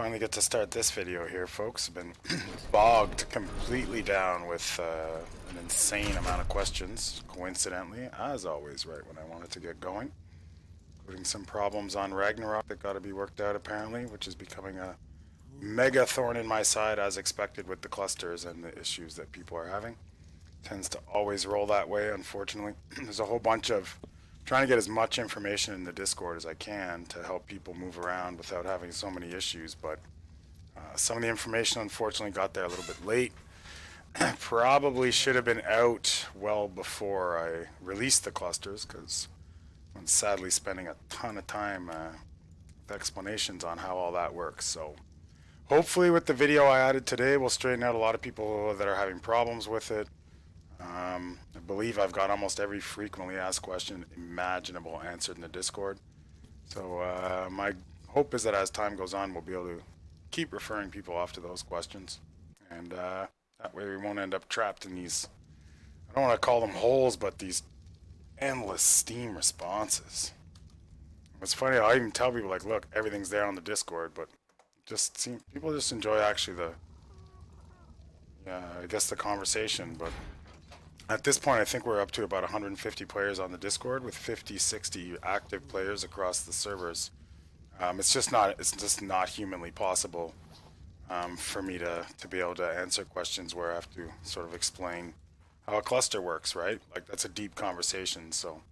finally get to start this video here, folks. I've been bogged completely down with an insane amount of questions, coincidentally, as always, right when I wanted to get going. Including some problems on Ragnarok that got to be worked out, apparently, which is becoming a mega thorn in my side, as expected with the clusters and the issues that people are having. Tends to always roll that way, unfortunately. There's a whole bunch of trying to get as much information in the Discord as I can to help people move around without having so many issues, but some of the information unfortunately got there a little bit late. Probably should have been out well before I released the clusters, because I'm sadly spending a ton of time with explanations on how all that works. So hopefully with the video I added today, we'll straighten out a lot of people that are having problems with it. I believe I've got almost every frequently asked question imaginable answered in the Discord. So my hope is that as time goes on, we'll be able to keep referring people off to those questions. And that way we won't end up trapped in these, I don't want to call them holes, but these endless Steam responses. It's funny, I even tell people, like, look, everything's there on the Discord, but people just enjoy actually I guess the conversation. But at this point, I think we're up to about 150 players on the Discord with 50, 60 active players across the servers. It's just not humanly possible for me to be able to answer questions where I have to sort of explain how a cluster works, right? Like, that's a deep conversation. So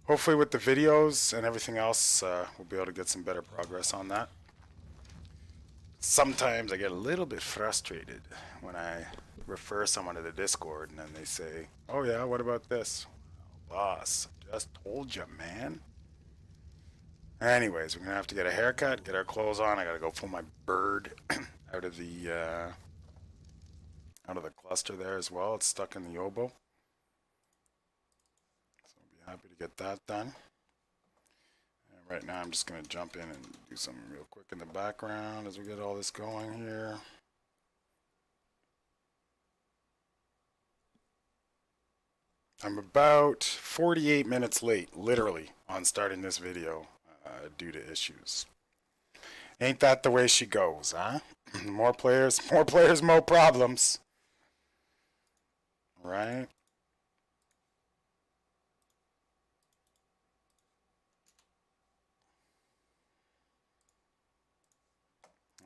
hopefully with the videos and everything else, we'll be able to get some better progress on that. Sometimes I get a little bit frustrated when I refer someone to the Discord and then they say, oh yeah, what about this? Oh, boss, just told you, man. Anyways, we're gonna have to get a haircut, get our clothes on. I gotta go pull my bird out of the cluster there as well. It's stuck in the oboe. So I'll be happy to get that done. And right now I'm just gonna jump in and do something real quick in the background as we get all this going here. I'm about 48 minutes late, literally, on starting this video due to issues. Ain't that the way she goes, huh? More players, more problems. Right?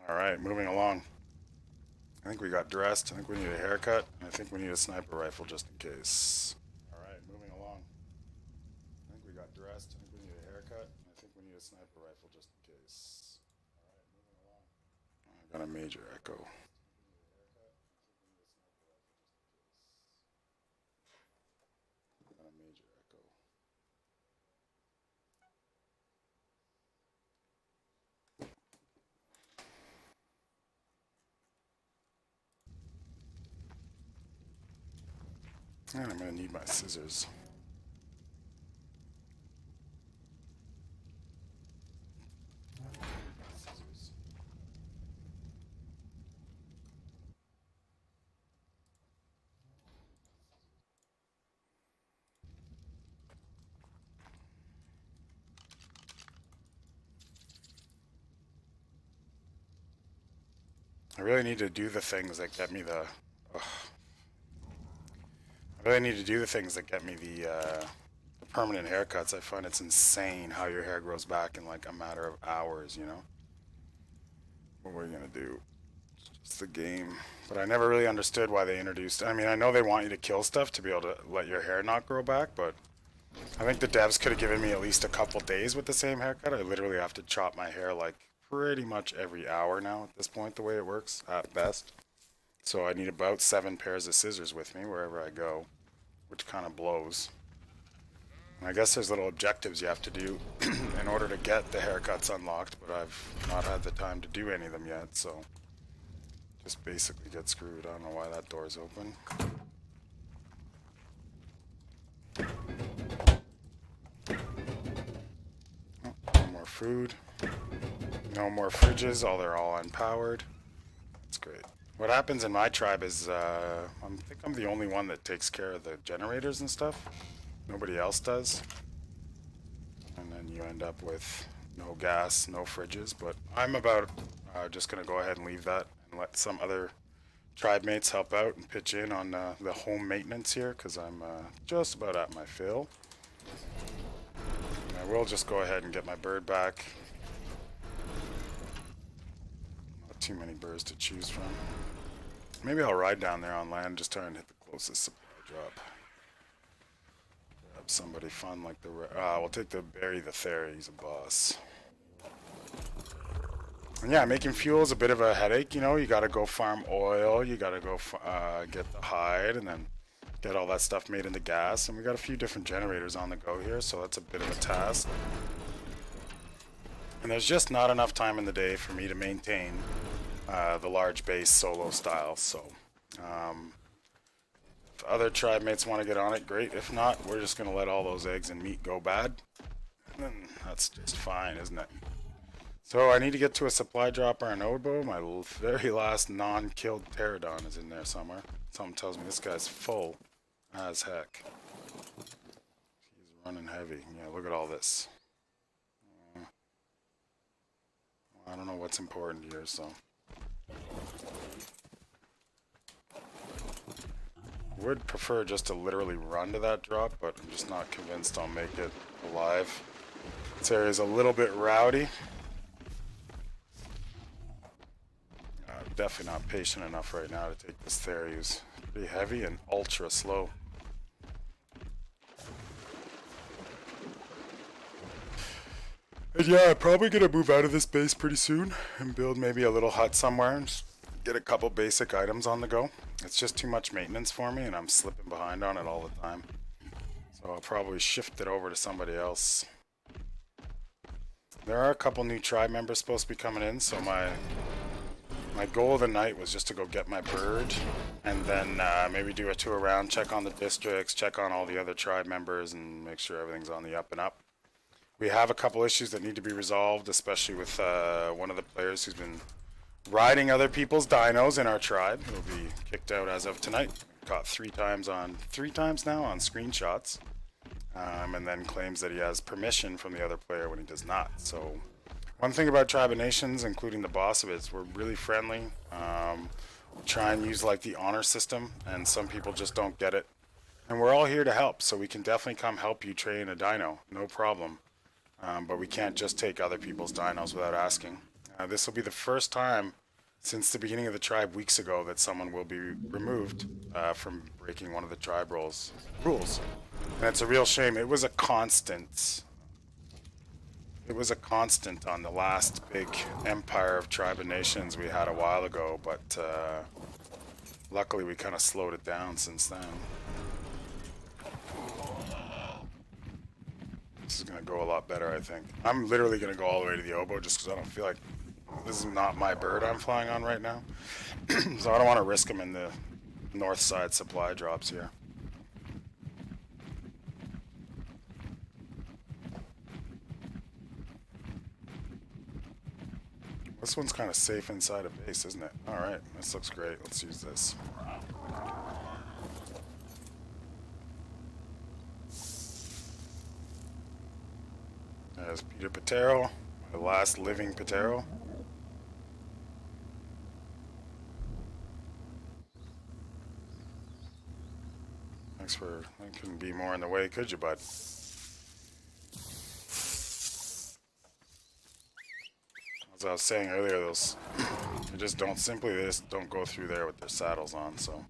Alright, moving along. I think we got dressed. I think we need a haircut. I think we need a sniper rifle just in case. Alright, moving along. I think we got dressed. I think we need a haircut. I think we need a sniper rifle just in case. Alright, moving along. I got a major echo. Got a major echo. And I'm going to need my scissors. I really need to do the things that get me the... I really need to do the things that get me the permanent haircuts. I find it's insane how your hair grows back in like a matter of hours, you know? What are you gonna do? It's just the game. But I never really understood why they introduced... I mean, I know they want you to kill stuff to be able to let your hair not grow back, but I think the devs could have given me at least a couple days with the same haircut. I literally have to chop my hair like pretty much every hour now at this point, the way it works, at best. So I need about 7 pairs of scissors with me wherever I go, which kind of blows. And I guess there's little objectives you have to do in order to get the haircuts unlocked, but I've not had the time to do any of them yet, so just basically get screwed. I don't know why that door's open. Oh, no more food. No more fridges. They're all unpowered. That's great. What happens in my tribe is I think I'm the only one that takes care of the generators and stuff. Nobody else does. And then you end up with no gas, no fridges. But I'm about Just going to go ahead and leave that and let some other tribe mates help out and pitch in on the home maintenance here, because I'm just about at my fill. And I will just go ahead and get my bird back. Not too many birds to choose from. Maybe I'll ride down there on land, just try and hit the closest supply drop. Grab somebody fun like the... we'll take the Barry the Thayer, he's a boss. And yeah, making fuel is a bit of a headache, you know. You gotta go farm oil, you gotta go get the hide, and then get all that stuff made into gas. And we got a few different generators on the go here, so that's a bit of a task. And there's just not enough time in the day for me to maintain the large base solo style, so if other tribe mates want to get on it, great. If not, we're just going to let all those eggs and meat go bad, and that's just fine, isn't it? So I need to get to a supply drop or an oboe. My very last non-killed pterodon is in there somewhere. Something tells me this guy's full as heck. He's running heavy. Yeah, look at all this. I don't know what's important here, so... Would prefer just to literally run to that drop, but I'm just not convinced I'll make it alive. This area is a little bit rowdy. Definitely not patient enough right now to take this there. He's pretty heavy and ultra slow. And yeah, I'm probably gonna move out of this base pretty soon and build maybe a little hut somewhere and just get a couple basic items on the go. It's just too much maintenance for me, and I'm slipping behind on it all the time. So I'll probably shift it over to somebody else. There are a couple new tribe members supposed to be coming in, so my goal of the night was just to go get my bird, and then maybe do a tour around, check on the districts, check on all the other tribe members, and make sure everything's on the up and up. We have a couple issues that need to be resolved, especially with one of the players who's been riding other people's dinos in our tribe. He'll be kicked out as of tonight. Caught three times now on screenshots, and then claims that he has permission from the other player when he does not. So one thing about Tribe of Nations, including the boss of it, is we're really friendly. We try and use like the honor system, and some people just don't get it. And we're all here to help, so we can definitely come help you train a dino, no problem. But we can't just take other people's dinos without asking. This will be the first time since the beginning of the tribe weeks ago that someone will be removed from breaking one of the tribe rules. And it's a real shame. It was a constant. It was a constant on the last big empire of Tribe of Nations we had a while ago, but luckily we kind of slowed it down since then. This is going to go a lot better, I think. I'm literally going to go all the way to the oboe just because I don't feel like this is not my bird I'm flying on right now. So I don't want to risk him in the north side supply drops here. This one's kind of safe inside a base, isn't it? Alright, this looks great. Let's use this. There's Peter Patero, the last living Patero. Thanks for... I couldn't be more in the way, could you, bud? As I was saying earlier, those... they just don't go through there with their saddles on, so...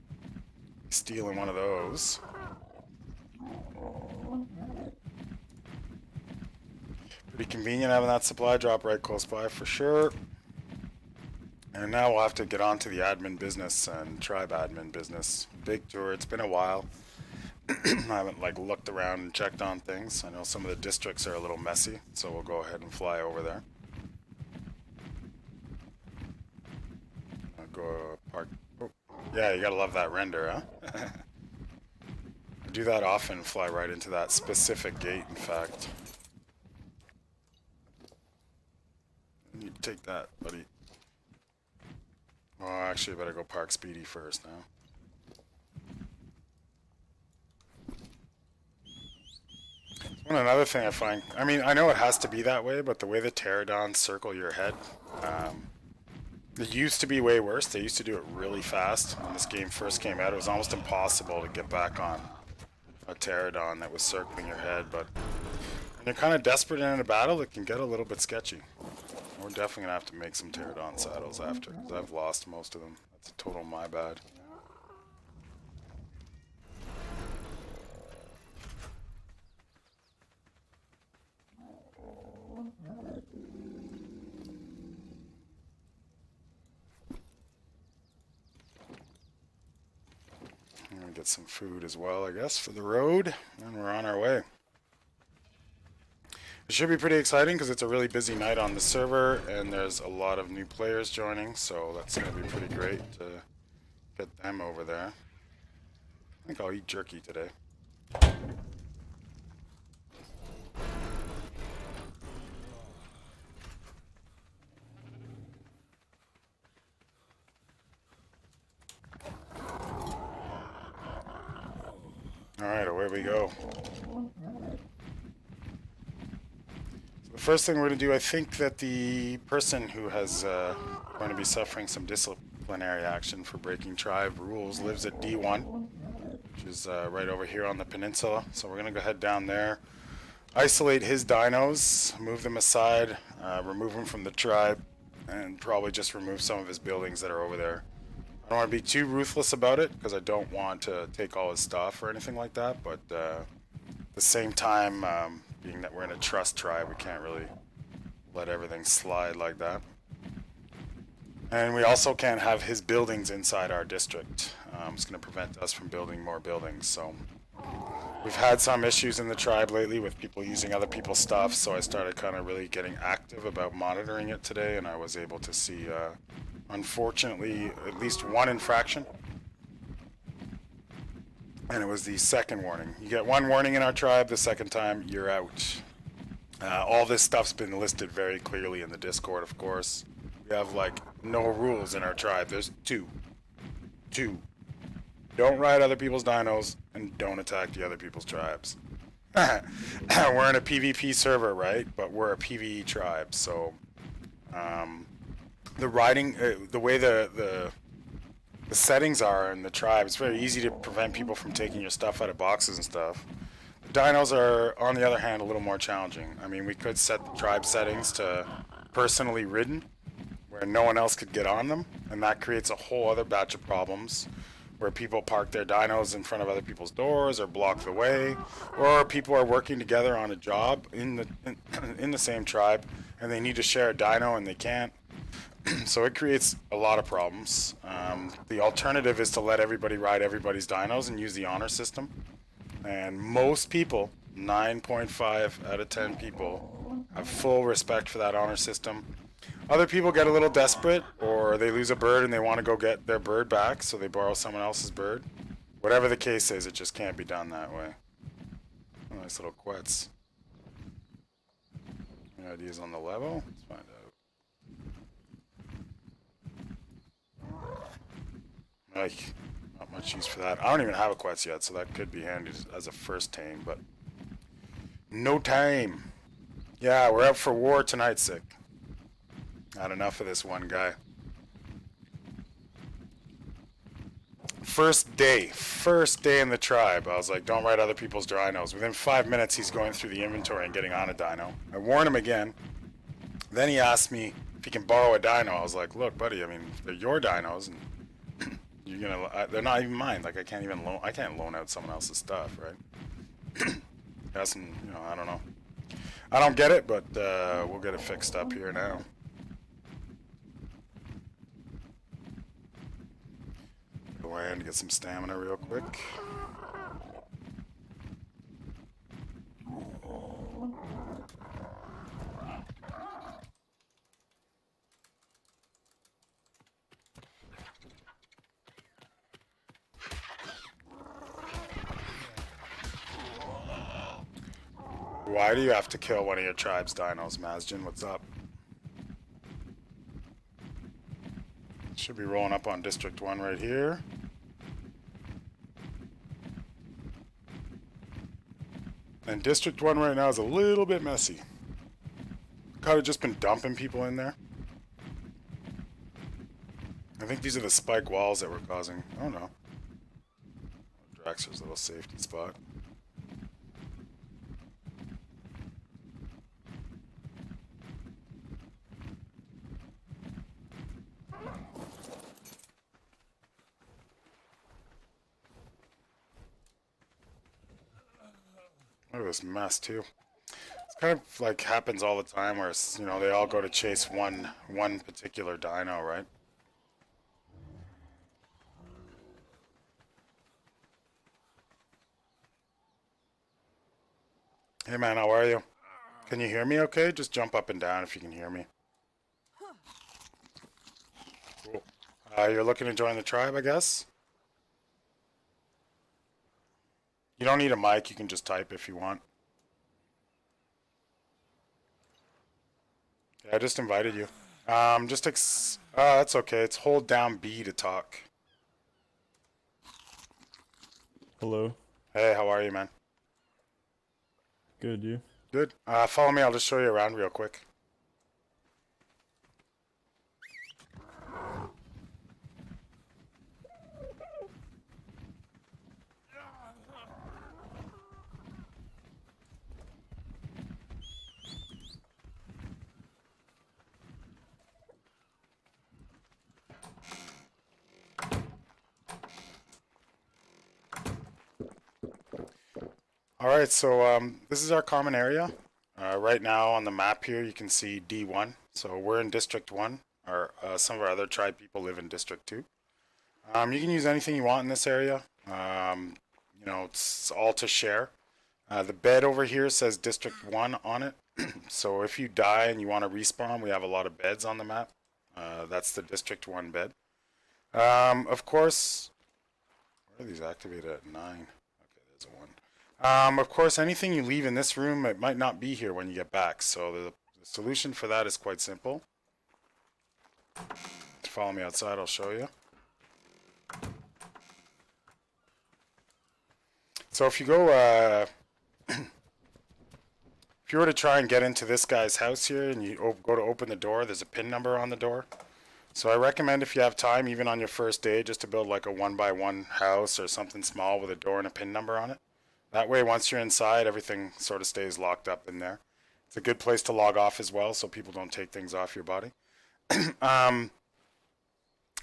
stealing one of those. Pretty convenient having that supply drop right close by for sure. And now we'll have to get on to the admin business and tribe admin business. Big tour. It's been a while. I haven't like looked around and checked on things. I know some of the districts are a little messy, so we'll go ahead and fly over there. I'll go park. Oh, yeah, you gotta love that render, huh? I do that often. Fly right into that specific gate. In fact. You take that, buddy. Oh, actually, I better go park Speedy first now. Another thing I find, I mean, I know it has to be that way, but the way the pterodons circle your head, It used to be way worse. They used to do it really fast. When this game first came out, it was almost impossible to get back on a pterodon that was circling your head, but when you're kind of desperate in a battle, it can get a little bit sketchy. We're definitely going to have to make some pterodon saddles after, because I've lost most of them. That's a total my bad. I'm going to get some food as well, I guess, for the road, and we're on our way. It should be pretty exciting because it's a really busy night on the server and there's a lot of new players joining, so that's going to be pretty great to get them over there. I think I'll eat jerky today. Alright, away we go. The first thing we're going to do, I think that the person who has going to be suffering some disciplinary action for breaking tribe rules lives at D1, which is right over here on the peninsula. So we're going to go head down there, isolate his dinos, move them aside, remove them from the tribe, and probably just remove some of his buildings that are over there. I don't want to be too ruthless about it because I don't want to take all his stuff or anything like that, but at the same time, being that we're in a trust tribe, we can't really let everything slide like that. And we also can't have his buildings inside our district. It's going to prevent us from building more buildings. So we've had some issues in the tribe lately with people using other people's stuff, so I started kind of really getting active about monitoring it today, and I was able to see, unfortunately, at least one infraction. And it was the second warning. You get one warning in our tribe, the second time, you're out. All this stuff's been listed very clearly in the Discord, of course. We have, like, no rules in our tribe. There's two. Don't ride other people's dinos, and don't attack the other people's tribes. We're in a PvP server, right? But we're a PvE tribe, so... the riding... the way the settings are in the tribe, it's very easy to prevent people from taking your stuff out of boxes and stuff. The dinos are, on the other hand, a little more challenging. I mean, we could set the tribe settings to personally ridden, where no one else could get on them, and that creates a whole other batch of problems, where people park their dinos in front of other people's doors or block the way, or people are working together on a job in the same tribe, and they need to share a dino and they can't. So it creates a lot of problems. The alternative is to let everybody ride everybody's dinos and use the honor system. And most people, 9.5 out of 10 people, have full respect for that honor system. Other people get a little desperate, or they lose a bird and they want to go get their bird back, so they borrow someone else's bird. Whatever the case is, it just can't be done that way. Oh, nice little quets. Any ideas on the level? Let's find out. Like, not much use for that. I don't even have a quest yet, so that could be handy as a first tame, but no time. Yeah, we're out for war tonight, sick. Not enough of this one guy. First day in the tribe, I was like, don't ride other people's dinos. Within 5 minutes, he's going through the inventory and getting on a dino. I warned him again. Then he asked me if he can borrow a dino. I was like, look, buddy, I mean, they're your dinos, and you're gonna, they're not even mine. Like, I can't loan out someone else's stuff, right? Yes, and, you know, I don't know. I don't get it, but we'll get it fixed up here now. Land, get some stamina real quick. Why do you have to kill one of your tribe's dinos, Mazjin? What's up? Should be rolling up on District 1 right here. And District 1 right now is a little bit messy. Kind of just been dumping people in there. I think these are the spike walls that we're causing. Oh no. Draxer's little safety spot. Look at this mess too. It's kind of like happens all the time where it's, you know, they all go to chase one particular dino, right? Hey man, how are you? Can you hear me okay? Just jump up and down if you can hear me. Cool. You're looking to join the tribe, I guess? You don't need a mic, you can just type if you want. Yeah, I just invited you. That's okay. It's hold down B to talk. Hello. Hey, how are you, man? Good, you? Good. Follow me, I'll just show you around real quick. Alright, so this is our common area. Right now on the map here you can see D1. So we're in District 1. Some of our other tribe people live in District 2. You can use anything you want in this area. You know, it's all to share. The bed over here says District 1 on it. So if you die and you want to respawn, we have a lot of beds on the map. That's the District 1 bed. Of course, where are these activated at 9? Okay, there's a 1. Of course, anything you leave in this room, it might not be here when you get back. So the solution for that is quite simple. Follow me outside, I'll show you. So if you go, if you were to try and get into this guy's house here and you go to open the door, there's a pin number on the door. So I recommend if you have time, even on your first day, just to build like a 1x1 house or something small with a door and a pin number on it. That way, once you're inside, everything sort of stays locked up in there. It's a good place to log off as well, so people don't take things off your body.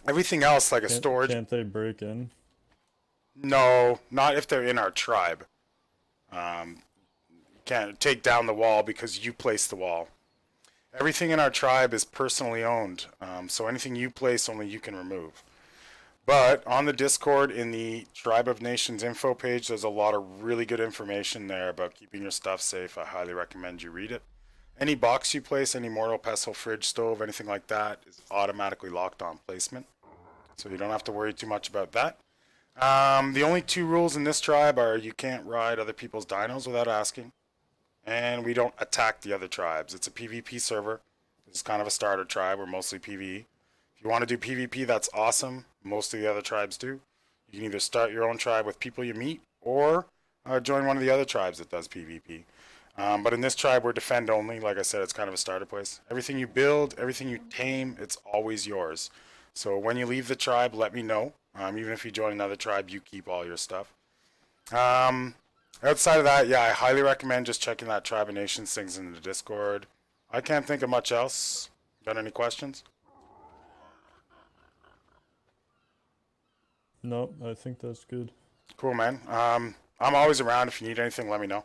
Everything else, like a storage... Can't they break in? No, not if they're in our tribe. You can't take down the wall because you placed the wall. Everything in our tribe is personally owned, so anything you place, only you can remove. But on the Discord in the Tribe of Nations info page, there's a lot of really good information there about keeping your stuff safe. I highly recommend you read it. Any box you place, any mortal pestle, fridge, stove, anything like that is automatically locked on placement. So you don't have to worry too much about that. The only 2 rules in this tribe are you can't ride other people's dinos without asking. And we don't attack the other tribes. It's a PvP server. It's kind of a starter tribe. We're mostly PvE. If you want to do PvP, that's awesome. Most of the other tribes do. You can either start your own tribe with people you meet, or join one of the other tribes that does PvP. But in this tribe, we're defend only. Like I said, it's kind of a starter place. Everything you build, everything you tame, it's always yours. So when you leave the tribe, let me know. Even if you join another tribe, you keep all your stuff. Outside of that, yeah, I highly recommend just checking that Tribe of Nations things in the Discord. I can't think of much else. Got any questions? Nope, I think that's good. Cool, man. I'm always around. If you need anything, let me know.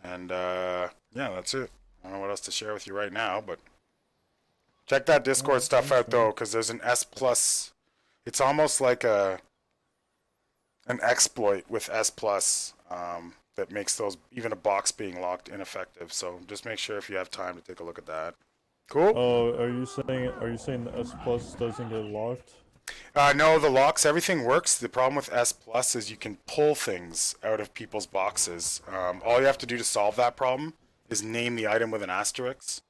And yeah, that's it. I don't know what else to share with you right now, but check that Discord stuff out though, because there's an S+. It's almost like an exploit with S+. That makes those, even a box being locked, ineffective. So just make sure if you have time to take a look at that. Cool? Oh, are you saying the S plus doesn't get locked? No, the locks, everything works. The problem with S plus is you can pull things out of people's boxes. All you have to do to solve that problem is name the item with an asterisk.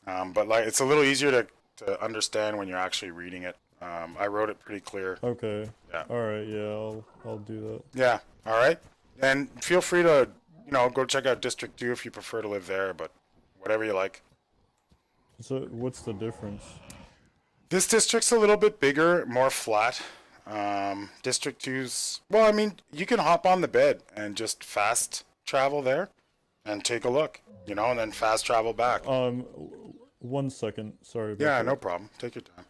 But like, it's a little easier to understand when you're actually reading it. I wrote it pretty clear. Okay. Yeah. Alright, yeah, I'll do that. Yeah, alright. And feel free to, you know, go check out District 2 if you prefer to live there, but whatever you like. So, what's the difference? This district's a little bit bigger, more flat. District two's, well, I mean, you can hop on the bed and just fast travel there and take a look, you know, and then fast travel back. 1 second. Sorry about Yeah, that. no problem. Take your time.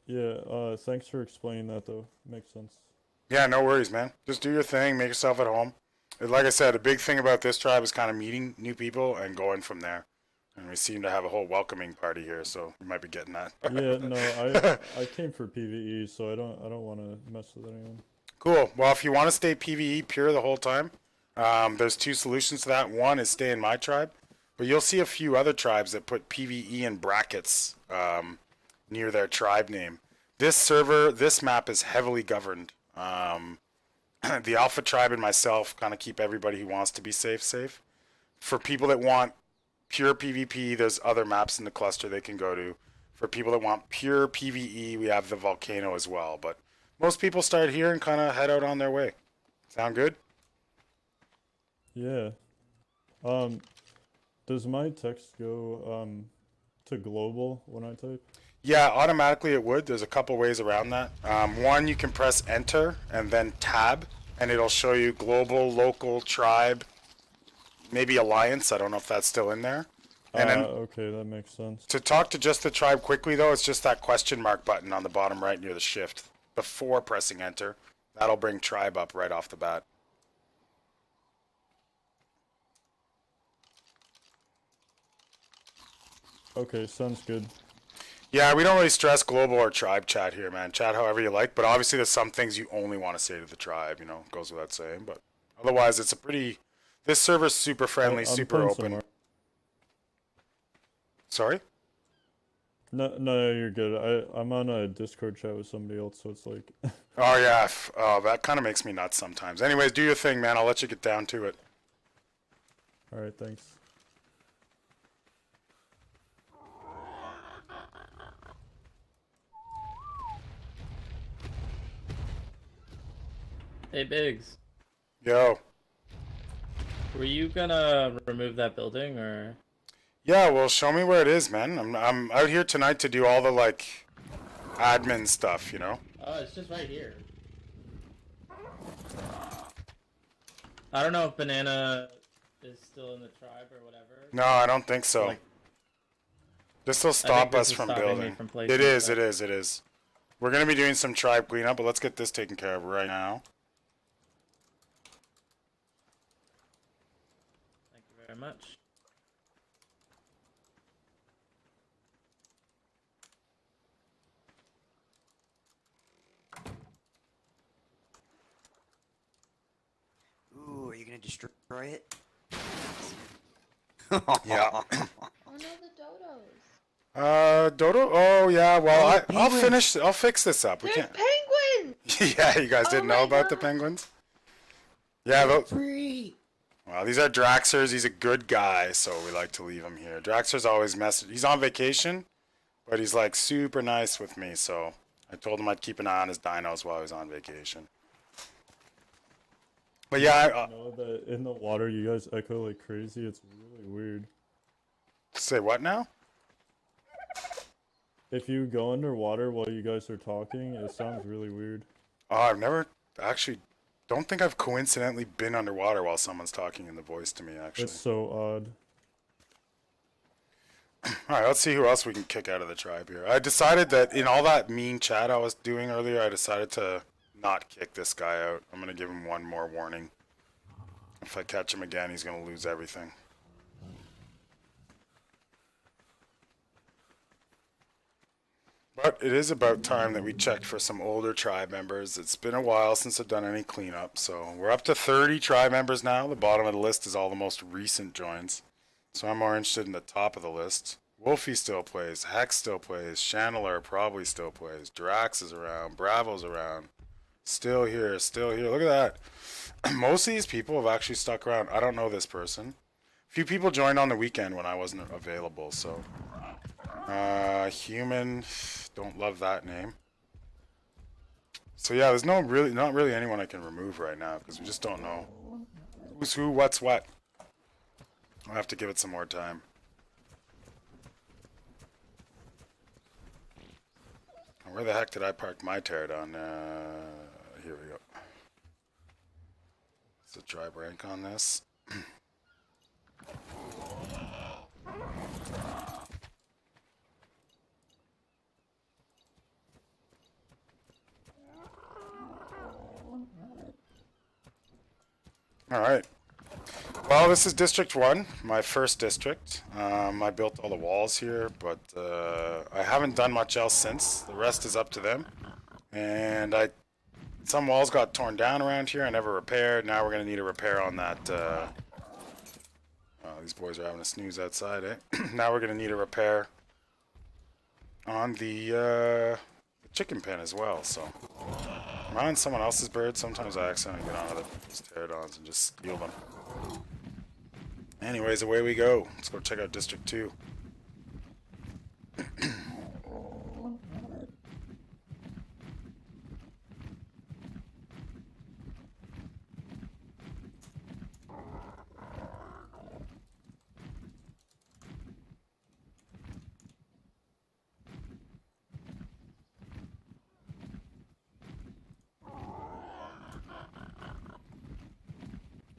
Yeah, thanks for explaining that though. Makes sense. Yeah, no worries, man. Just do your thing, make yourself at home. Like I said, a big thing about this tribe is kind of meeting new people and going from there. And we seem to have a whole welcoming party here, so you might be getting that. Yeah, no, I came for PvE, so I don't want to mess with anyone. Cool. Well, if you want to stay PvE pure the whole time, there's two solutions to that. One is stay in my tribe, but you'll see a few other tribes that put PvE in brackets near their tribe name. This server, this map is heavily governed. The Alpha tribe and myself kind of keep everybody who wants to be safe. For people that want pure PvP, there's other maps in the cluster they can go to. For people that want pure PvE, we have the volcano as well. But most people start here and kind of head out on their way. Sound good? Yeah. Does my text go to global when I type? Yeah, automatically it would. There's a couple ways around that. One, you can press enter and then tab, and it'll show you global, local, tribe, maybe alliance. I don't know if that's still in there. And then Okay, that makes sense. to talk to just the tribe quickly, though, it's just that question mark button on the bottom right near the shift before pressing enter. That'll bring tribe up right off the bat. Okay, sounds good. Yeah, we don't really stress global or tribe chat here, man. Chat however you like, but obviously there's some things you only want to say to the tribe, you know, goes without saying. But otherwise, it's a pretty. This server's super friendly, I'm super playing open. somewhere. Sorry? No, you're good. I'm on a Discord chat with somebody else, so it's like. Oh yeah, oh that kind of makes me nuts sometimes. Anyways, do your thing, man. I'll let you get down to it. All right, thanks. Hey, Biggs. Yo. Were you gonna remove that building, or? Yeah, well, show me where it is, man. I'm out here tonight to do all the like admin stuff, you know. Oh, it's just right here. I don't know if Banana is still in the tribe or whatever. No, I don't think so. Like, This will I think stop this us is from stopping me building. from placing It is, stuff. it is, it is. We're gonna be doing some tribe cleanup, but let's get this taken care of right now. Thank you very much. Ooh, are you gonna destroy it? Yeah. Oh no, the dodos. Dodo. Oh yeah. Well, Oh, I'll penguins. finish. I'll fix this up. We There's can't. penguins! Yeah, you guys Oh didn't my know about the God. penguins. Yeah. Free. Well, these are Draxers. He's a good guy, so we like to leave him here. Draxer's always He's on vacation, but he's like super nice with me. So I told him I'd keep an eye on his dinos while he's on vacation. But yeah, I know that in the water you guys echo like crazy. It's really weird. say what now? If you go underwater while you guys are talking, it sounds really weird. Oh, I've never actually. Don't think I've coincidentally been underwater while someone's talking in the voice to me. Actually. It's so odd. All right, let's see who else we can kick out of the tribe here. I decided that in all that mean chat I was doing earlier, I decided to not kick this guy out. I'm going to give him one more warning. If I catch him again, he's going to lose everything. But it is about time that we checked for some older tribe members. It's been a while since I've done any cleanup, so we're up to 30 tribe members now. The bottom of the list is all the most recent joins. So I'm more interested in the top of the list. Wolfie still plays, Hex still plays, Chandler probably still plays, Drax is around, Bravo's around. Still here, still here. Look at that. Most of these people have actually stuck around. I don't know this person. A few people joined on the weekend when I wasn't available, so. Human, don't love that name. So yeah, there's not really anyone I can remove right now because we just don't know who's who, what's what. I'll have to give it some more time. Where the heck did I park my pterodon? Here we go. It's a dry rank on this. All right. Well, this is District 1, my first district. I built all the walls here, but I haven't done much else since. The rest is up to them. And some walls got torn down around here. I never repaired. Now we're going to need a repair on that. Oh, these boys are having a snooze outside, eh? Now we're going to need a repair on the chicken pen as well, so... I'm on someone else's bird. Sometimes I accidentally get onto these pterodons and just steal them. Anyways, away we go. Let's go check out District 2.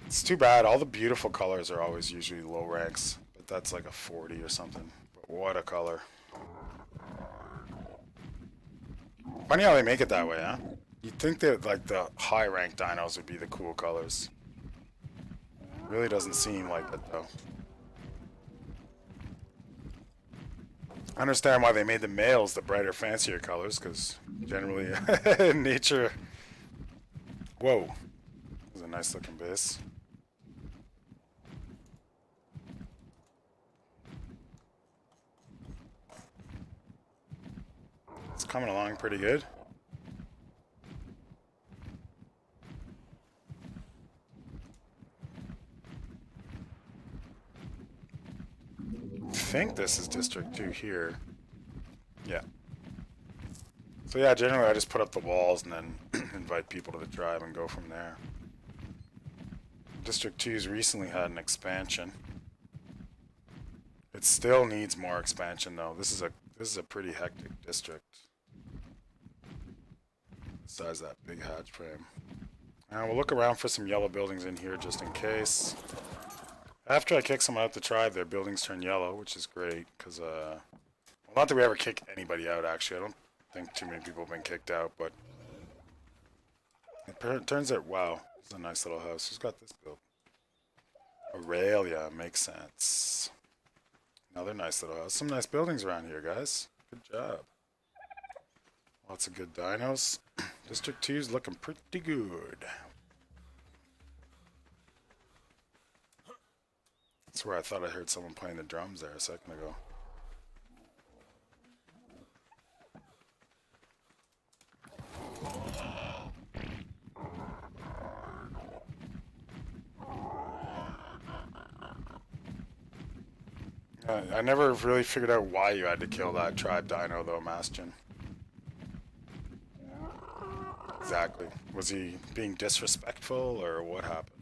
It's too bad. All the beautiful colors are always usually low ranks, but that's like a 40 or something. But what a color. Funny how they make it that way, huh? You'd think that like the high rank dinos would be the cool colors. Really doesn't seem like it though. I understand why they made the males the brighter, fancier colors, because generally in nature... Whoa. This is a nice looking base. It's coming along pretty good. I think this is District 2 here. Yeah. So yeah, generally I just put up the walls and then invite people to the tribe and go from there. District 2's recently had an expansion. It still needs more expansion though. This is a pretty hectic district. Besides that big hatch frame. We'll look around for some yellow buildings in here just in case. After I kick someone out the tribe, their buildings turn yellow, which is great, because, well, not that we ever kick anybody out, actually. I don't think too many people have been kicked out, but it turns out, wow, this is a nice little house. Who's got this built? Aurelia, makes sense. Another nice little house. Some nice buildings around here, guys. Good job. Lots of good dinos. District 2's looking pretty good. That's where I thought I heard someone playing the drums there a second ago. I never really figured out why you had to kill that tribe dino though, Mastion. Exactly. Was he being disrespectful or what happened?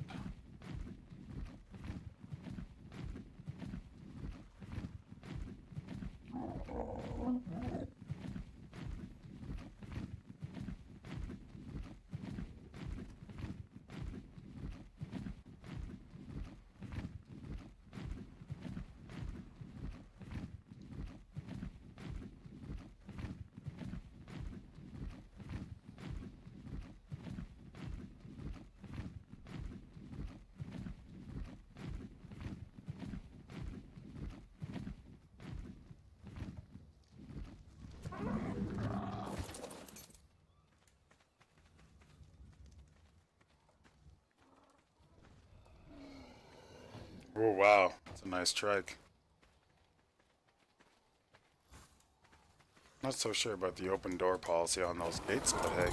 Oh wow, that's a nice trike. Not so sure about the open door policy on those gates, but hey.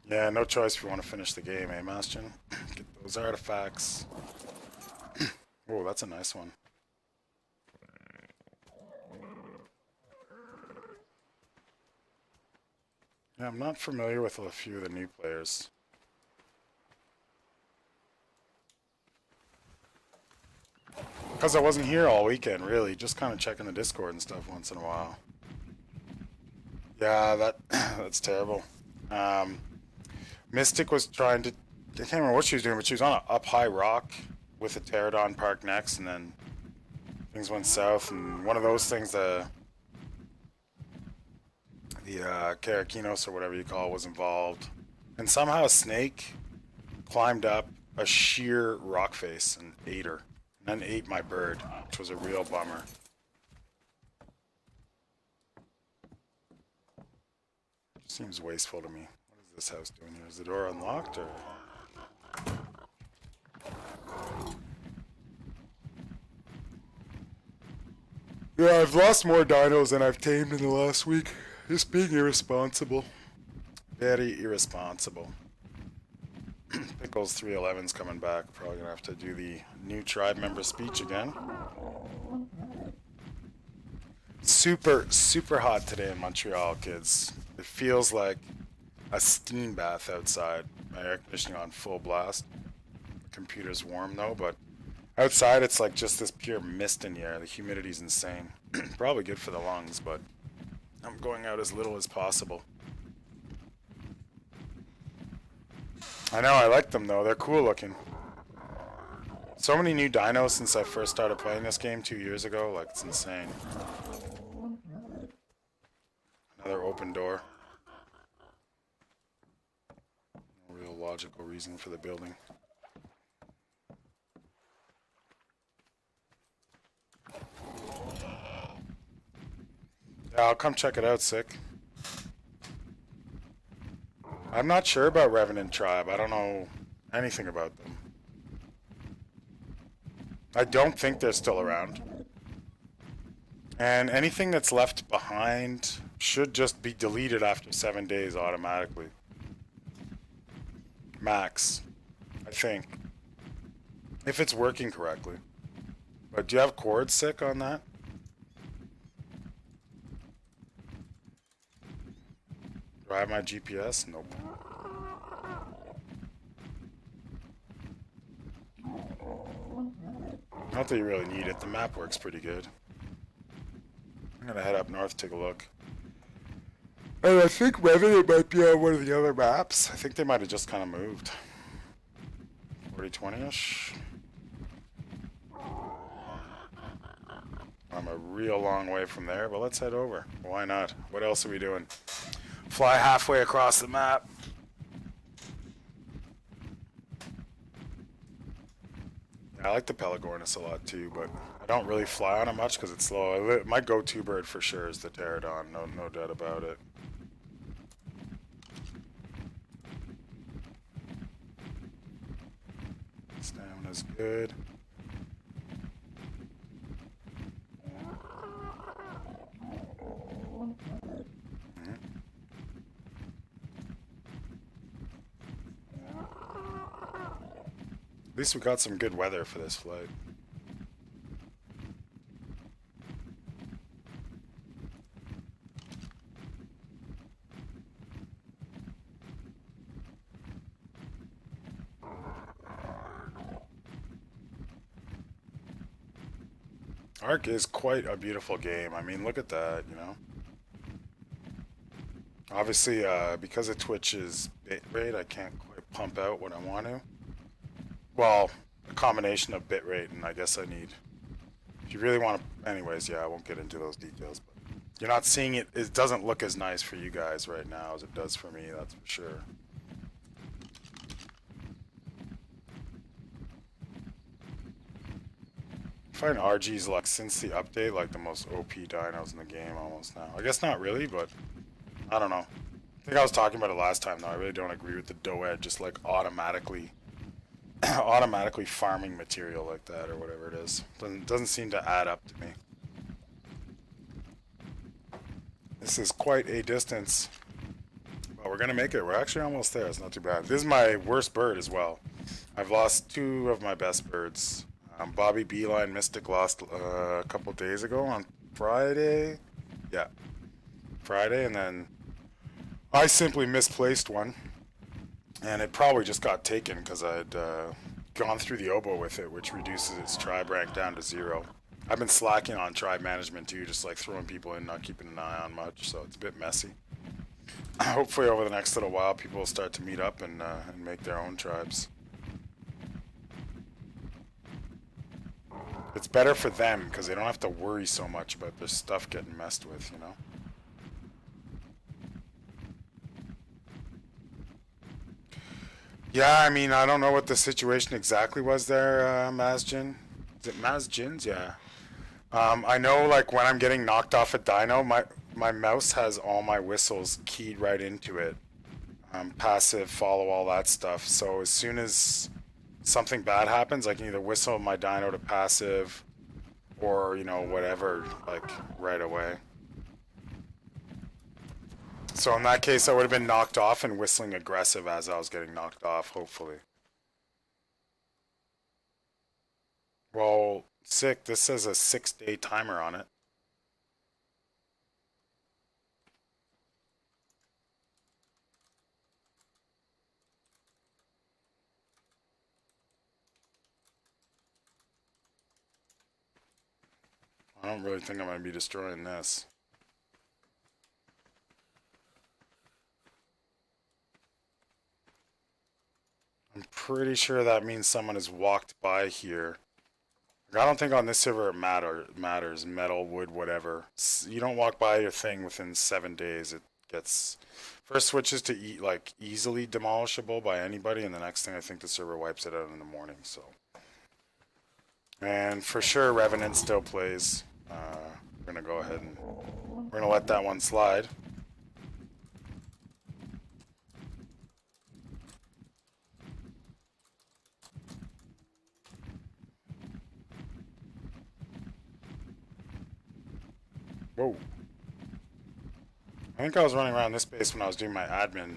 Yeah, no choice if you want to finish the game, eh, Mastion? Get those artifacts. Oh, that's a nice one. Yeah, I'm not familiar with a few of the new players. Because I wasn't here all weekend, really. Just kind of checking the Discord and stuff once in a while. Yeah, that's terrible. Mystic was trying to... I can't remember what she was doing, but she was on an up-high rock with a pterodon parked next, and then things went south, and one of those things, the Karakinos or whatever you call it, was involved. And somehow a snake climbed up a sheer rock face and ate her. And then ate my bird, which was a real bummer. Seems wasteful to me. What is this house doing here? Is the door unlocked or? Yeah, I've lost more dinos than I've tamed in the last week. Just being irresponsible. Very irresponsible. Pickles 311's coming back. Probably gonna have to do the new tribe member speech again. Super hot today in Montreal, kids. It feels like a steam bath outside. My air conditioning on full blast. The computer's warm though, but outside it's like just this pure mist in the air. The humidity's insane. Probably good for the lungs, but I'm going out as little as possible. I know, I like them though. They're cool looking. So many new dinos since I first started playing this game 2 years ago. Like, it's insane. Another open door. No real logical reason for the building. Yeah, I'll come check it out, Sick. I'm not sure about Revenant Tribe. I don't know anything about them. I don't think they're still around. And anything that's left behind should just be deleted after 7 days automatically. Max, I think. If it's working correctly. But do you have chords, Sick, on that? Do I have my GPS? Nope. Not that you really need it. The map works pretty good. I'm gonna head up north, take a look. And I think Revenant might be on one of the other maps. I think they might have just kind of moved. 40-20-ish. I'm a real long way from there, but let's head over. Why not? What else are we doing? Fly halfway across the map. I like the Pelagornis a lot too, but I don't really fly on it much because it's slow. My go-to bird for sure is the Pterodon, no doubt about it. Stamina's good. At least we got some good weather for this flight. Ark is quite a beautiful game. I mean, look at that, you know. Obviously, because of Twitch's bitrate, I can't quite pump out what I want to. Well, a combination of bitrate, and I guess I need... If you really want to... Anyways, yeah, I won't get into those details, but... You're not seeing it... It doesn't look as nice for you guys right now as it does for me, that's for sure. I find RG's, like, since the update, like, the most OP dinos in the game almost now. I guess not really, but... I don't know. I think I was talking about it last time, though. I really don't agree with the doin just, like, automatically farming material like that, or whatever it is. Doesn't seem to add up to me. This is quite a distance. But we're gonna make it. We're actually almost there. It's not too bad. This is my worst bird as well. I've lost 2 of my best birds. Bobby Beeline Mystic lost a couple days ago on Friday. Yeah. Friday, and then I simply misplaced one, and it probably just got taken because I'd gone through the oboe with it, which reduces its tribe rank down to 0. I've been slacking on tribe management too, just like throwing people in, not keeping an eye on much, so it's a bit messy. Hopefully over the next little while people will start to meet up and make their own tribes. It's better for them because they don't have to worry so much about their stuff getting messed with, you know? Yeah, I mean, I don't know what the situation exactly was there, Mazjin. Is it Mazjin's? Yeah. I know, like, when I'm getting knocked off a dino, my mouse has all my whistles keyed right into it. Passive, follow, all that stuff. So as soon as something bad happens, I can either whistle my dino to passive or, you know, whatever, like, right away. So in that case, I would have been knocked off and whistling aggressive as I was getting knocked off, hopefully. Well, sick. This says a 6-day timer on it. I don't really think I'm going to be destroying this. I'm pretty sure that means someone has walked by here. I don't think on this server it matters. Metal, wood, whatever. You don't walk by your thing within 7 days. It gets... First switches to like easily demolishable by anybody, and the next thing I think the server wipes it out in the morning, so... And for sure Revenant still plays. We're gonna go ahead and... We're gonna let that one slide. Whoa. I think I was running around this base when I was doing my admin.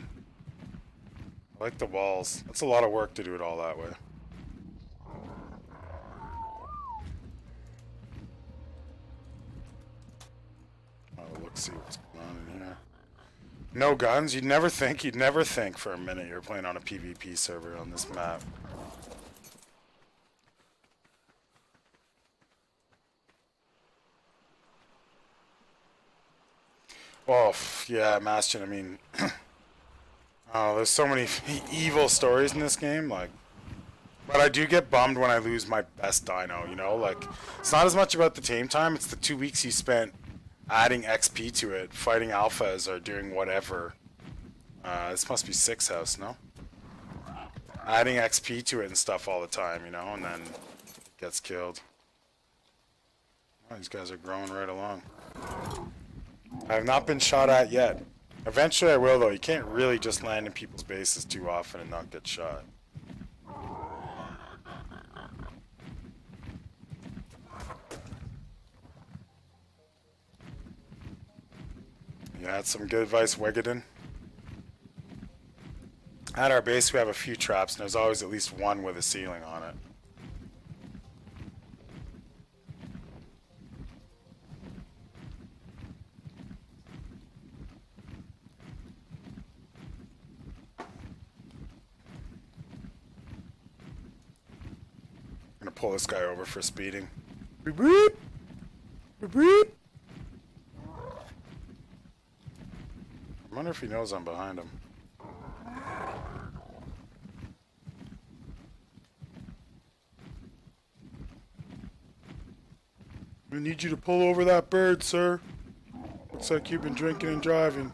I like the walls. That's a lot of work to do it all that way. Oh, let's see what's going on in here. No guns? You'd never think for a minute you're playing on a PvP server on this map. Oh, yeah, Bastion, I mean... oh, there's so many evil stories in this game, like... But I do get bummed when I lose my best dino, you know? Like, it's not as much about the tame time, it's the 2 weeks you spent adding XP to it, fighting alphas or doing whatever. This must be 6 house, no? Adding XP to it and stuff all the time, you know? And then it gets killed. Oh, these guys are growing right along. I have not been shot at yet. Eventually I will, though. You can't really just land in people's bases too often and not get shot. Yeah, that's some good advice, Wigaden. At our base we have a few traps, and there's always at least one with a ceiling on it. I'm gonna pull this guy over for speeding. Beep, beep. Beep, beep. I wonder if he knows I'm behind him. I need you to pull over that bird, sir. Looks like you've been drinking and driving.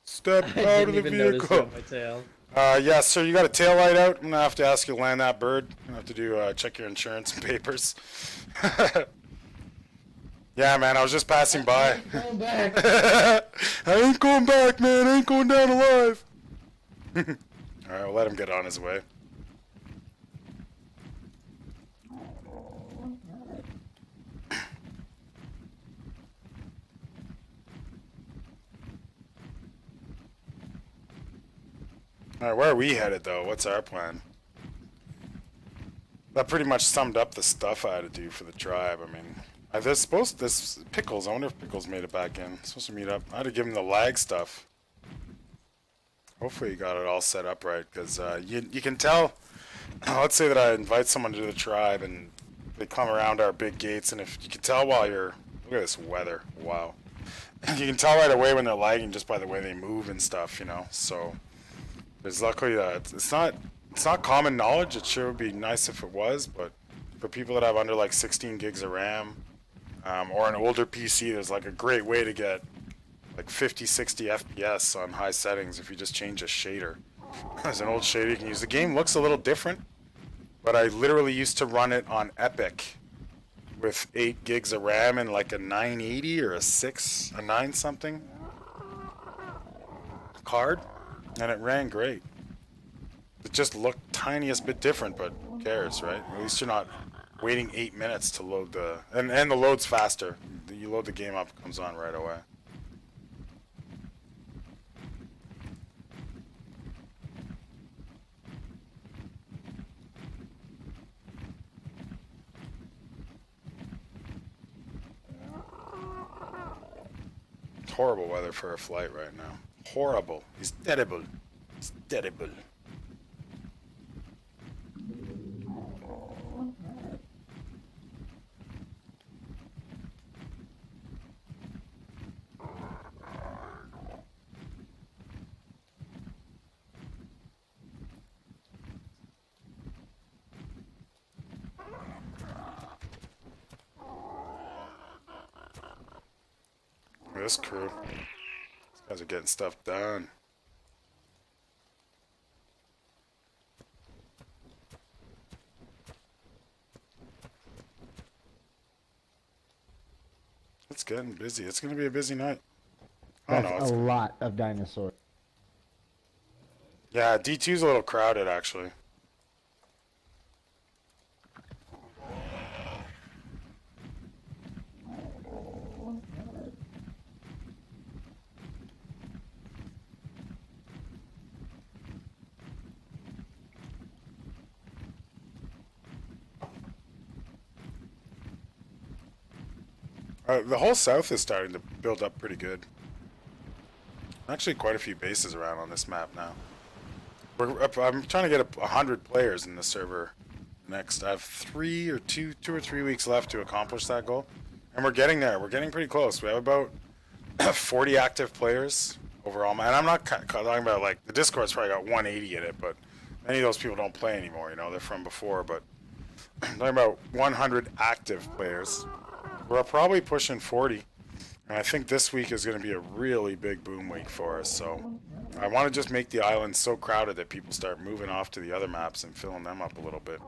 Step out of the vehicle. My tail. Yes, sir, you got a tail light out. I'm gonna have to ask you to land that bird. I'm gonna have to do check your insurance and papers. Yeah, man, I was just passing by. Going back. I ain't going back, man. I ain't going down alive. Alright, we'll let him get on his way. Alright, where are we headed, though? What's our plan? That pretty much summed up the stuff I had to do for the tribe. I mean, this Pickles, I wonder if Pickles made it back in. Supposed to meet up. I had to give him the lag stuff. Hopefully you got it all set up right, because you can tell. Let's say that I invite someone to the tribe and they come around our big gates, and if you can tell while you're look at this weather, wow, you can tell right away when they're lagging just by the way they move and stuff, you know. So there's luckily it's not common knowledge. It sure would be nice if it was, but for people that have under like 16 gigs of RAM or an older PC, there's like a great way to get like 50, 60 FPS on high settings if you just change a shader. There's an old shader you can use. The game looks a little different, but I literally used to run it on Epic with 8 gigs of RAM and like a 980 or a 9 something card, and it ran great. It just looked tiniest bit different, but who cares, right? At least you're not waiting 8 minutes to load the... And the load's faster. You load the game up, it comes on right away. It's horrible weather for a flight right now. Horrible. It's terrible. It's terrible. This crew. These guys are getting stuff done. It's getting busy. It's going to be a busy night. I don't know. That's a lot of dinosaurs. Yeah, D2's a little crowded, actually. The whole south is starting to build up pretty good. Actually, quite a few bases around on this map now. I'm trying to get 100 players in the server next. I have 2 or 3 weeks left to accomplish that goal, and we're getting there. We're getting pretty close. We have about 40 active players overall, and I'm not talking about like the Discord's probably got 180 in it, but many of those people don't play anymore. You know, they're from before. But I'm talking about 100 active players. We're probably pushing 40, and I think this week is going to be a really big boom week for us. So I want to just make the island so crowded that people start moving off to the other maps and filling them up a little bit.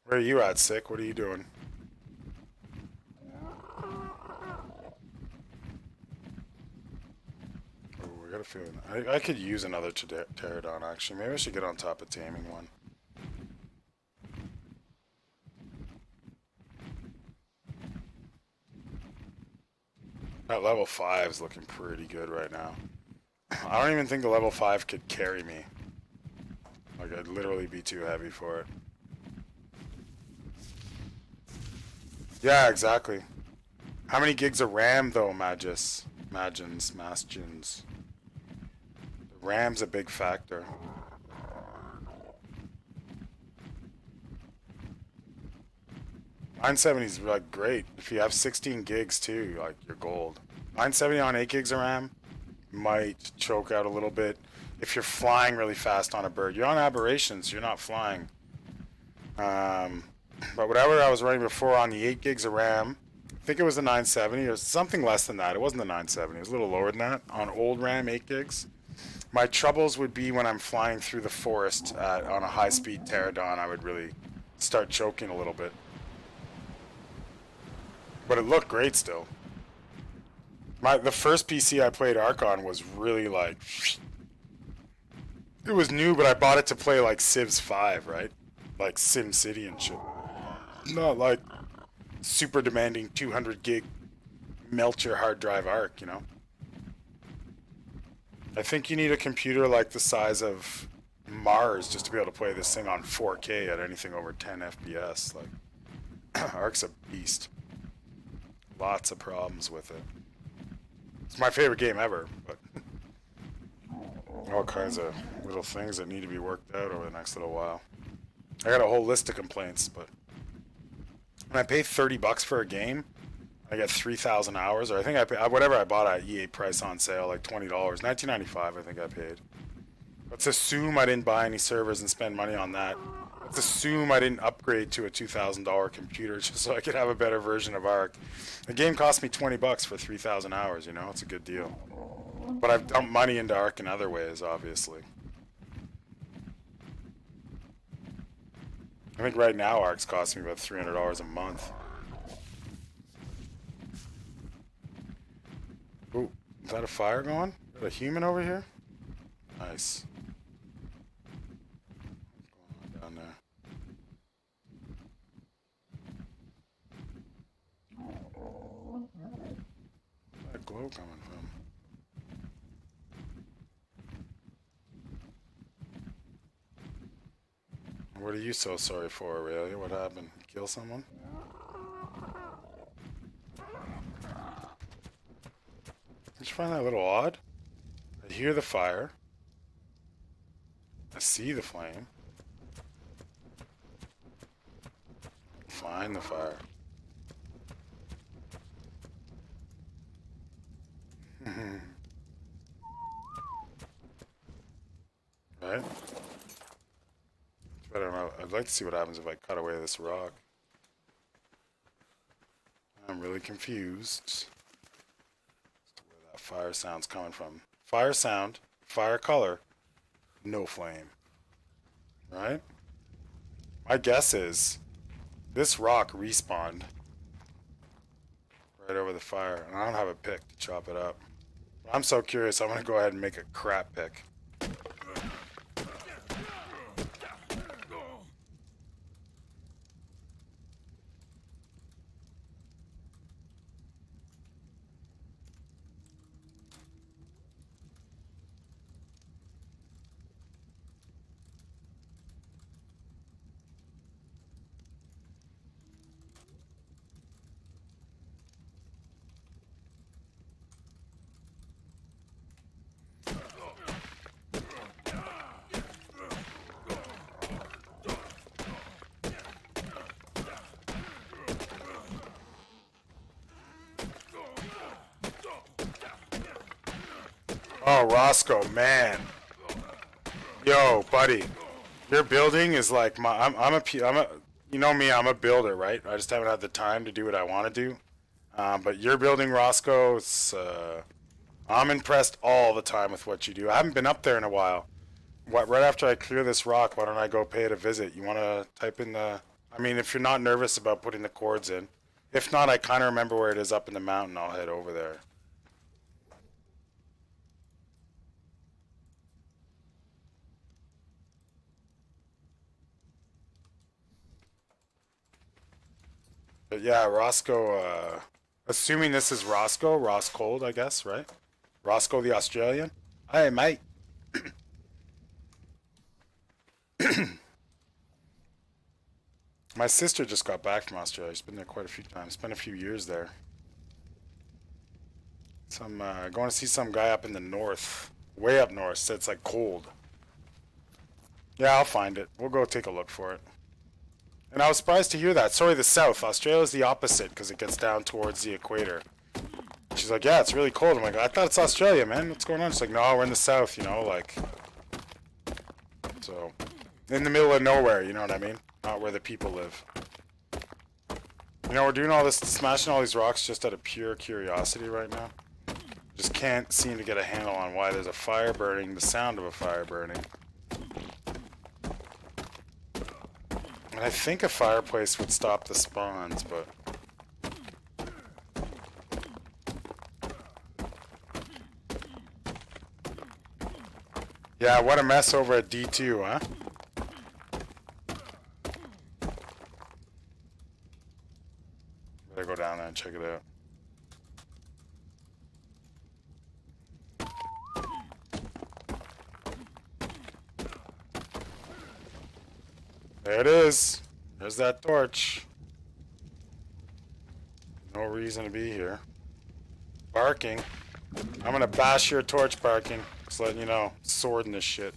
Where are you at, Sick? What are you doing? I got a feeling I could use another pterodon, actually. Maybe I should get on top of taming one. That level 5 is looking pretty good right now. I don't even think the level 5 could carry me. Like, I'd literally be too heavy for it. Yeah, exactly. How many gigs of RAM, though, Magus? Mastions. RAM's a big factor. .970's like great. If you have 16 gigs too, like you're gold. 970 on 8 gigs of RAM might choke out a little bit if you're flying really fast on a bird. You're on aberrations, you're not flying. But whatever I was running before on the 8 gigs of RAM, I think it was the 970 or something less than that. It wasn't the 970, it was a little lower than that. On old RAM, 8 gigs. My troubles would be when I'm flying through the forest on a high-speed pterodon. I would really start choking a little bit. But it looked great still. The first PC I played Ark on was really like... It was new, but I bought it to play like Civs 5, right? Like Sim City and shit. Not like super demanding 200 gig melt your hard drive Ark, you know? I think you need a computer like the size of Mars just to be able to play this thing on 4K at anything over 10 FPS. Like, Ark's a beast. Lots of problems with it. It's my favorite game ever, but all kinds of little things that need to be worked out over the next little while. I got a whole list of complaints, but when I pay $30 for a game, I get 3,000 hours, or I think I pay whatever I bought at EA price on sale, like $20, $19.95. I think I paid. Let's assume I didn't buy any servers and spend money on that. Let's assume I didn't upgrade to a $2,000 computer just so I could have a better version of Ark. The game cost me $20 for 3,000 hours. You know, it's a good deal. But I've dumped money into Ark in other ways, obviously. I think right now Ark's costing me about $300 a month. Ooh, is that a fire going? Is that a human over here? Nice. What's going on down there? Where's that glow coming from? What are you so sorry for, Aurelia? What happened? Kill someone? Did you find that a little odd? I hear the fire. I see the flame. Find the fire. Right? I don't know. I'd like to see what happens if I cut away this rock. I'm really confused as to where that fire sound's coming from. Fire sound, fire color, no flame. Right? My guess is this rock respawned right over the fire, and I don't have a pick to chop it up. I'm so curious, I'm gonna go ahead and make a crap pick. Oh, Roscoe, man. Yo, buddy. Your building is like my... I'm a... You know me, I'm a builder, right? I just haven't had the time to do what I want to do. But your building, Roscoe, it's... I'm impressed all the time with what you do. I haven't been up there in a while. Right after I clear this rock, why don't I go pay it a visit? You want to type in the... I mean, if you're not nervous about putting the chords in. If not, I kind of remember where it is up in the mountain. I'll head over there. But yeah, Roscoe, assuming this is Roscoe, Ross Cold, I guess, right? Roscoe the Australian. Hey, mate. My sister just got back from Australia. She's been there quite a few times. Spent a few years there. Some going to see some guy up in the north, way up north. So it's like cold. Yeah, I'll find it. We'll go take a look for it. And I was surprised to hear that. Sorry, the south. Australia's the opposite because it gets down towards the equator. She's like, yeah, it's really cold. I'm like, I thought it's Australia, man. What's going on? She's like, no, we're in the south, you know, like... So, in the middle of nowhere, you know what I mean? Not where the people live. You know, we're doing all this, smashing all these rocks just out of pure curiosity right now. Just can't seem to get a handle on why there's a fire burning, the sound of a fire burning. And I think a fireplace would stop the spawns, but... Yeah, what a mess over at D2, huh? Better go down there and check it out. There it is. There's that torch. No reason to be here. Barking. I'm gonna bash your torch, barking. Just letting you know. Sword in this shit.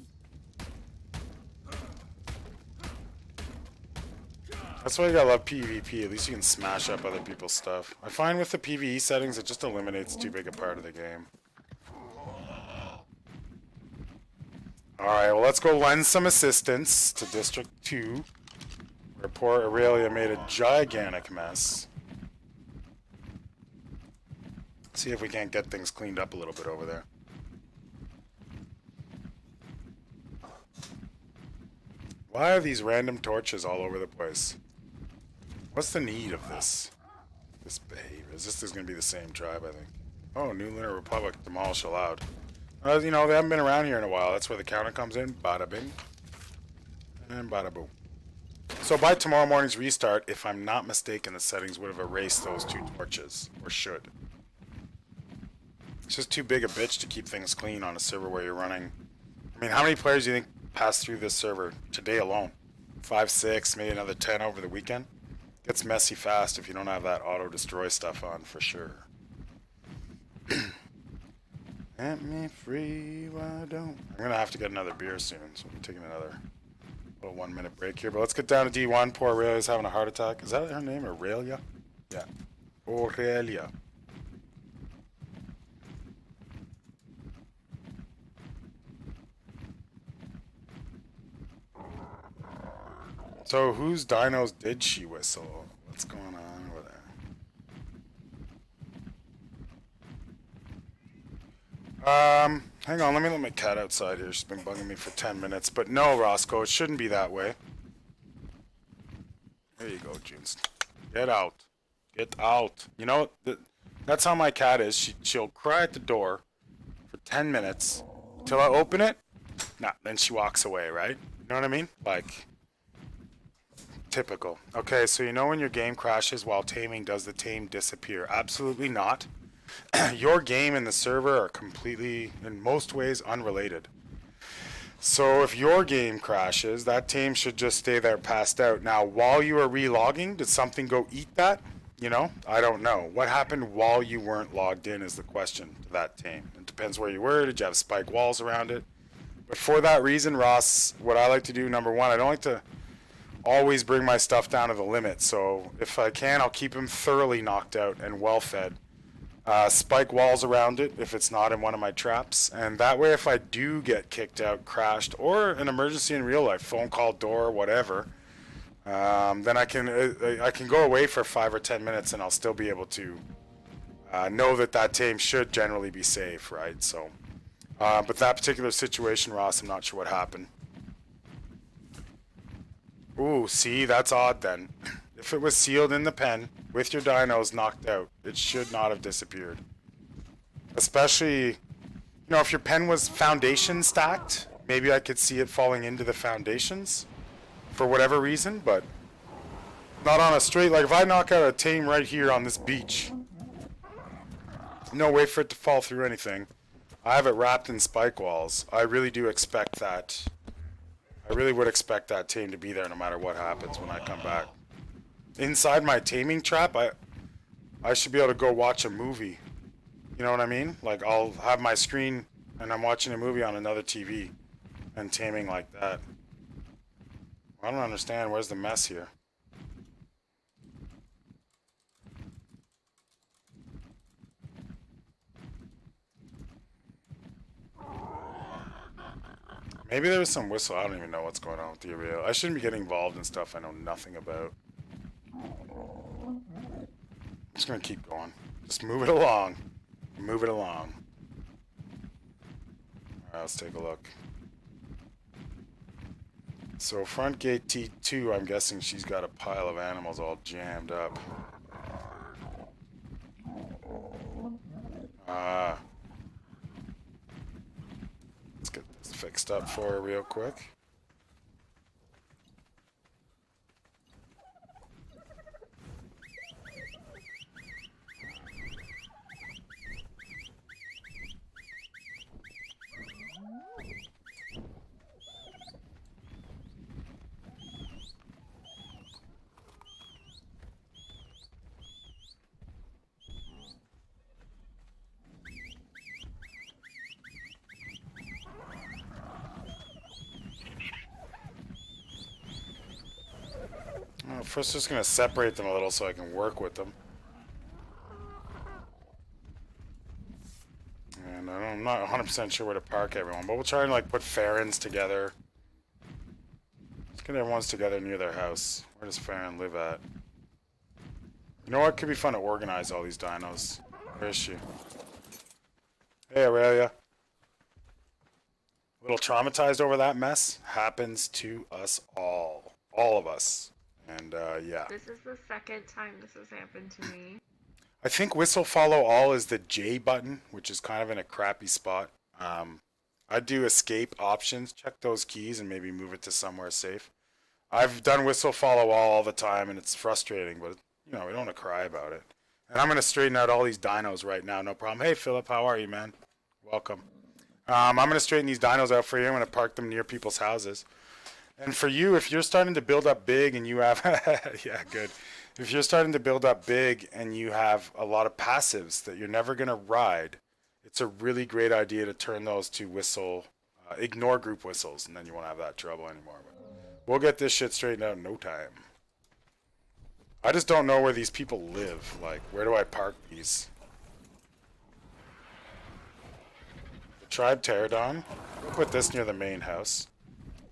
That's why you gotta love PvP. At least you can smash up other people's stuff. I find with the PvE settings, it just eliminates too big a part of the game. Alright, well, let's go lend some assistance to District 2, where poor Aurelia made a gigantic mess. See if we can't get things cleaned up a little bit over there. Why are these random torches all over the place? What's the need of this behavior? This is going to be the same tribe, I think. Oh, New Lunar Republic, demolish allowed. You know, they haven't been around here in a while. That's where the counter comes in. Bada bing. And bada boom. So by tomorrow morning's restart, if I'm not mistaken, the settings would have erased those 2 torches. Or should. It's just too big a bitch to keep things clean on a server where you're running. I mean, how many players do you think passed through this server today alone? 5, 6, maybe another 10 over the weekend? Gets messy fast if you don't have that auto-destroy stuff on, for sure. Let me free, why don't... I'm going to have to get another beer soon, so we'll be taking another little 1-minute break here. But let's get down to D1. Poor Aurelia's having a heart attack. Is that her name, Aurelia? Yeah. Aurelia. So whose dinos did she whistle? What's going on over there? Hang on, let me let my cat outside here. She's been bugging me for 10 minutes. But no, Roscoe, it shouldn't be that way. There you go, Junes. Get out. Get out. You know, that's how my cat is. She'll cry at the door for 10 minutes till I open it. Nah, then she walks away, right? You know what I mean? Like... typical. Okay, so you know when your game crashes while taming, does the tame disappear? Absolutely not. Your game and the server are completely, in most ways, unrelated. So if your game crashes, that tame should just stay there passed out. Now, while you are relogging, did something go eat that? You know, I don't know. What happened while you weren't logged in is the question to that tame. It depends where you were. Did you have spike walls around it? But for that reason, Ross, what I like to do, number one, I don't like to always bring my stuff down to the limit. So if I can, I'll keep him thoroughly knocked out and well fed. Spike walls around it if it's not in one of my traps. And that way, if I do get kicked out, crashed, or an emergency in real life, phone call, door, whatever, then I can go away for 5 or 10 minutes and I'll still be able to know that that tame should generally be safe, right? So, but that particular situation, Ross, I'm not sure what happened. Ooh, see, that's odd then. If it was sealed in the pen with your dinos knocked out, it should not have disappeared. Especially, you know, if your pen was foundation stacked, maybe I could see it falling into the foundations for whatever reason, but not on a straight, like if I knock out a tame right here on this beach, no way for it to fall through anything. I have it wrapped in spike walls. I really do expect that. I really would expect that tame to be there no matter what happens when I come back. Inside my taming trap, I should be able to go watch a movie. You know what I mean? Like I'll have my screen and I'm watching a movie on another TV and taming like that. I don't understand. Where's the mess here? Maybe there was some whistle. I don't even know what's going on with the array. I shouldn't be getting involved in stuff I know nothing about. I'm just gonna keep going. Just move it along. Move it along. Alright, let's take a look. So front gate T2, I'm guessing she's got a pile of animals all jammed up. Let's get this fixed up for her real quick. First, just gonna separate them a little so I can work with them. And I'm not 100% sure where to park everyone, but we'll try and like put Farron's together. Let's get everyone's together near their house. Where does Farron live at? You know what? Could be fun to organize all these dinos. Where is she? Hey, Aurelia. A little traumatized over that mess. Happens to us all. All of us. And, yeah. This is the second time this has happened to me. I think whistle follow all is the J button, which is kind of in a crappy spot. I'd do escape options, check those keys, and maybe move it to somewhere safe. I've done whistle follow all the time, and it's frustrating, but, you know, we don't want to cry about it. And I'm going to straighten out all these dinos right now, no problem. Hey, Philip, how are you, man? Welcome. I'm going to straighten these dinos out for you. I'm going to park them near people's houses. And for you, if you're starting to build up big and you have... yeah, good. If you're starting to build up big and you have a lot of passives that you're never going to ride, it's a really great idea to turn those to whistle, ignore group whistles, and then you won't have that trouble anymore. But we'll get this shit straightened out in no time. I just don't know where these people live. Like, where do I park these? The Tribe Pterodon. We'll put this near the main house.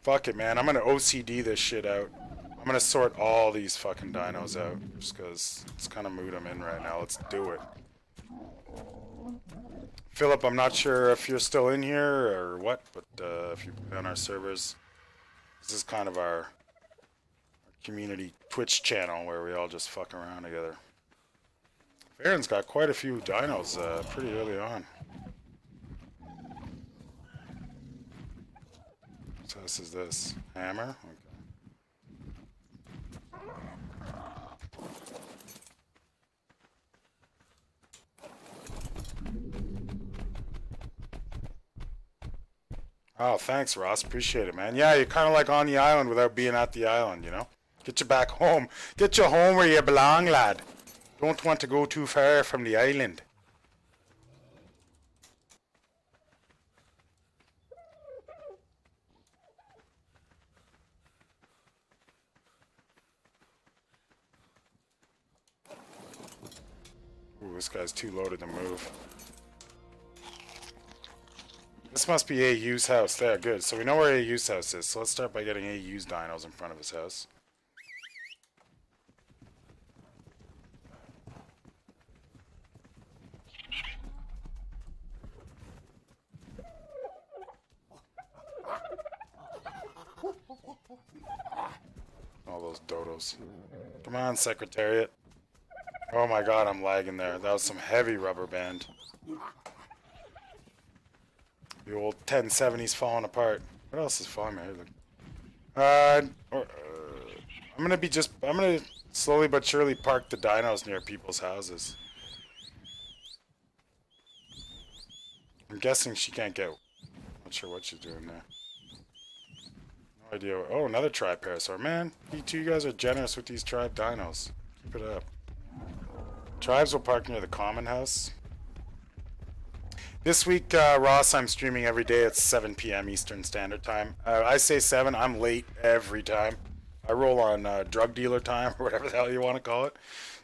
Fuck it, man. I'm going to OCD this shit out. I'm going to sort all these fucking dinos out. Just because it's kind of mood I'm in right now. Let's do it. Philip, I'm not sure if you're still in here or what, but if you're on our servers, this is kind of our community Twitch channel where we all just fuck around together. Farron's got quite a few dinos pretty early on. So this is this hammer. Okay. Oh, thanks, Ross. Appreciate it, man. Yeah, you're kind of like on the island without being at the island, you know? Get you back home. Get you home where you belong, lad. Don't want to go too far from the island. Ooh, this guy's too loaded to move. This must be AU's house. There, good. So we know where AU's house is. So let's start by getting AU's dinos in front of his house. All those dodos. Come on, Secretariat. Oh my god, I'm lagging there. That was some heavy rubber band. The old 1070's falling apart. What else is falling here? I'm gonna slowly but surely park the dinos near people's houses. I'm guessing she can't get... Not sure what she's doing there. No idea. Oh, another tribe parasaur. Man, you guys are generous with these tribe dinos. Keep it up. Tribes will park near the common house. This week, Ross, I'm streaming every day at 7 p.m. Eastern Standard Time. I say 7, I'm late every time. I roll on drug dealer time, or whatever the hell you want to call it.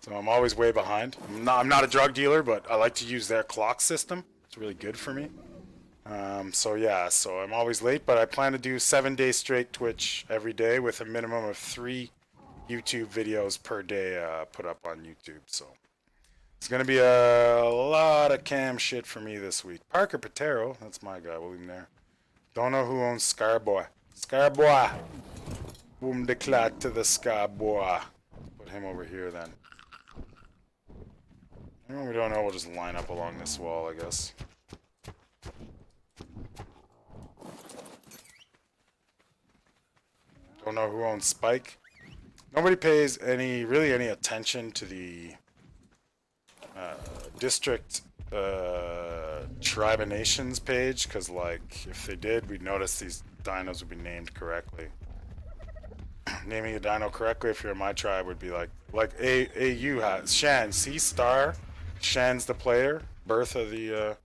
So I'm always way behind. I'm not a drug dealer, but I like to use their clock system. It's really good for me. So yeah, so I'm always late, but I plan to do 7 days straight Twitch every day with a minimum of 3 YouTube videos per day put up on YouTube, so... It's going to be a lot of cam shit for me this week. Parker Patero, that's my guy, we'll leave him there. Don't know who owns Scarboy. Scarboy! Boom de clat to the Scarboy. Put him over here then. Anyone we don't know, we'll just line up along this wall, I guess. Don't know who owns Spike. Nobody pays really any attention to the... district Tribe of Nations page, because like if they did, we'd notice these dinos would be named correctly. Naming a dino correctly if you're in my tribe would be like AU has Shan, see star, Shan's the player, birth of the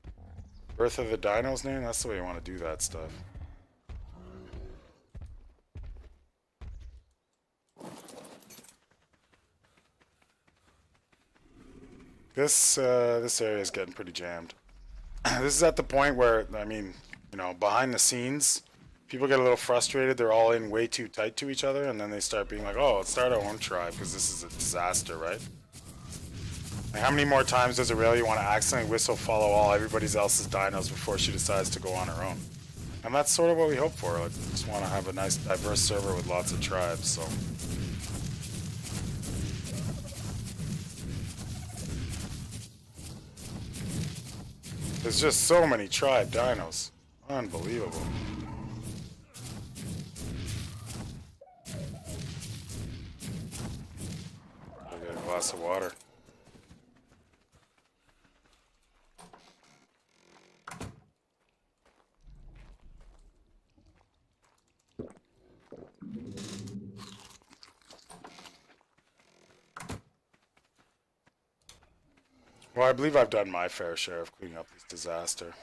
dino's name. That's the way you want to do that stuff. This area is getting pretty jammed. This is at the point where, I mean, you know, behind the scenes, people get a little frustrated. They're all in way too tight to each other, and then they start being like, "Oh, let's start our own tribe because this is a disaster, right?" Like, how many more times does Aurelia want to accidentally whistle follow all everybody else's dinos before she decides to go on her own? And that's sort of what we hope for. Like, we just want to have a nice, diverse server with lots of tribes. So. There's just so many tribe dinos. Unbelievable. I got a glass of water. Well, I believe I've done my fair share of cleaning up this disaster.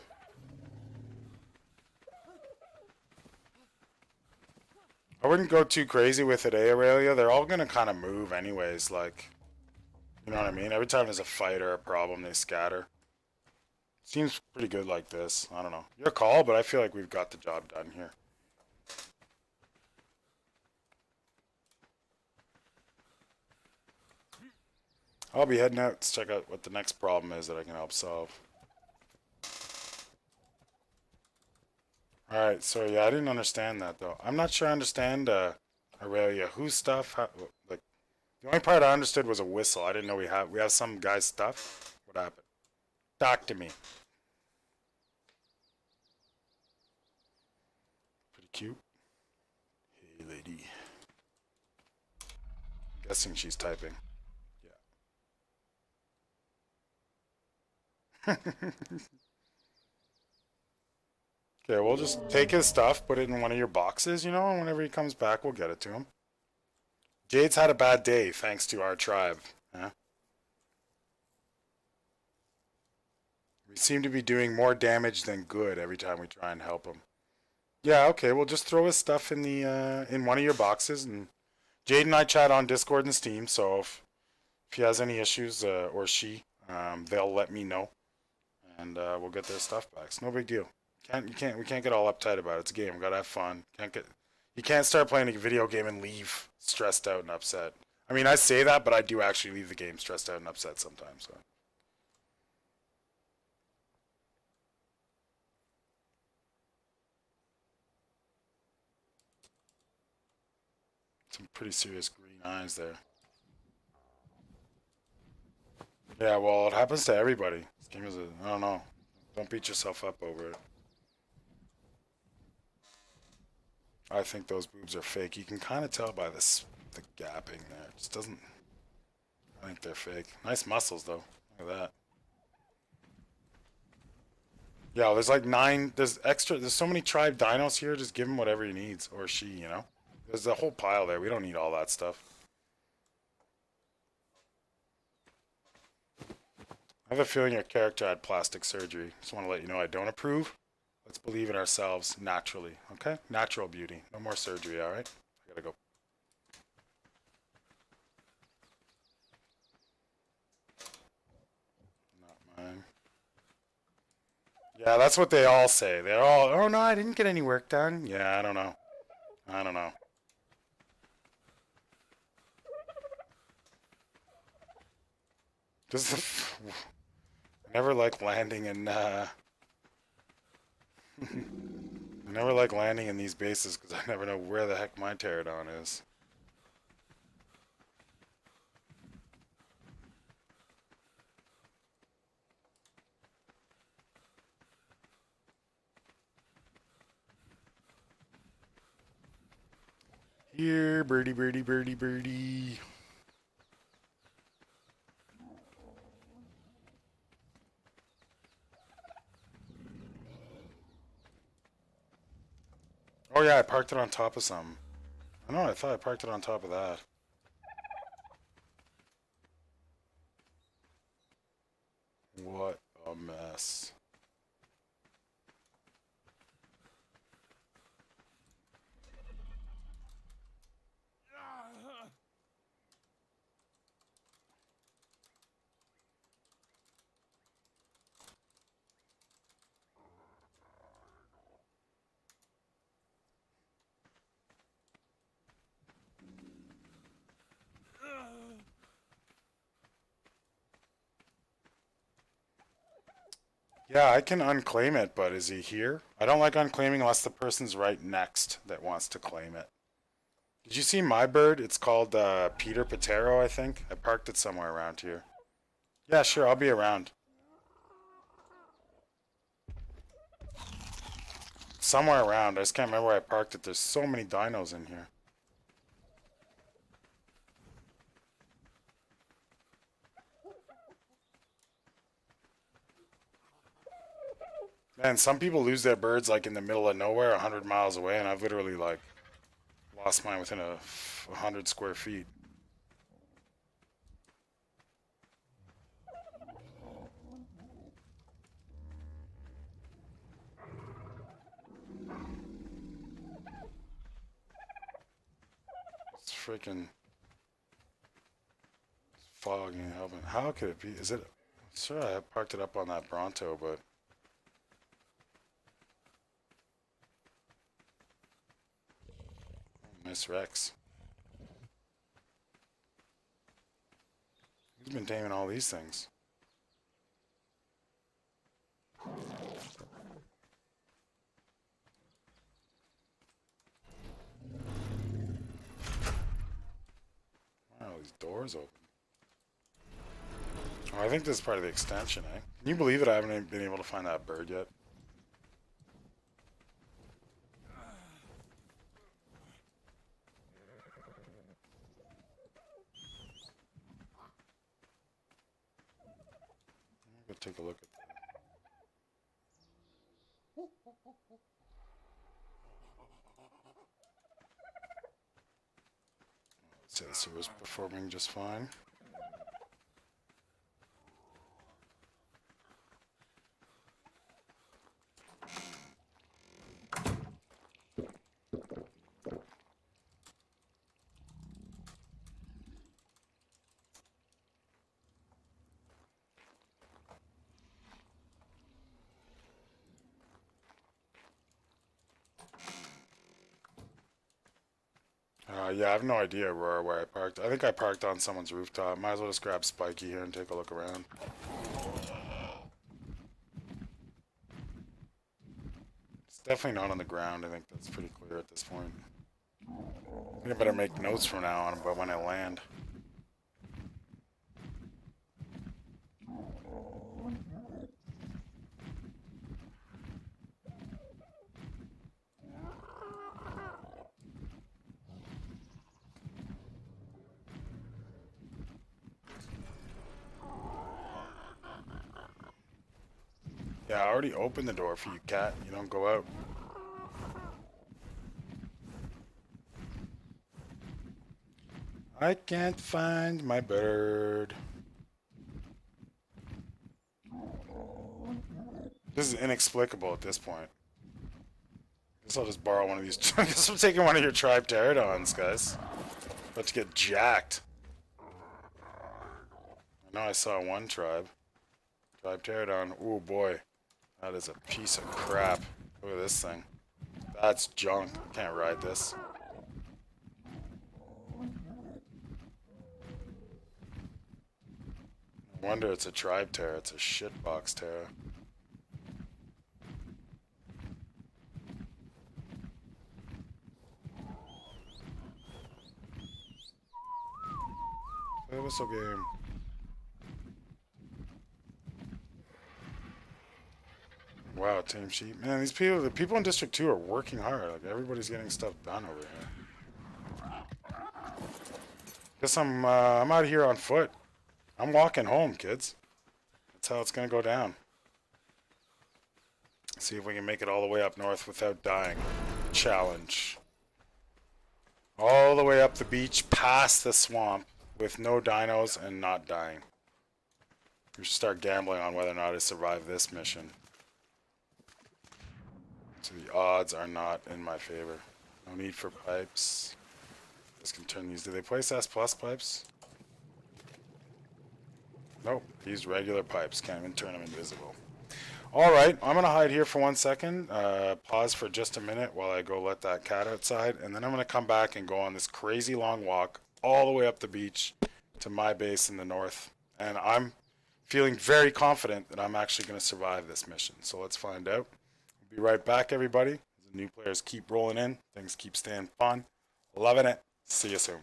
I wouldn't go too crazy with it, Aurelia. They're all gonna kind of move anyways, like, you know what I mean? Every time there's a fight or a problem, they scatter. Seems pretty good like this. I don't know. Your call, but I feel like we've got the job done here. I'll be heading out to check out what the next problem is that I can help solve. Alright, so yeah, I didn't understand that though. I'm not sure I understand Aurelia. Whose stuff? Like, the only part I understood was a whistle. I didn't know we have some guy's stuff. What happened? Talk to me. Pretty cute. Hey, lady. I'm guessing she's typing. Yeah. Okay, we'll just take his stuff, put it in one of your boxes, you know, and whenever he comes back, we'll get it to him. Jade's had a bad day, thanks to our tribe. Yeah? We seem to be doing more damage than good every time we try and help him. Yeah, okay, we'll just throw his stuff in the in one of your boxes, and Jade and I chat on Discord and Steam, so if he has any issues, or she, they'll let me know, and we'll get their stuff back. It's no big deal. We can't get all uptight about it. It's a game. We gotta have fun. You can't start playing a video game and leave stressed out and upset. I mean, I say that, but I do actually leave the game stressed out and upset sometimes. So. Some pretty serious green eyes there. Yeah, well, it happens to everybody. This game is I don't know. Don't beat yourself up over it. I think those boobs are fake. You can kind of tell by the gapping there. It just doesn't. I think they're fake. Nice muscles though. Look at that. Yeah, there's like 9. There's extra. There's so many tribe dinos here. Just give him whatever he needs, or she. You know. There's a whole pile there. We don't need all that stuff. I have a feeling your character had plastic surgery. Just want to let you know I don't approve. Let's believe in ourselves naturally, okay? Natural beauty. No more surgery, alright? I gotta go. Not mine. Yeah, that's what they all say. They're all, oh no, I didn't get any work done. Yeah, I don't know. I don't know. Just I never like landing in, I never like landing in these bases because I never know where the heck my pterodon is. Here, birdie, birdie, birdie, birdie. Oh yeah, I parked it on top of something. I know, I thought I parked it on top of that. What a mess. Yeah, I can unclaim it, but is he here? I don't like unclaiming unless the person's right next that wants to claim it. Did you see my bird? It's called Peter Patero, I think. I parked it somewhere around here. Yeah, sure, I'll be around. Somewhere around. I just can't remember where I parked it. There's so many dinos in here. Man, some people lose their birds like in the middle of nowhere, 100 miles away, and I've literally like lost mine within 100 square feet. It's freaking fogging and helping. How could it be? Is it? Sure, I parked it up on that Bronto, but nice Rex. Who's been taming all these things? Wow, these doors open. Oh, I think this is part of the extension, eh? Can you believe it? I haven't been able to find that bird yet. Go take a look at that. Let's say this was performing just fine. Yeah, I have no idea, Aurora, where I parked. I think I parked on someone's rooftop. Might as well just grab Spiky here and take a look around. It's definitely not on the ground. I think that's pretty clear at this point. I think I better make notes from now on about when I land. Yeah, I already opened the door for you, cat. You don't go out. I can't find my bird. This is inexplicable at this point. Guess I'll just borrow one of these. Guess I'm taking one of your tribe pterodons, guys. About to get jacked. I know I saw one tribe. Tribe pterodon. Ooh boy. That is a piece of crap. Look at this thing. That's junk. Can't ride this. No wonder it's a tribe terror. It's a shitbox terror. Play a whistle game. Wow, Tame Sheep. Man, these people, the people in District 2 are working hard. Like, everybody's getting stuff done over here. Guess I'm out here on foot. I'm walking home, kids. That's how it's gonna go down. See if we can make it all the way up north without dying. Challenge. All the way up the beach, past the swamp, with no dinos and not dying. We should start gambling on whether or not I survive this mission. So the odds are not in my favor. No need for pipes. Just can turn these. Do they place S plus pipes? Nope. Use regular pipes. Can't even turn them invisible. Alright, I'm going to hide here for 1 second. Pause for just a minute while I go let that cat outside. And then I'm going to come back and go on this crazy long walk all the way up the beach to my base in the north. And I'm feeling very confident that I'm actually going to survive this mission. So let's find out. We'll be right back, everybody. As the new players keep rolling in, things keep staying fun. Loving it. See you soon.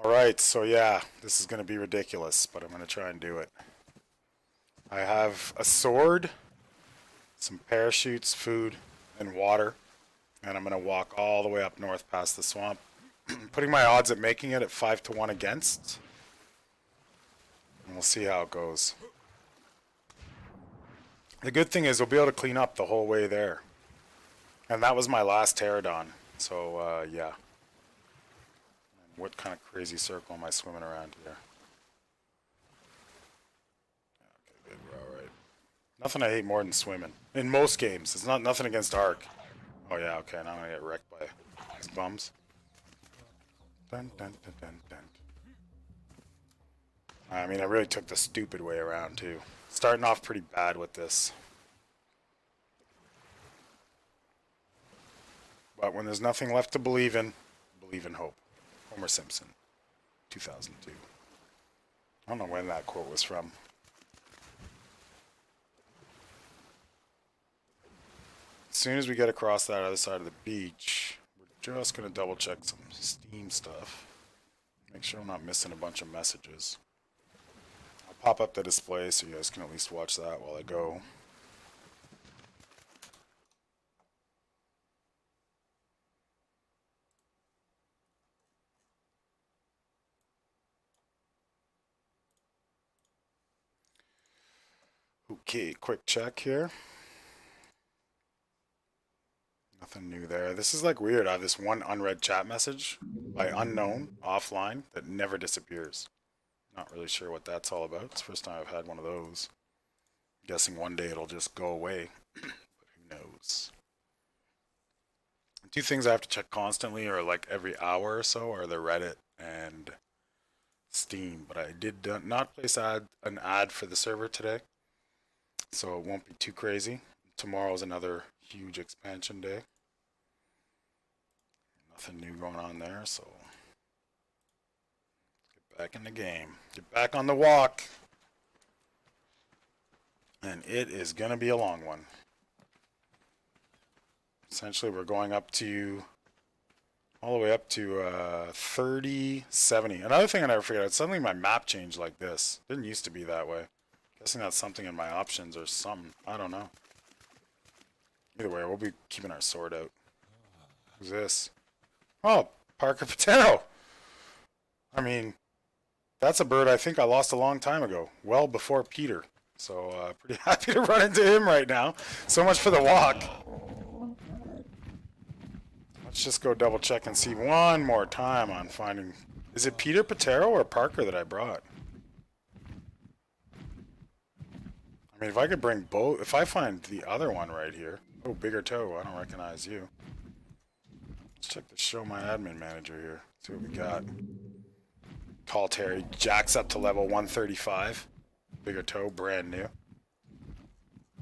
All right, so yeah, this is going to be ridiculous, but I'm going to try and do it. I have a sword, some parachutes, food, and water, and I'm going to walk all the way up north past the swamp, putting my odds at making it at 5-1 against, and we'll see how it goes. The good thing is we'll be able to clean up the whole way there, and that was my last pterodon, so yeah. What kind of crazy circle am I swimming around here? Okay, good, we're alright. Nothing I hate more than swimming. In most games. It's not nothing against Ark. Oh yeah, okay, now I'm gonna get wrecked by these bums. Dun, dun, dun, dun, dun. I mean, I really took the stupid way around too. Starting off pretty bad with this. But when there's nothing left to believe in hope. Homer Simpson, 2002. I don't know when that quote was from. As soon as we get across that other side of the beach, we're just going to double check some Steam stuff. Make sure I'm not missing a bunch of messages. I'll pop up the display so you guys can at least watch that while I go. Okay, quick check here. Nothing new there. This is like weird. I have this one unread chat message by unknown offline that never disappears. Not really sure what that's all about. It's the first time I've had one of those. I'm guessing one day it'll just go away. But who knows? Two things I have to check constantly or like every hour or so are the Reddit and Steam. But I did not place an ad for the server today, so it won't be too crazy. Tomorrow's another huge expansion day. Nothing new going on there, so get back in the game. Get back on the walk. And it is going to be a long one. Essentially, we're going up to all the way up to 3070. Another thing I never figured out, suddenly my map changed like this. Didn't used to be that way. Guessing that's something in my options or something. I don't know. Either way, we'll be keeping our sword out. Who's this? Oh, Parker Patero. I mean, that's a bird I think I lost a long time ago. Well before Peter. So pretty happy to run into him right now. So much for the walk. Let's just go double check and see one more time on finding... Is it Peter Patero or Parker that I brought? I mean, if I could bring both... If I find the other one right here... Oh, bigger toe. I don't recognize you. Let's check the show my admin manager here. See what we got. Call Terry. Jacks up to level 135. Bigger toe, brand new.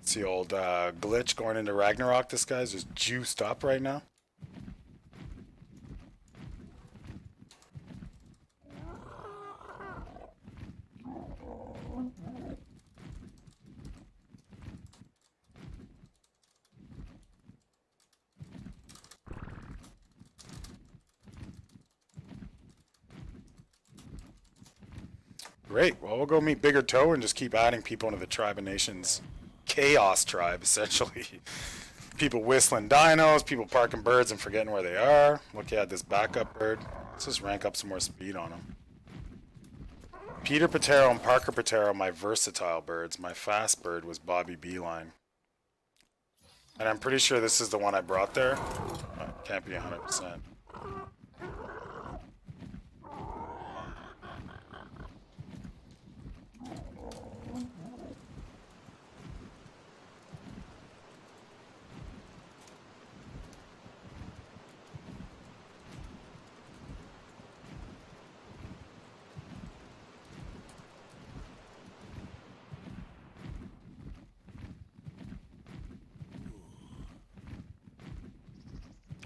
It's the old glitch going into Ragnarok. This guy's just juiced up right now. Great. Well, we'll go meet Bigger Toe and just keep adding people into the Tribe of Nations chaos tribe, essentially. People whistling dinos, people parking birds and forgetting where they are. Look at this backup bird. Let's just rank up some more speed on them. Peter Patero and Parker Patero, my versatile birds. My fast bird was Bobby Beeline. And I'm pretty sure this is the one I brought there. Can't be 100%.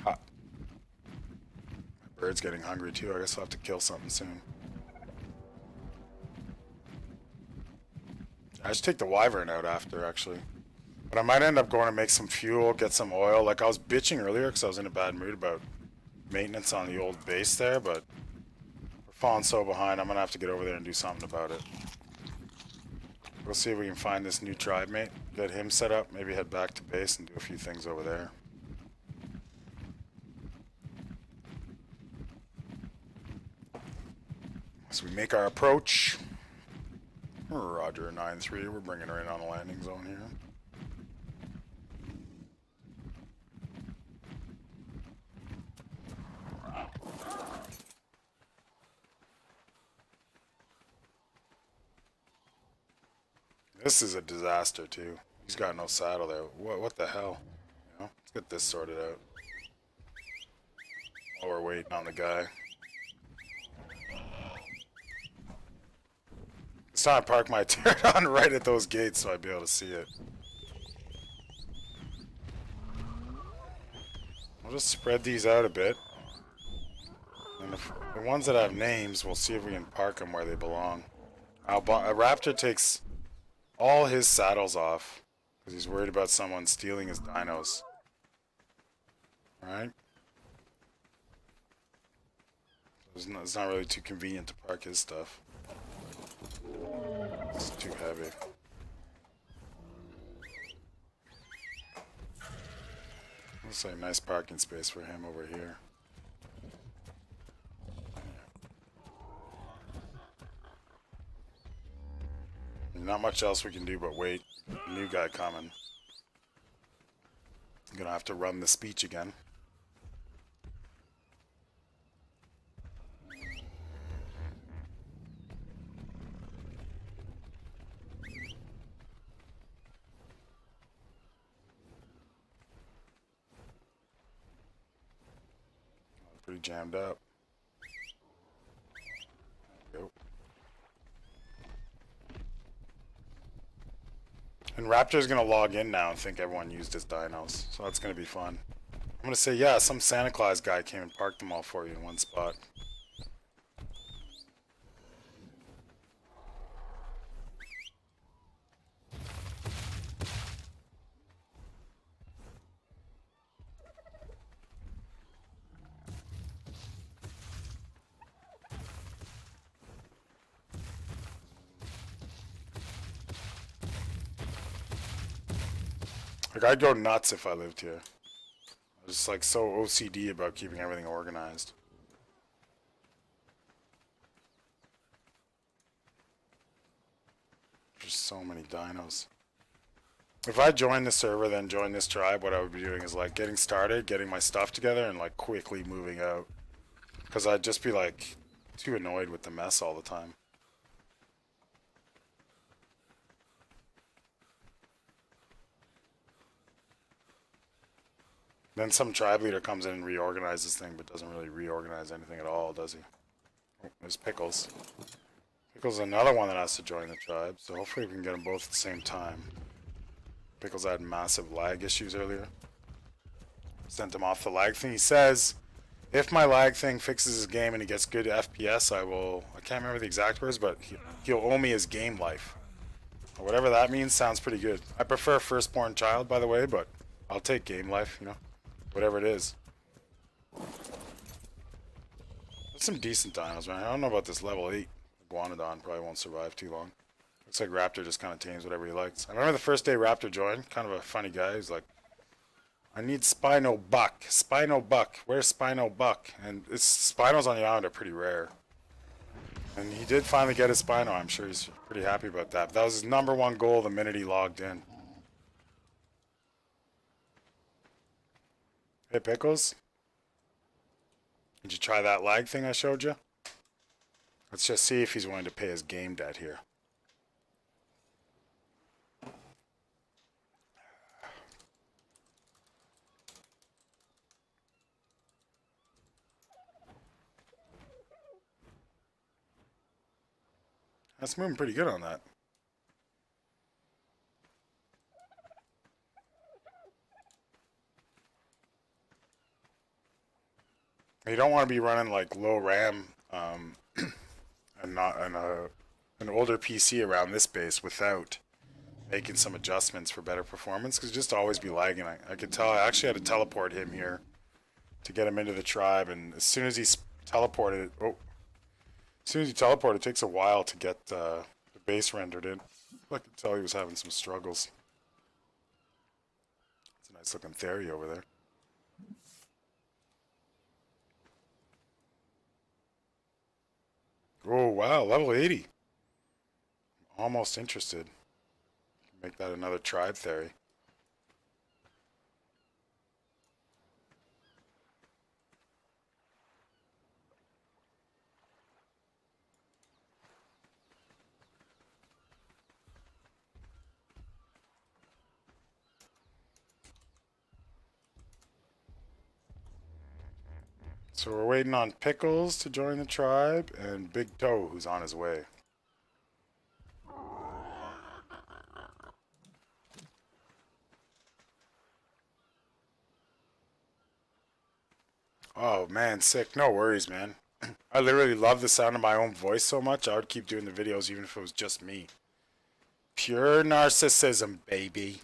Hot. My bird's getting hungry too. I guess I'll have to kill something soon. I should take the wyvern out after, actually. But I might end up going to make some fuel, get some oil. Like I was bitching earlier because I was in a bad mood about maintenance on the old base there, but we're falling so behind. I'm going to have to get over there and do something about it. We'll see if we can find this new tribe mate, get him set up, maybe head back to base and do a few things over there. So we make our approach. Roger, 9-3. We're bringing her in on a landing zone here. This is a disaster too. He's got no saddle there. What the hell? You know, let's get this sorted out. While we're waiting on the guy. It's time to park my pterodon right at those gates so I'd be able to see it. We'll just spread these out a bit. And if the ones that have names, we'll see if we can park them where they belong. A raptor takes all his saddles off because he's worried about someone stealing his dinos. Alright? It's not really too convenient to park his stuff. It's too heavy. Looks like a nice parking space for him over here. Not much else we can do but wait. New guy coming. I'm gonna have to run the speech again. Pretty jammed up. There we go. And Raptor's gonna log in now and think everyone used his dinos, so that's gonna be fun. I'm gonna say, yeah, some Santa Claus guy came and parked them all for you in one spot. Like, I'd go nuts if I lived here. I'm just like so OCD about keeping everything organized. There's there's so many dinos. If I join the server, then join this tribe, what I would be doing is like getting started, getting my stuff together, and like quickly moving out. Because I'd just be like too annoyed with the mess all the time. Then some tribe leader comes in and reorganizes thing, but doesn't really reorganize anything at all, does he? Oh, there's Pickles. Pickles is another one that has to join the tribe, so hopefully we can get them both at the same time. Pickles had massive lag issues earlier. Sent him off the lag thing. He says, if my lag thing fixes his game and he gets good FPS, I can't remember the exact words, but he'll owe me his game life. Or whatever that means sounds pretty good. I prefer firstborn child, by the way, but I'll take game life, you know. Whatever it is. There's some decent dinos, man. I don't know about this level 8 Iguanodon. Probably won't survive too long. Looks like Raptor just kind of tames whatever he likes. I remember the first day Raptor joined. Kind of a funny guy. He's like, I need Spino Buck. Spino Buck. Where's Spino Buck? And Spinos on the island are pretty rare. And he did finally get his Spino. I'm sure he's pretty happy about that. But that was his #1 goal the minute he logged in. Hey, Pickles. Did you try that lag thing I showed you? Let's just see if he's willing to pay his game debt here. That's moving pretty good on that. You don't want to be running like low RAM and not an older PC around this base without making some adjustments for better performance, because just always be lagging. I could tell. I actually had to teleport him here to get him into the tribe, and as soon as he teleported, it takes a while to get the base rendered in. I could tell he was having some struggles. It's a nice looking theory over there. Oh wow, level 80. Almost interested. Make that another tribe theory. So we're waiting on Pickles to join the tribe and Big Toe, who's on his way. Oh man, sick. No worries, man. I literally love the sound of my own voice so much, I would keep doing the videos even if it was just me. Pure narcissism, baby.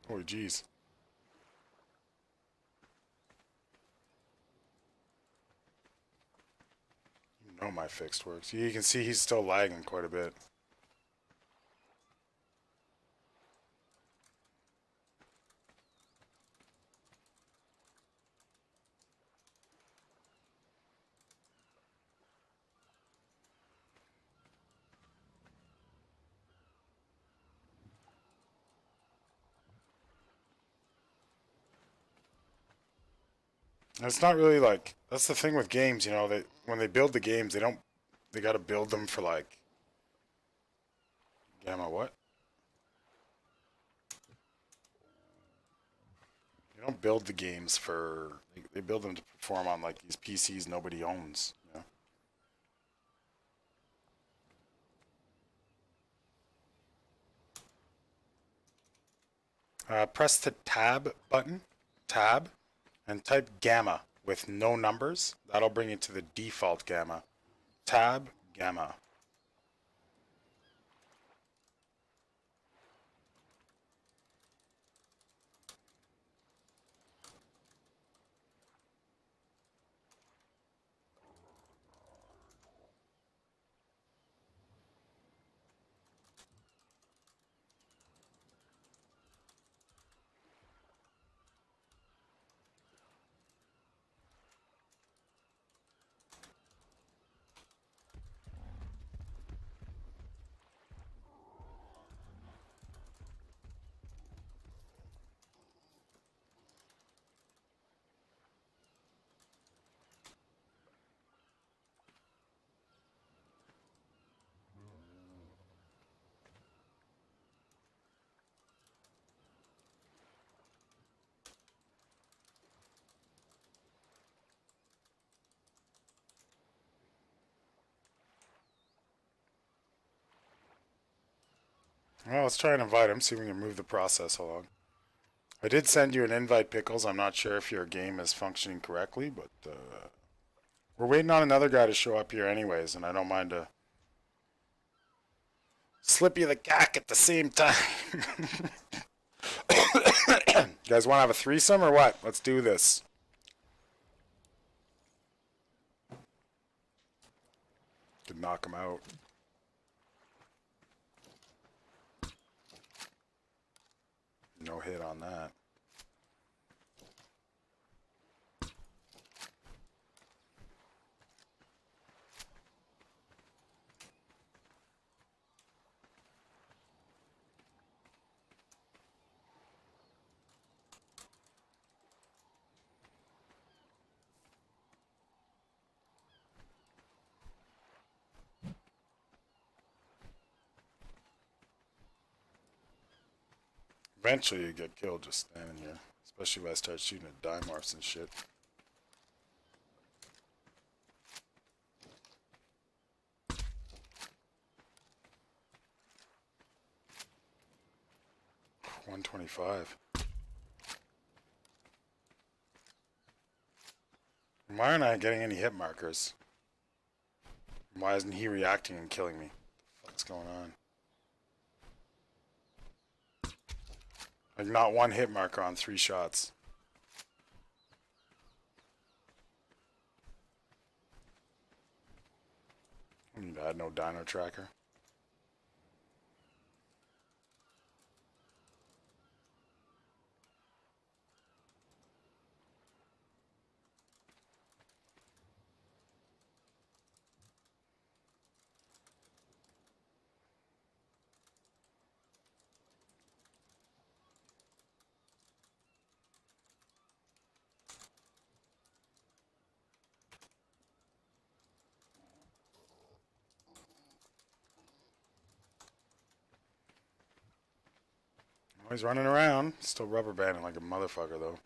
Oh, jeez. You know my fixed works. You can see he's still lagging quite a bit. And it's not really like, that's the thing with games, you know, that when they build the games, they gotta build them for like, gamma what? You don't build the games for, they build them to perform on like these PCs nobody owns, you know? Press the tab button, tab, and type gamma with no numbers. That'll bring you to the default gamma. Tab, gamma. Well, let's try and invite him, see if we can move the process along. I did send you an invite, Pickles. I'm not sure if your game is functioning correctly, but we're waiting on another guy to show up here anyways, and I don't mind to slip you the cack at the same time. You guys want to have a threesome or what? Let's do this. Could knock him out. No hit on that. Eventually you get killed just standing here. Especially when I start shooting at dimorphs and shit. $125. Why aren't I getting any hit markers? Why isn't he reacting and killing me? What's going on? Like, not one hit marker on 3 shots. I need to add no dino tracker. Oh, he's running around. Still rubber banding like a motherfucker, though.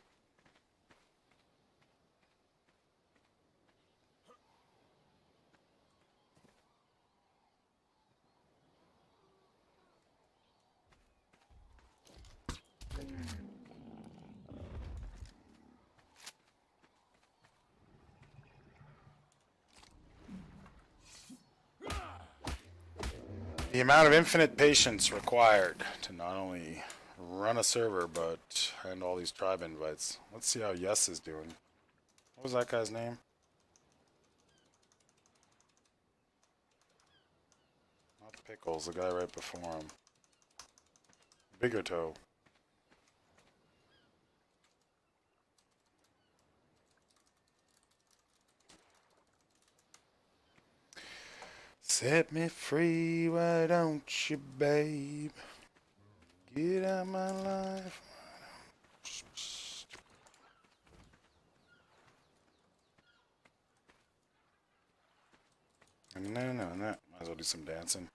The amount of infinite patience required to not only run a server, but hand all these tribe invites. Let's see how Yes is doing. What was that guy's name? Not Pickles, the guy right before him. Bigger Toe. Set me free, why don't you, babe? Get out of my life. No. Might as well do some dancing.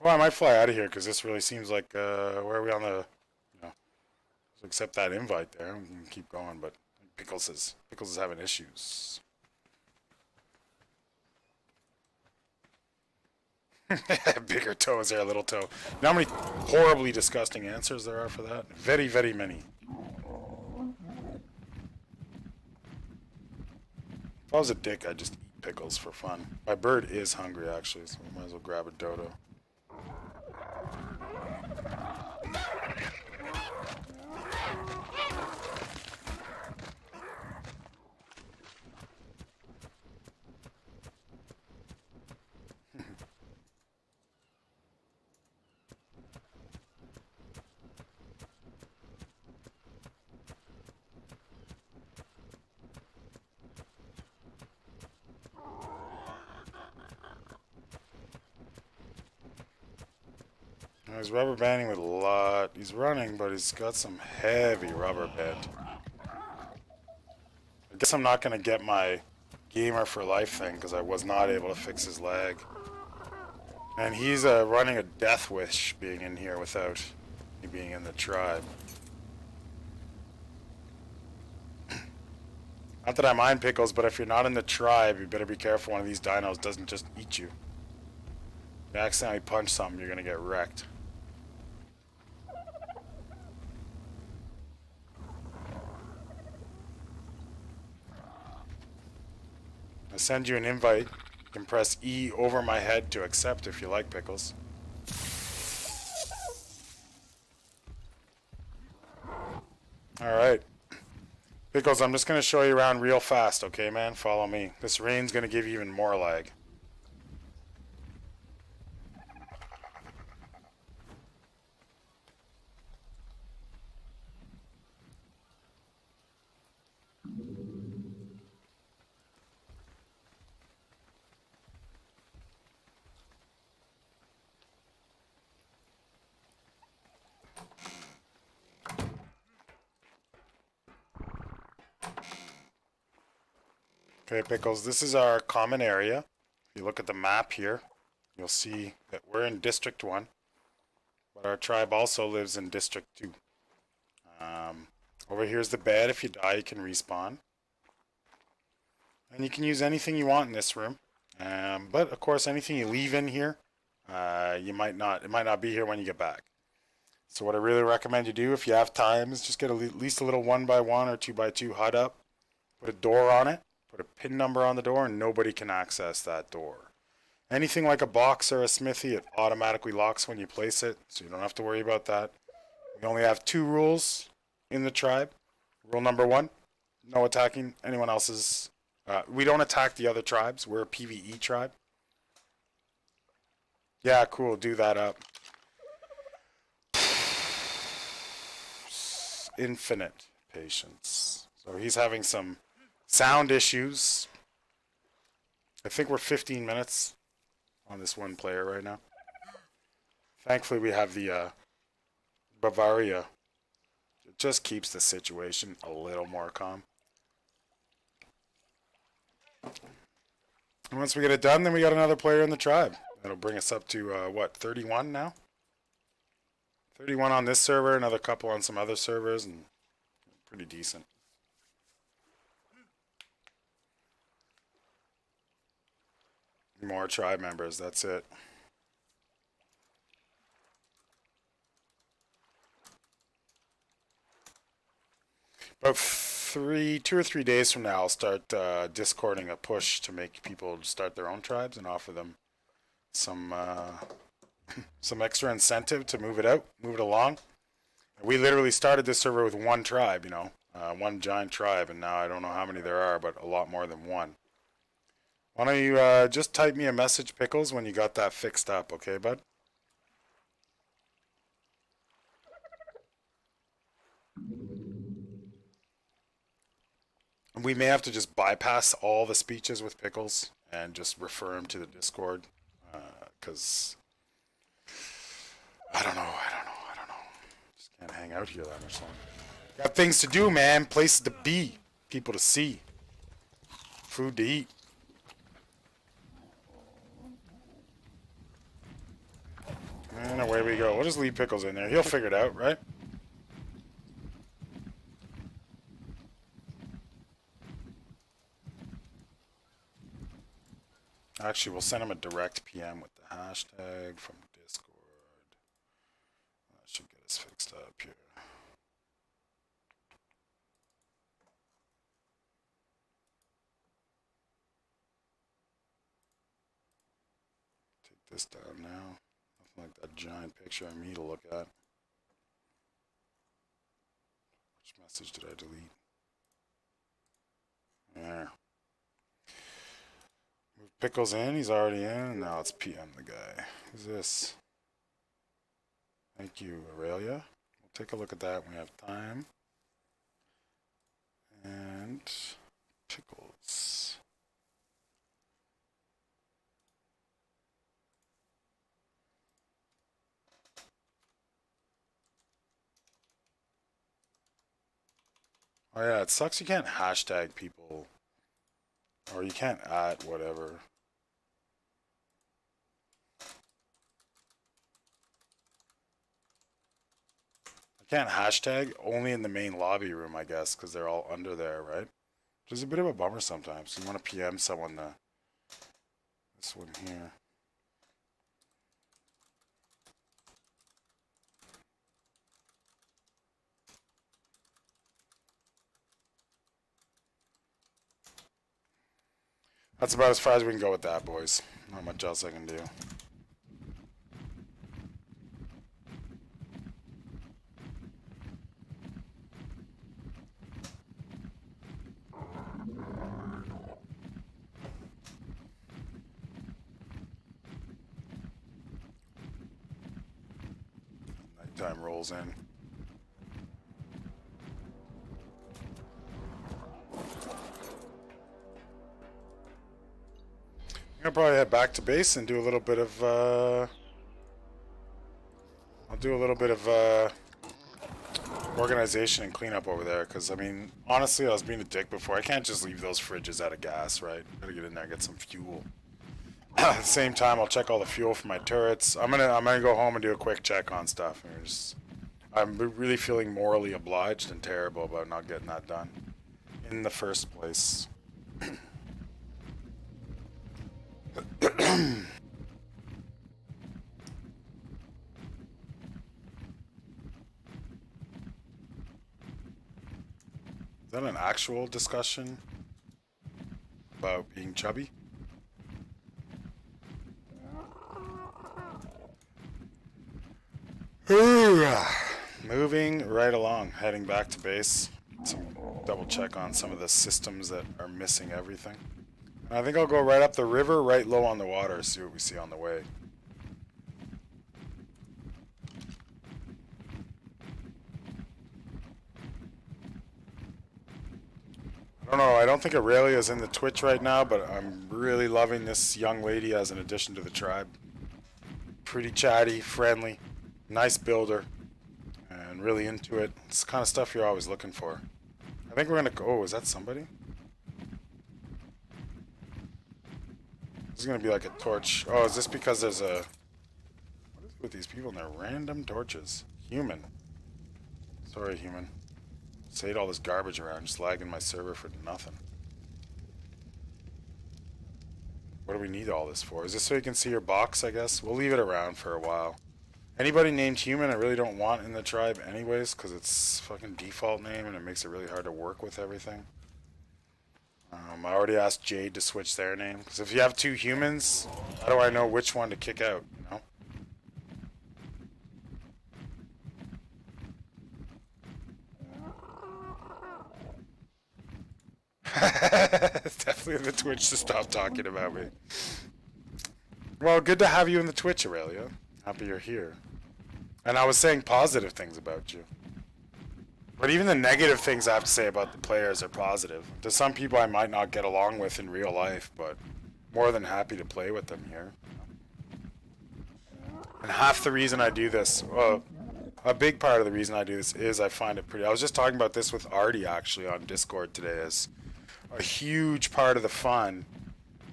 Well, I might fly out of here because this really seems like where are we on the? So accept that invite there. We can keep going, but Pickles is having issues. Bigger toe is there, little toe. You know how many horribly disgusting answers there are for that? Very, very many. If I was a dick, I'd just eat pickles for fun. My bird is hungry, actually, so we might as well grab a dodo. He's rubber banding with a lot. He's running, but he's got some heavy rubber band. I guess I'm not going to get my gamer for life thing because I was not able to fix his leg. And he's running a death wish being in here without me being in the tribe. Not that I mind pickles, but if you're not in the tribe, you better be careful one of these dinos doesn't just eat you. If you accidentally punch something, you're going to get wrecked. I send you an invite. You can press E over my head to accept if you like pickles. Alright. Pickles, I'm just going to show you around real fast, okay, man? Follow me. This rain's going to give you even more lag. Okay, Pickles, this is our common area. If you look at the map here, you'll see that we're in District 1, but our tribe also lives in District 2. Over here's the bed. If you die, you can respawn. And you can use anything you want in this room. But, of course, anything you leave in here, it might not be here when you get back. So what I really recommend you do, if you have time, is just get at least a little 1x1 or 2x2 hut up. Put a door on it. Put a pin number on the door, and nobody can access that door. Anything like a box or a smithy, it automatically locks when you place it, so you don't have to worry about that. We only have 2 rules in the tribe. Rule number 1, no attacking anyone else's. We don't attack the other tribes. We're a PvE tribe. Yeah, cool. Do that up. Infinite patience. So he's having some sound issues. I think we're 15 minutes on this one player right now. Thankfully, we have the Bavaria. It just keeps the situation a little more calm. And once we get it done, then we got another player in the tribe. That'll bring us up to, what, 31 now? 31 on this server, another couple on some other servers, and pretty decent. More tribe members, that's it. About 2 or 3 days from now, I'll start discording a push to make people start their own tribes and offer them some some extra incentive to move it out, move it along. We literally started this server with 1 tribe, you know, 1 giant tribe, and now I don't know how many there are, but a lot more than 1. Why don't you just type me a message, Pickles, when you got that fixed up, okay, bud? We may have to just bypass all the speeches with Pickles and just refer him to the Discord, because I don't know. Just can't hang out here that much longer. Got things to do, man. Places to be. People to see. Food to eat. And away we go. We'll just leave Pickles in there. He'll figure it out, right? Actually, we'll send him a direct PM with the hashtag from Discord. That should get us fixed up here. Take this down now. Nothing like that giant picture of me to look at. Which message did I delete? There. Move Pickles in, he's already in, and now let's PM the guy. Who's this? Thank you, Aurelia. We'll take a look at that when we have time. And Pickles. Oh yeah, it sucks you can't hashtag people. Or you can't add whatever. I can't hashtag only in the main lobby room, I guess, because they're all under there, right? Which is a bit of a bummer sometimes. You want to PM someone this one here. That's about as far as we can go with that, boys. Not much else I can do. Nighttime rolls in. I'll probably head back to base and do a little bit of, I'll do a little bit of, organization and cleanup over there, because, I mean, honestly, I was being a dick before. I can't just leave those fridges out of gas, right? Gotta get in there and get some fuel. At the same time, I'll check all the fuel for my turrets. I'm gonna go home and do a quick check on stuff. I'm really feeling morally obliged and terrible about not getting that done in the first place. Is that an actual discussion about being chubby? Moving right along, heading back to base. Double check on some of the systems that are missing everything. And I think I'll go right up the river, right low on the water, see what we see on the way. I don't know, I don't think Aurelia's in the Twitch right now, but I'm really loving this young lady as an addition to the tribe. Pretty chatty, friendly, nice builder, and really into it. It's the kind of stuff you're always looking for. I think we're gonna go, oh, is that somebody? This is gonna be like a torch. Oh, is this because there's a... What is with these people and their random torches? Human. Sorry, human. Saved all this garbage around, just lagging my server for nothing. What do we need all this for? Is this so you can see your box, I guess? We'll leave it around for a while. Anybody named human I really don't want in the tribe anyways, because it's fucking default name and it makes it really hard to work with everything. I already asked Jade to switch their name, because if you have two humans, how do I know which one to kick out, you know? Definitely in the Twitch to stop talking about me. Well, good to have you in the Twitch, Aurelia. Happy you're here. And I was saying positive things about you. But even the negative things I have to say about the players are positive. To some people I might not get along with in real life, but more than happy to play with them here. And half the reason I do this, well, a big part of the reason I do this is I find it pretty... I was just talking about this with Artie, actually, on Discord today, as a huge part of the fun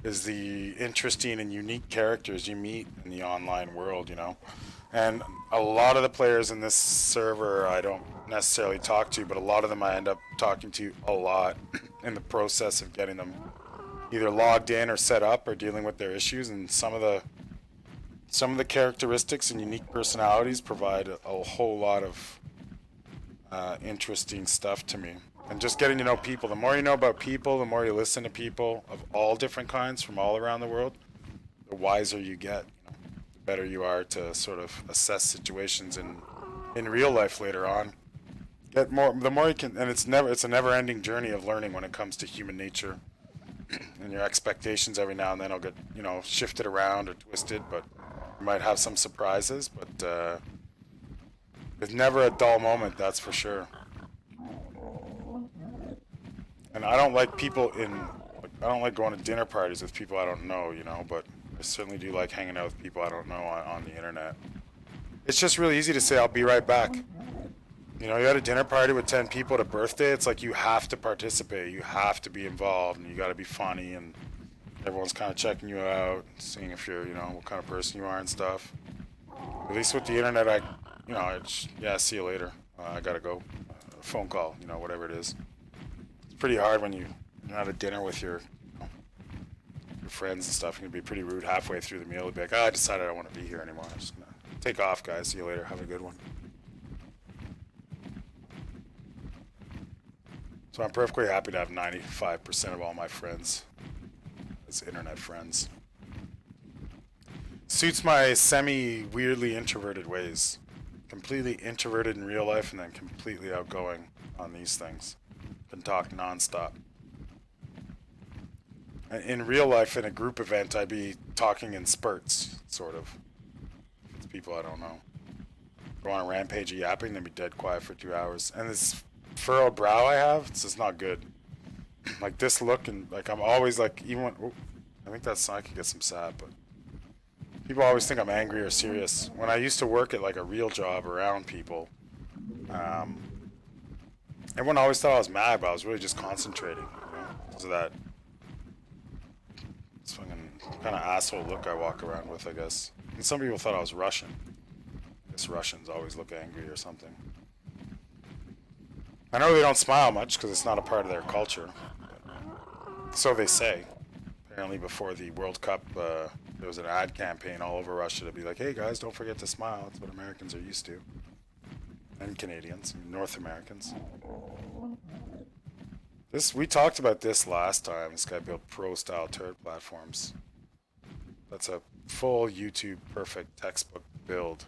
is the interesting and unique characters you meet in the online world, you know? And a lot of the players in this server I don't necessarily talk to, but a lot of them I end up talking to a lot in the process of getting them either logged in or set up or dealing with their issues. And some of the characteristics and unique personalities provide a whole lot of interesting stuff to me. And just getting to know people. The more you know about people, the more you listen to people of all different kinds from all around the world, the wiser you get. You know? The better you are to sort of assess situations in real life later on. The more you can, and it's a never-ending journey of learning when it comes to human nature. And your expectations every now and then will get, you know, shifted around or twisted, but you might have some surprises, but it's never a dull moment, that's for sure. And I don't like I don't like going to dinner parties with people I don't know, you know, but I certainly do like hanging out with people I don't know on the internet. It's just really easy to say, I'll be right back. You know, you had a dinner party with 10 people at a birthday, it's like you have to participate, you have to be involved, and you gotta be funny, and everyone's kind of checking you out, seeing if you're, you know, what kind of person you are and stuff. At least with the internet, yeah, see you later. I gotta go. Phone call, you know, whatever it is. It's pretty hard when you're at a dinner with your friends and stuff. You can be pretty rude halfway through the meal. You'll be like, I decided I don't want to be here anymore. I'm just gonna take off, guys. See you later. Have a good one. So I'm perfectly happy to have 95% of all my friends as internet friends. Suits my semi-weirdly introverted ways. Completely introverted in real life and then completely outgoing on these things. Can talk non-stop. In real life, in a group event, I'd be talking in spurts, sort of. It's people I don't know. Go on a rampage of yapping, then be dead quiet for 2 hours. And this furrowed brow I have, it's just not good. Like this look, and like I'm always like, even when, oh, I think that's, I could get some sap, but people always think I'm angry or serious. When I used to work at like a real job around people, everyone always thought I was mad, but I was really just concentrating, you know, because of that fucking kind of asshole look I walk around with, I guess. And some people thought I was Russian. I guess Russians always look angry or something. I know they don't smile much because it's not a part of their culture. So they say. Apparently before the World Cup, there was an ad campaign all over Russia to be like, hey guys, don't forget to smile. That's what Americans are used to. And Canadians, North Americans. We talked about this last time. This guy built pro-style turret platforms. That's a full YouTube perfect textbook build.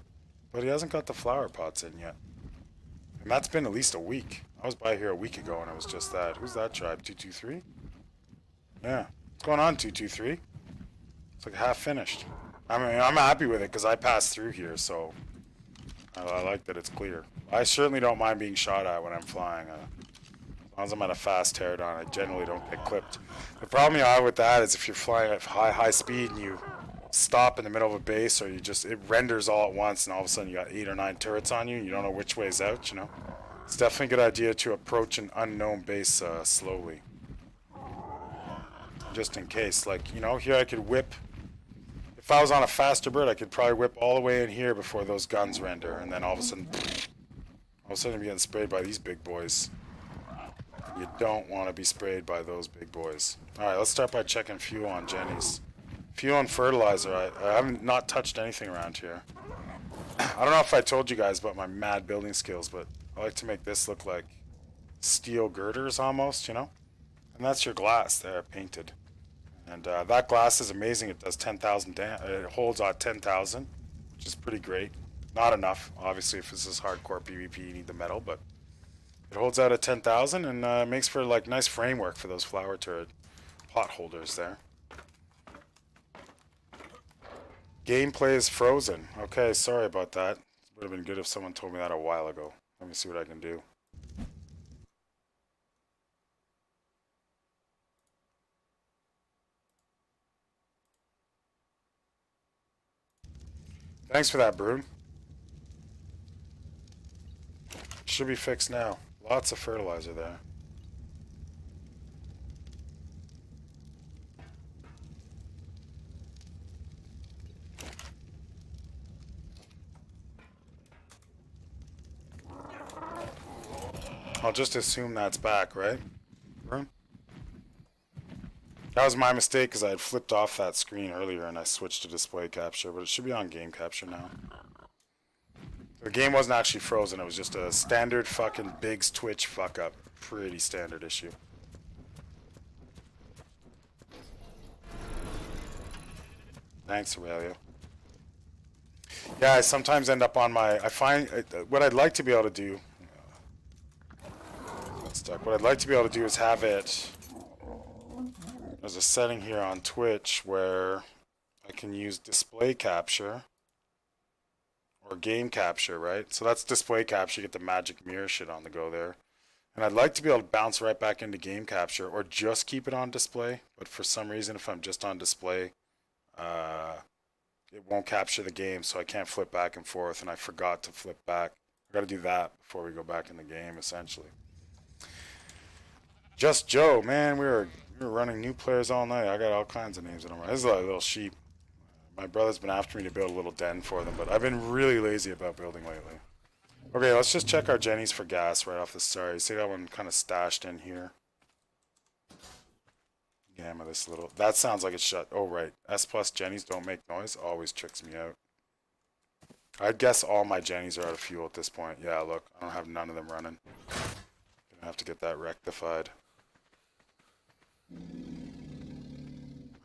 But he hasn't got the flower pots in yet. And that's been at least a week. I was by here a week ago and it was just that. Who's that tribe? 223? Yeah. What's going on, 223? It's like half finished. I mean, I'm happy with it because I passed through here, so I like that it's clear. I certainly don't mind being shot at when I'm flying. As long as I'm at a fast teardown, I generally don't get clipped. The problem you have with that is if you're flying at high speed and you stop in the middle of a base, or it renders all at once, and all of a sudden you got 8 or 9 turrets on you, and you don't know which way's out, you know? It's definitely a good idea to approach an unknown base slowly. Just in case. Like, you know, here I could whip. If I was on a faster bird, I could probably whip all the way in here before those guns render, and then all of a sudden I'm getting sprayed by these big boys. You don't want to be sprayed by those big boys. Alright, let's start by checking fuel on Jenny's. Fuel and fertilizer. I haven't not touched anything around here. I don't know if I told you guys about my mad building skills, but I like to make this look like steel girders almost, you know? And that's your glass there, painted. And that glass is amazing. It does 10,000 it holds on 10,000, which is pretty great. Not enough, obviously, if this is hardcore PvP, you need the metal, but it holds out at 10,000 and makes for like nice framework for those flower turret pot holders there. Gameplay is frozen. Okay, sorry about that. It would have been good if someone told me that a while ago. Let me see what I can do. Thanks for that, Broom. Should be fixed now. Lots of fertilizer there. I'll just assume that's back, right? Broom? That was my mistake because I had flipped off that screen earlier and I switched to display capture, but it should be on game capture now. The game wasn't actually frozen, it was just a standard fucking Biggs Twitch fuck up. Pretty standard issue. Thanks, Aurelio. Yeah, I sometimes end up on my... I find... what I'd like to be able to do... Stuck. What I'd like to be able to do is have it... There's a setting here on Twitch where I can use display capture or game capture, right? So that's display capture, you get the magic mirror shit on the go there. And I'd like to be able to bounce right back into game capture or just keep it on display. But for some reason, if I'm just on display, it won't capture the game, so I can't flip back and forth. And I forgot to flip back gotta do that before we go back in the game, essentially. Just Joe, man, we were running new players all night. I got all kinds of names in them. This is like a little sheep. My brother's been after me to build a little den for them, but I've been really lazy about building lately. Okay, let's just check our Jennies for gas right off the start. You see that one kind of stashed in here? Gamma this little... That sounds like it's shut. Oh, right. S plus Jennies don't make noise. Always tricks me out. I'd guess all my Jennies are out of fuel at this point. Yeah, look. I don't have none of them running. Gonna have to get that rectified.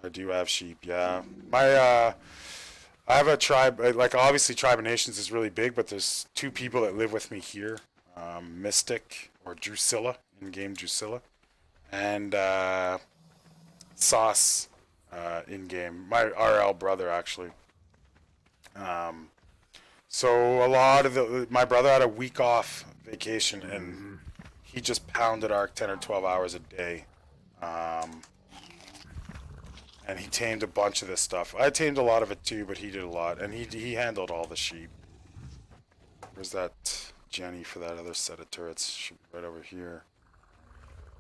I do have sheep, yeah. I have a tribe, like obviously Tribe of Nations is really big, but there's 2 people that live with me here. Mystic, or Drusilla, in-game Drusilla. And Sauce, in-game. My RL brother, actually. So a lot of my brother had a week off vacation, and he just pounded Arc 10 or 12 hours a day. And he tamed a bunch of this stuff. I tamed a lot of it too, but he did a lot. And he handled all the sheep. Where's that Jenny for that other set of turrets? Should be right over here.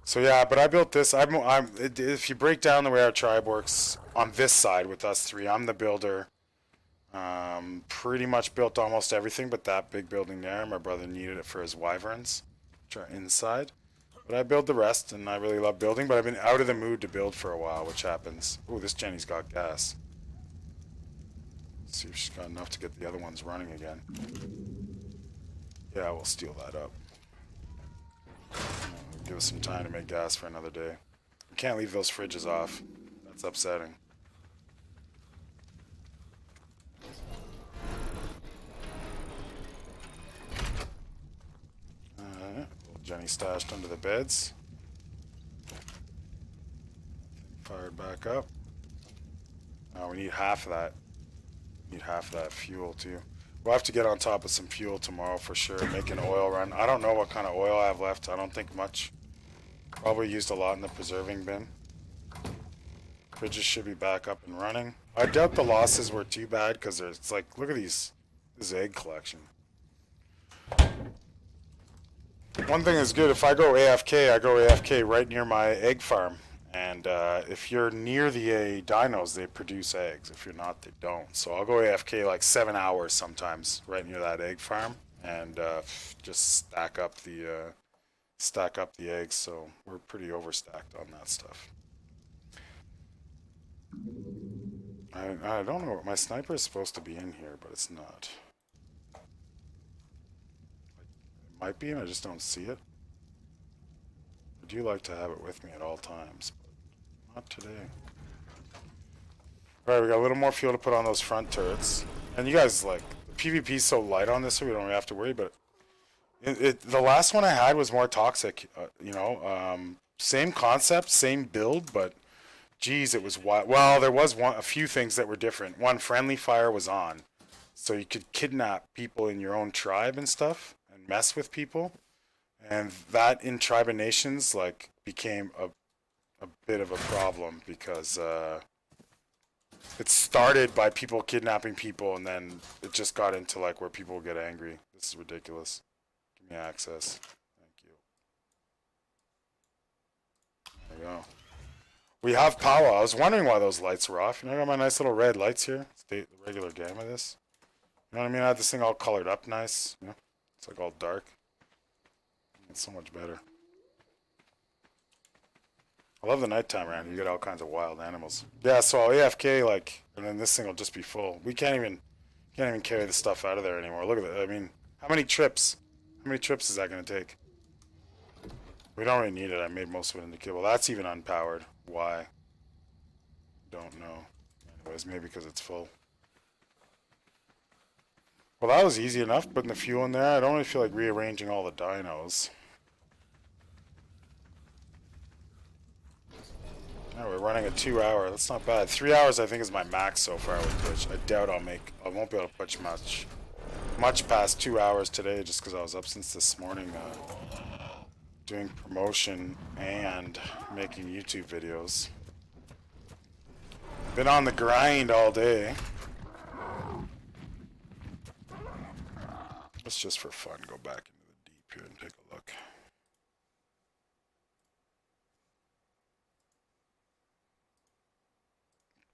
So yeah, but I built this. If you break down the way our tribe works on this side with us 3, I'm the builder. Pretty much built almost everything but that big building there. My brother needed it for his wyverns, which are inside. But I build the rest, and I really love building, but I've been out of the mood to build for a while, which happens. Ooh, this Jenny's got gas. Let's see if she's got enough to get the other ones running again. Yeah, we'll steal that up. Give us some time to make gas for another day. We can't leave those fridges off. That's upsetting. Jenny stashed under the beds. Fired back up. We need half of that. Need half of that fuel too. We'll have to get on top of some fuel tomorrow for sure. Make an oil run. I don't know what kind of oil I have left. I don't think much. Probably used a lot in the preserving bin. Fridges should be back up and running. I doubt the losses were too bad because it's like, look at this egg collection. One thing is good, if I go AFK, I go AFK right near my egg farm. And if you're near the dinos, they produce eggs. If you're not, they don't. So I'll go AFK like 7 hours sometimes right near that egg farm. And just stack up the eggs. So we're pretty overstacked on that stuff. I don't know. My sniper is supposed to be in here, but it's not. Might be, and I just don't see it. I do like to have it with me at all times, but not today. Alright, we got a little more fuel to put on those front turrets. And you guys, like, the PvP is so light on this, so we don't really have to worry, but the last one I had was more toxic, you know. Same concept, same build, but geez, it was wild. Well, there was a few things that were different. One, friendly fire was on, so you could kidnap people in your own tribe and stuff. Mess with people, and that in Tribe of Nations like became a bit of a problem because it started by people kidnapping people, and then it just got into like where people get angry. This is ridiculous. Give me access. Thank you. There we go. We have power. I was wondering why those lights were off. You know, I got my nice little red lights here. It's the regular gamma of this. You know what I mean? I had this thing all colored up nice. You know? It's like all dark. It's so much better. I love the nighttime around here. You get all kinds of wild animals. Yeah, so I'll AFK like, and then this thing will just be full. We can't even carry the stuff out of there anymore. Look at that. I mean, how many trips? How many trips is that going to take? We don't really need it. I made most of it into kibble. That's even unpowered. Why? Don't know. Anyways, maybe because it's full. Well, that was easy enough, putting the fuel in there. I don't really feel like rearranging all the dinos. Oh, we're running a 2 hour. That's not bad. 3 hours, I think, is my max so far with Twitch. I doubt I won't be able to push much past 2 hours today, just because I was up since this morning doing promotion and making YouTube videos. Been on the grind all day. Let's just for fun go back into the deep here and take a look.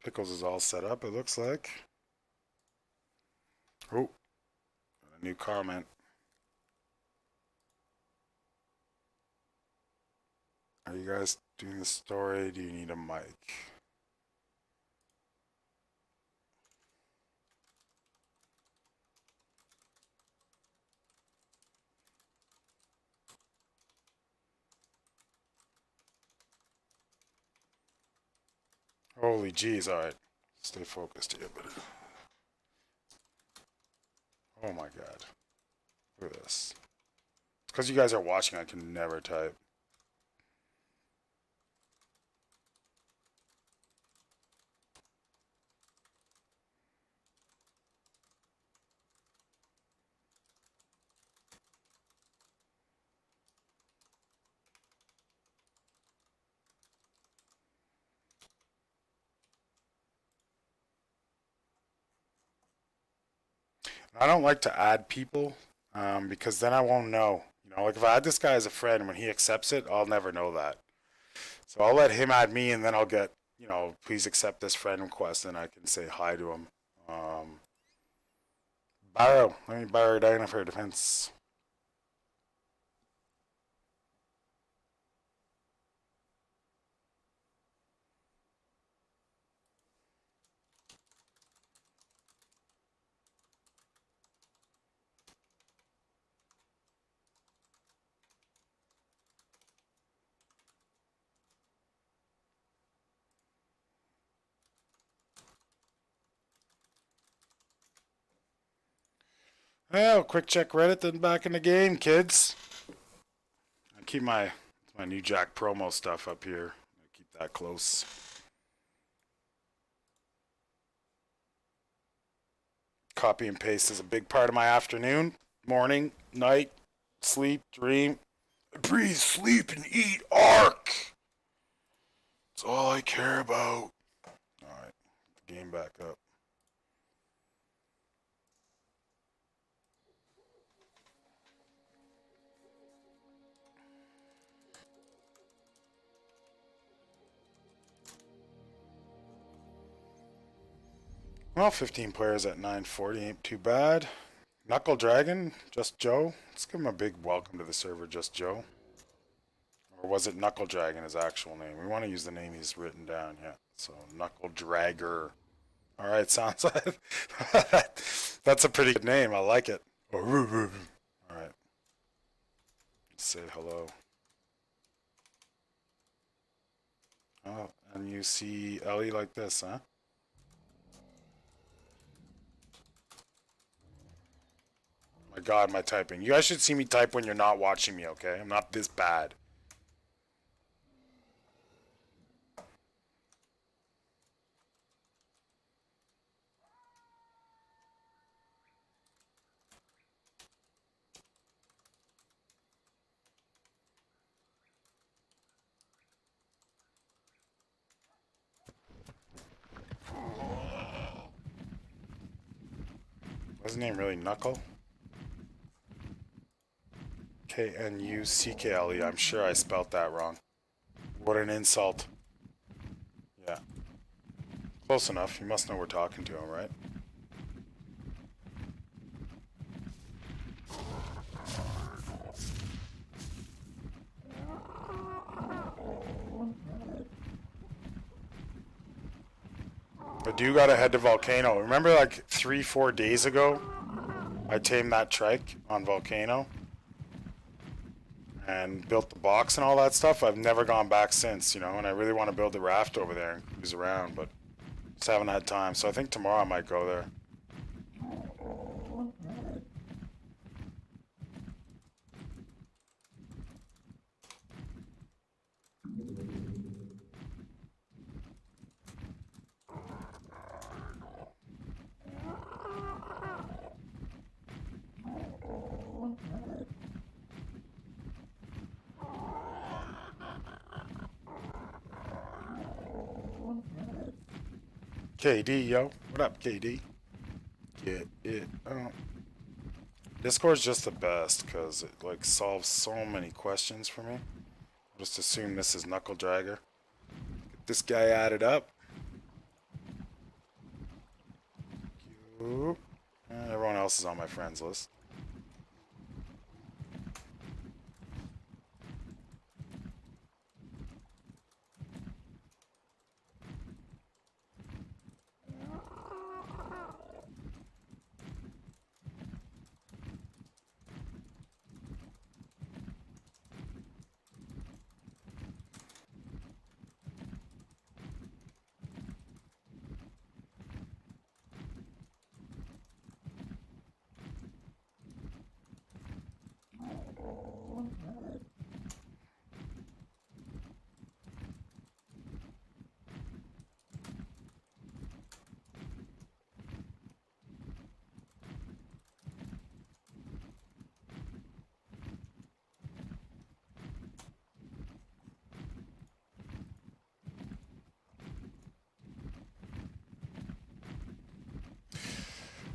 Pickles is all set up, it looks like. Oh, got a new comment. Are you guys doing the story? Do you need a mic? Holy jeez, alright. Stay focused here, but oh my god. Look at this. It's because you guys are watching, I can never type. I don't like to add people because then I won't know. You know, like if I add this guy as a friend, when he accepts it, I'll never know that. So I'll let him add me, and then I'll get, you know, please accept this friend request, and I can say hi to him. Barrow, let me borrow Diana for defense. Well, quick check Reddit, then back in the game, kids. I keep my new Jack promo stuff up here. I keep that close. Copy and paste is a big part of my afternoon, morning, night, sleep, dream. Breathe, sleep, and eat ARK. That's all I care about. Alright, game back up. Well, 15 players at 940 ain't too bad. Knuckle Dragon, Just Joe. Let's give him a big welcome to the server, Just Joe. Or was it Knuckle Dragon, his actual name? We want to use the name he's written down, yeah. So, Knuckle Dragger. Alright, sounds like... That's a pretty good name, I like it. Alright. Say hello. Oh, and you see Ellie like this, huh? My god, my typing. You guys should see me type when you're not watching me, okay? I'm not this bad. Was his name really Knuckle? K-N-U-C-K-L-E. I'm sure I spelt that wrong. What an insult. Yeah. Close enough. You must know we're talking to him, right? I do gotta head to Volcano. Remember like 3-4 days ago? I tamed that trike on Volcano and built the box and all that stuff. I've never gone back since, you know, and I really want to build the raft over there and cruise around, but just haven't had time. So I think tomorrow I might go there. KD, yo. What up, KD? Get it. Discord's just the best because it like solves so many questions for me. Just assume this is Knuckle Dragger. Get this guy added up. Oop. Everyone else is on my friends list.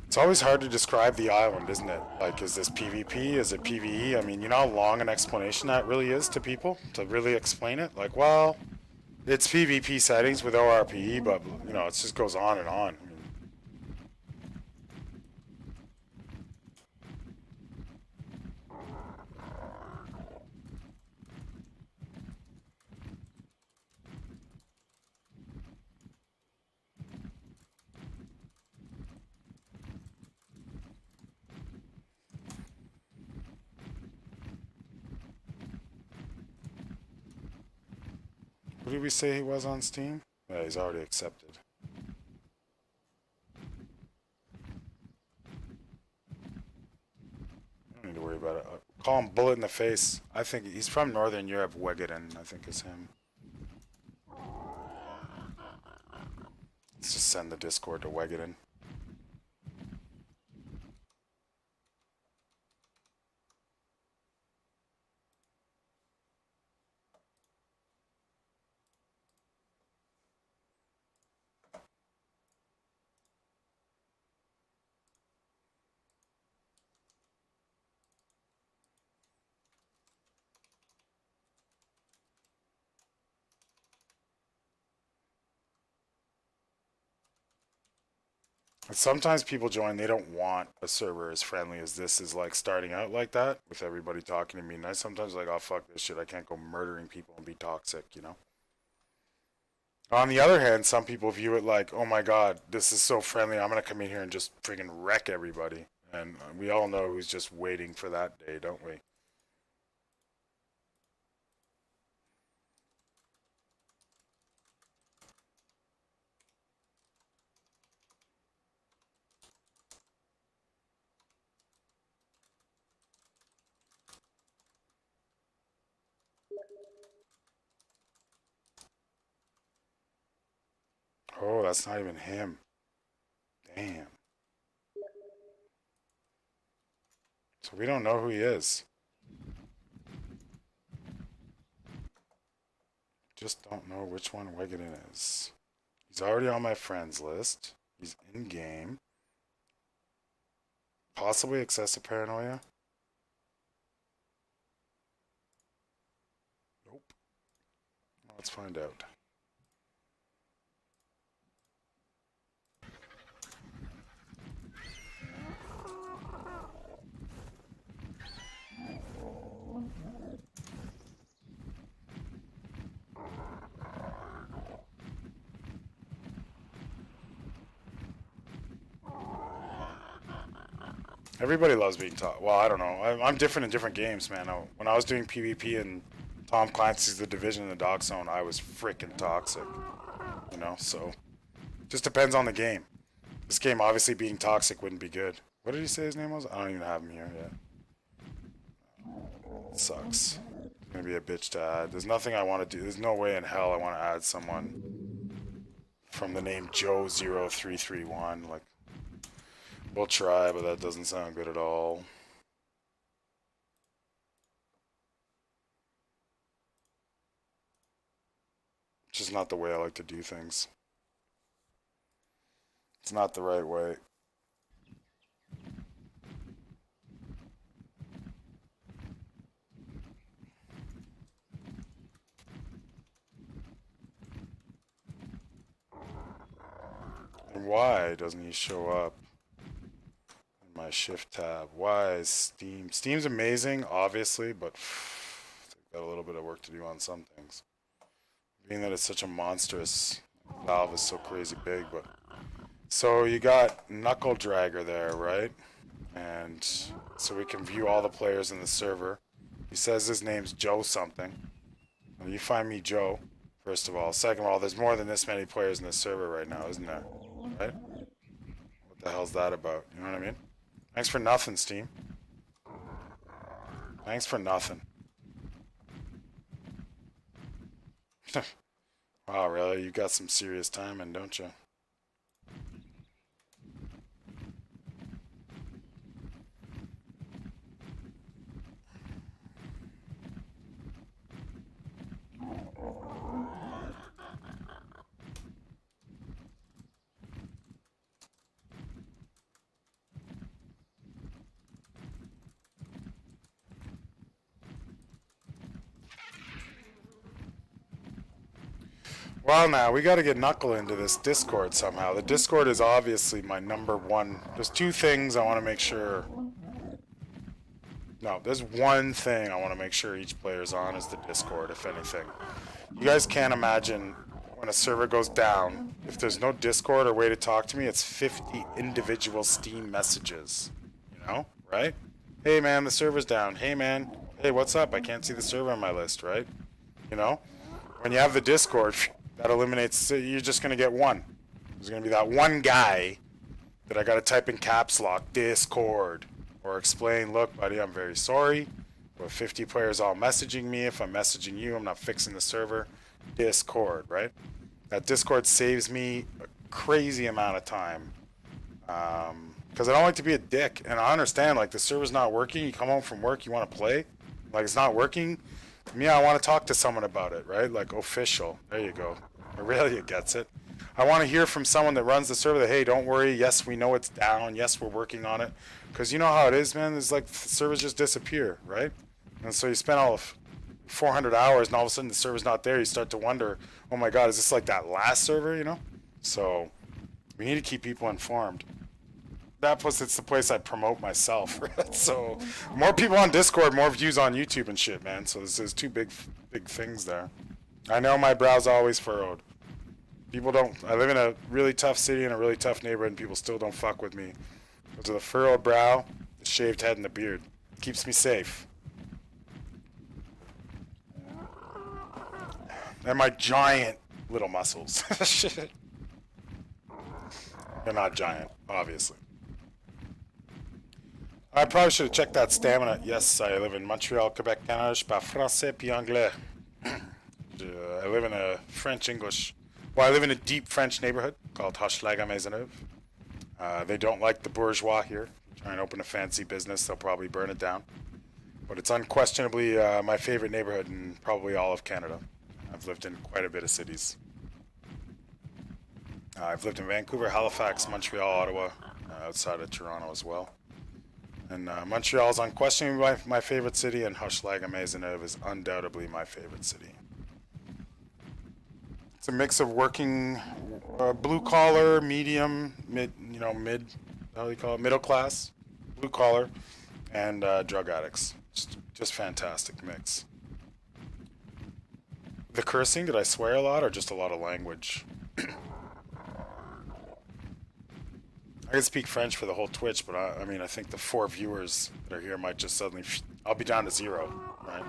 It's always hard to describe the island, isn't it? Like, is this PvP? Is it PvE? I mean, you know how long an explanation that really is to people to really explain it? Like, well, it's PvP settings with ORP, but, you know, it just goes on and on. I mean, what did we say he was on Steam? Yeah, he's already accepted. I don't need to worry about it. Call him Bullet in the Face. I think he's from Northern Europe. Wegetin, I think, is him. Let's just send the Discord to Wegetin. And sometimes people join, they don't want a server as friendly as this is, like starting out like that with everybody talking to me. And I sometimes like, oh fuck this shit, I can't go murdering people and be toxic, you know? On the other hand, some people view it like, oh my god, this is so friendly, I'm gonna come in here and just friggin' wreck everybody. And we all know who's just waiting for that day, don't we? Oh, that's not even him. Damn. So we don't know who he is. Just don't know which one Wegetin is. He's already on my friends list. He's in game. Possibly excessive paranoia. Nope. Let's find out. Everybody loves being taught. Well, I don't know. I'm different in different games, man. When I was doing PvP and Tom Clancy's The Division in the Dog Zone, I was freaking toxic. You know, so just depends on the game. This game, obviously, being toxic wouldn't be good. What did he say his name was? I don't even have him here yet. It sucks. It's gonna be a bitch to add. There's nothing I want to do. There's no way in hell I want to add someone from the name Joe0331. Like, we'll try, but that doesn't sound good at all. It's just not the way I like to do things. It's not the right way. And why doesn't he show up in my shift tab? Why is Steam? Steam's amazing, obviously, but they've got a little bit of work to do on some things. Being that it's such a monstrous, Valve is so crazy big, but so you got Knuckle Dragger there, right? And so we can view all the players in the server. He says his name's Joe something. Well, you find me Joe, first of all. Second of all, there's more than this many players in the server right now, isn't there? Right? What the hell's that about? You know what I mean? Thanks for nothing, Steam. Thanks for nothing. Wow, really? You got some serious timing, don't you? Well, now we got to get Knuckle into this Discord somehow. The Discord is obviously my number one. There's two things I want to make sure. No, there's one thing I want to make sure each player's on is the Discord, if anything. You guys can't imagine when a server goes down, if there's no Discord or way to talk to me, it's 50 individual Steam messages. You know, right? Hey man, the server's down. Hey man, hey, what's up? I can't see the server on my list, right? You know? When you have the Discord, that eliminates, you're just going to get one. There's going to be that one guy that I got to type in caps lock, Discord, or explain, look, buddy, I'm very sorry. With 50 players all messaging me, if I'm messaging you, I'm not fixing the server. Discord, right? That Discord saves me a crazy amount of time. Because I don't like to be a dick. And I understand, like, the server's not working. You come home from work, you want to play. Like, it's not working. Me, I want to talk to someone about it, right? Like, official. There you go. Aurelia gets it. I want to hear from someone that runs the server that, hey, don't worry. Yes, we know it's down. Yes, we're working on it. Because you know how it is, man. It's like the servers just disappear, right? And so you spend all of 400 hours and all of a sudden the server's not there. You start to wonder, oh my God, is this like that last server, you know? So we need to keep people informed. That plus it's the place I promote myself, right? So more people on Discord, more views on YouTube and shit, man. So there's two big things there. I know my brow's always furrowed. People don't, I live in a really tough city in a really tough neighborhood and people still don't fuck with me. Because of the furrowed brow, the shaved head, and the beard. Keeps me safe. And my giant little muscles. Shit. They're not giant, obviously. I probably should have checked that stamina. Yes, I live in Montreal, Quebec, Canada. Je parle français puis anglais. I live in a French-English... Well, I live in a deep French neighborhood called Hochelaga Maisonneuve. They don't like the bourgeois here. Try and open a fancy business, they'll probably burn it down. But it's unquestionably my favorite neighborhood in probably all of Canada. I've lived in quite a bit of cities. I've lived in Vancouver, Halifax, Montreal, Ottawa, outside of Toronto as well. And Montreal is unquestionably my favorite city, and Hochelaga Maisonneuve is undoubtedly my favorite city. It's a mix of working, blue collar, medium, mid, how do you call it, middle class, blue collar, and drug addicts. Just fantastic mix. The cursing, did I swear a lot or just a lot of language? I can speak French for the whole Twitch, but I mean, I think the 4 viewers that are here might just suddenly, I'll be down to 0, right?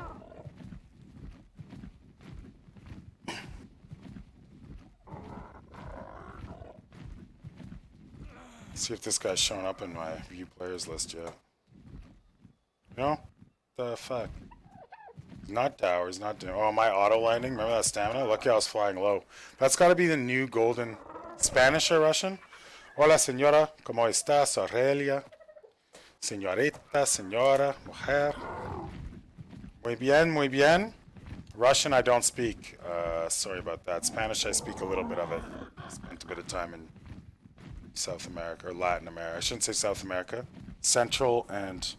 See if this guy's showing up in my view players list yet. No? The fuck? He's not down, he's not doing. Oh, my auto landing? Remember that stamina? Lucky I was flying low. That's gotta be the new golden Spanish or Russian? Hola, señora. ¿Cómo estás, Aurelia? Señorita, señora, mujer. Muy bien, muy bien. Russian I don't speak. Sorry about that. Spanish I speak a little bit of it. Spent a bit of time in South America, or Latin America. I shouldn't say South America. Central and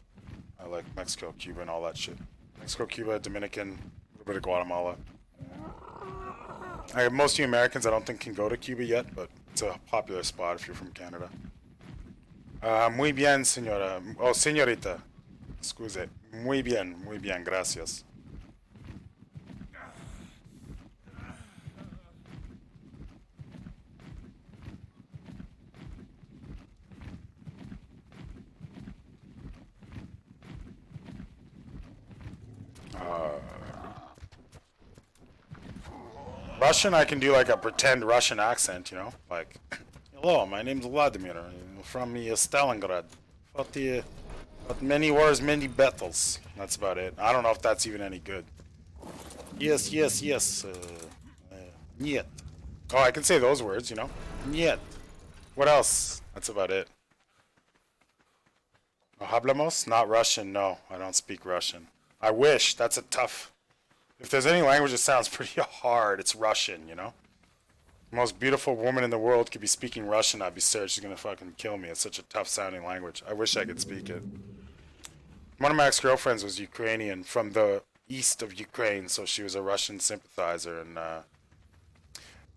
I like Mexico, Cuba, and all that shit. Mexico, Cuba, Dominican, a little bit of Guatemala. Most of you Americans I don't think can go to Cuba yet, but It's a popular spot if you're from Canada. Muy bien, señora. Oh, señorita. Excuse. Muy bien, gracias. Russian, I can do like a pretend Russian accent, you know? Like, hello, my name's Vladimir. I'm from Stalingrad. Fought many wars, many battles. That's about it. I don't know if that's even any good. Yes. Niet. Oh, I can say those words, you know? Niet. What else? That's about it. No hablamos? Not Russian, no. I don't speak Russian. I wish. That's a tough... If there's any language that sounds pretty hard, it's Russian, you know? The most beautiful woman in the world could be speaking Russian, I'd be scared she's gonna fucking kill me. It's such a tough sounding language. I wish I could speak it. One of my ex-girlfriends was Ukrainian, from the east of Ukraine, so she was a Russian sympathizer, and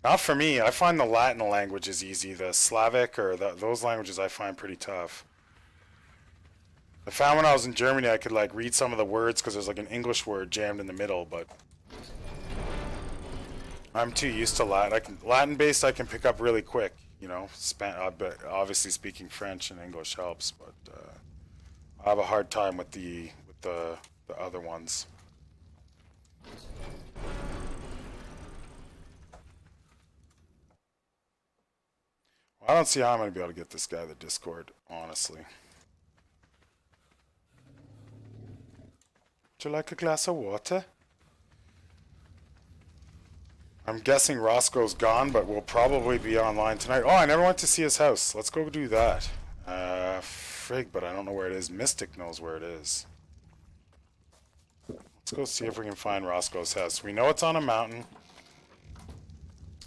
not for me. I find the Latin languages easy. The Slavic or those languages I find pretty tough. I found when I was in Germany I could like read some of the words because there's like an English word jammed in the middle, but I'm too used to Latin. Latin-based I can pick up really quick, you know. But obviously speaking French and English helps, but I have a hard time with the other ones. Well, I don't see how I'm gonna be able to get this guy the Discord, honestly. Would you like a glass of water? I'm guessing Roscoe's gone, but we'll probably be online tonight. Oh, I never went to see his house. Let's go do that. Frig, but I don't know where it is. Mystic knows where it is. Let's go see if we can find Roscoe's house. We know it's on a mountain.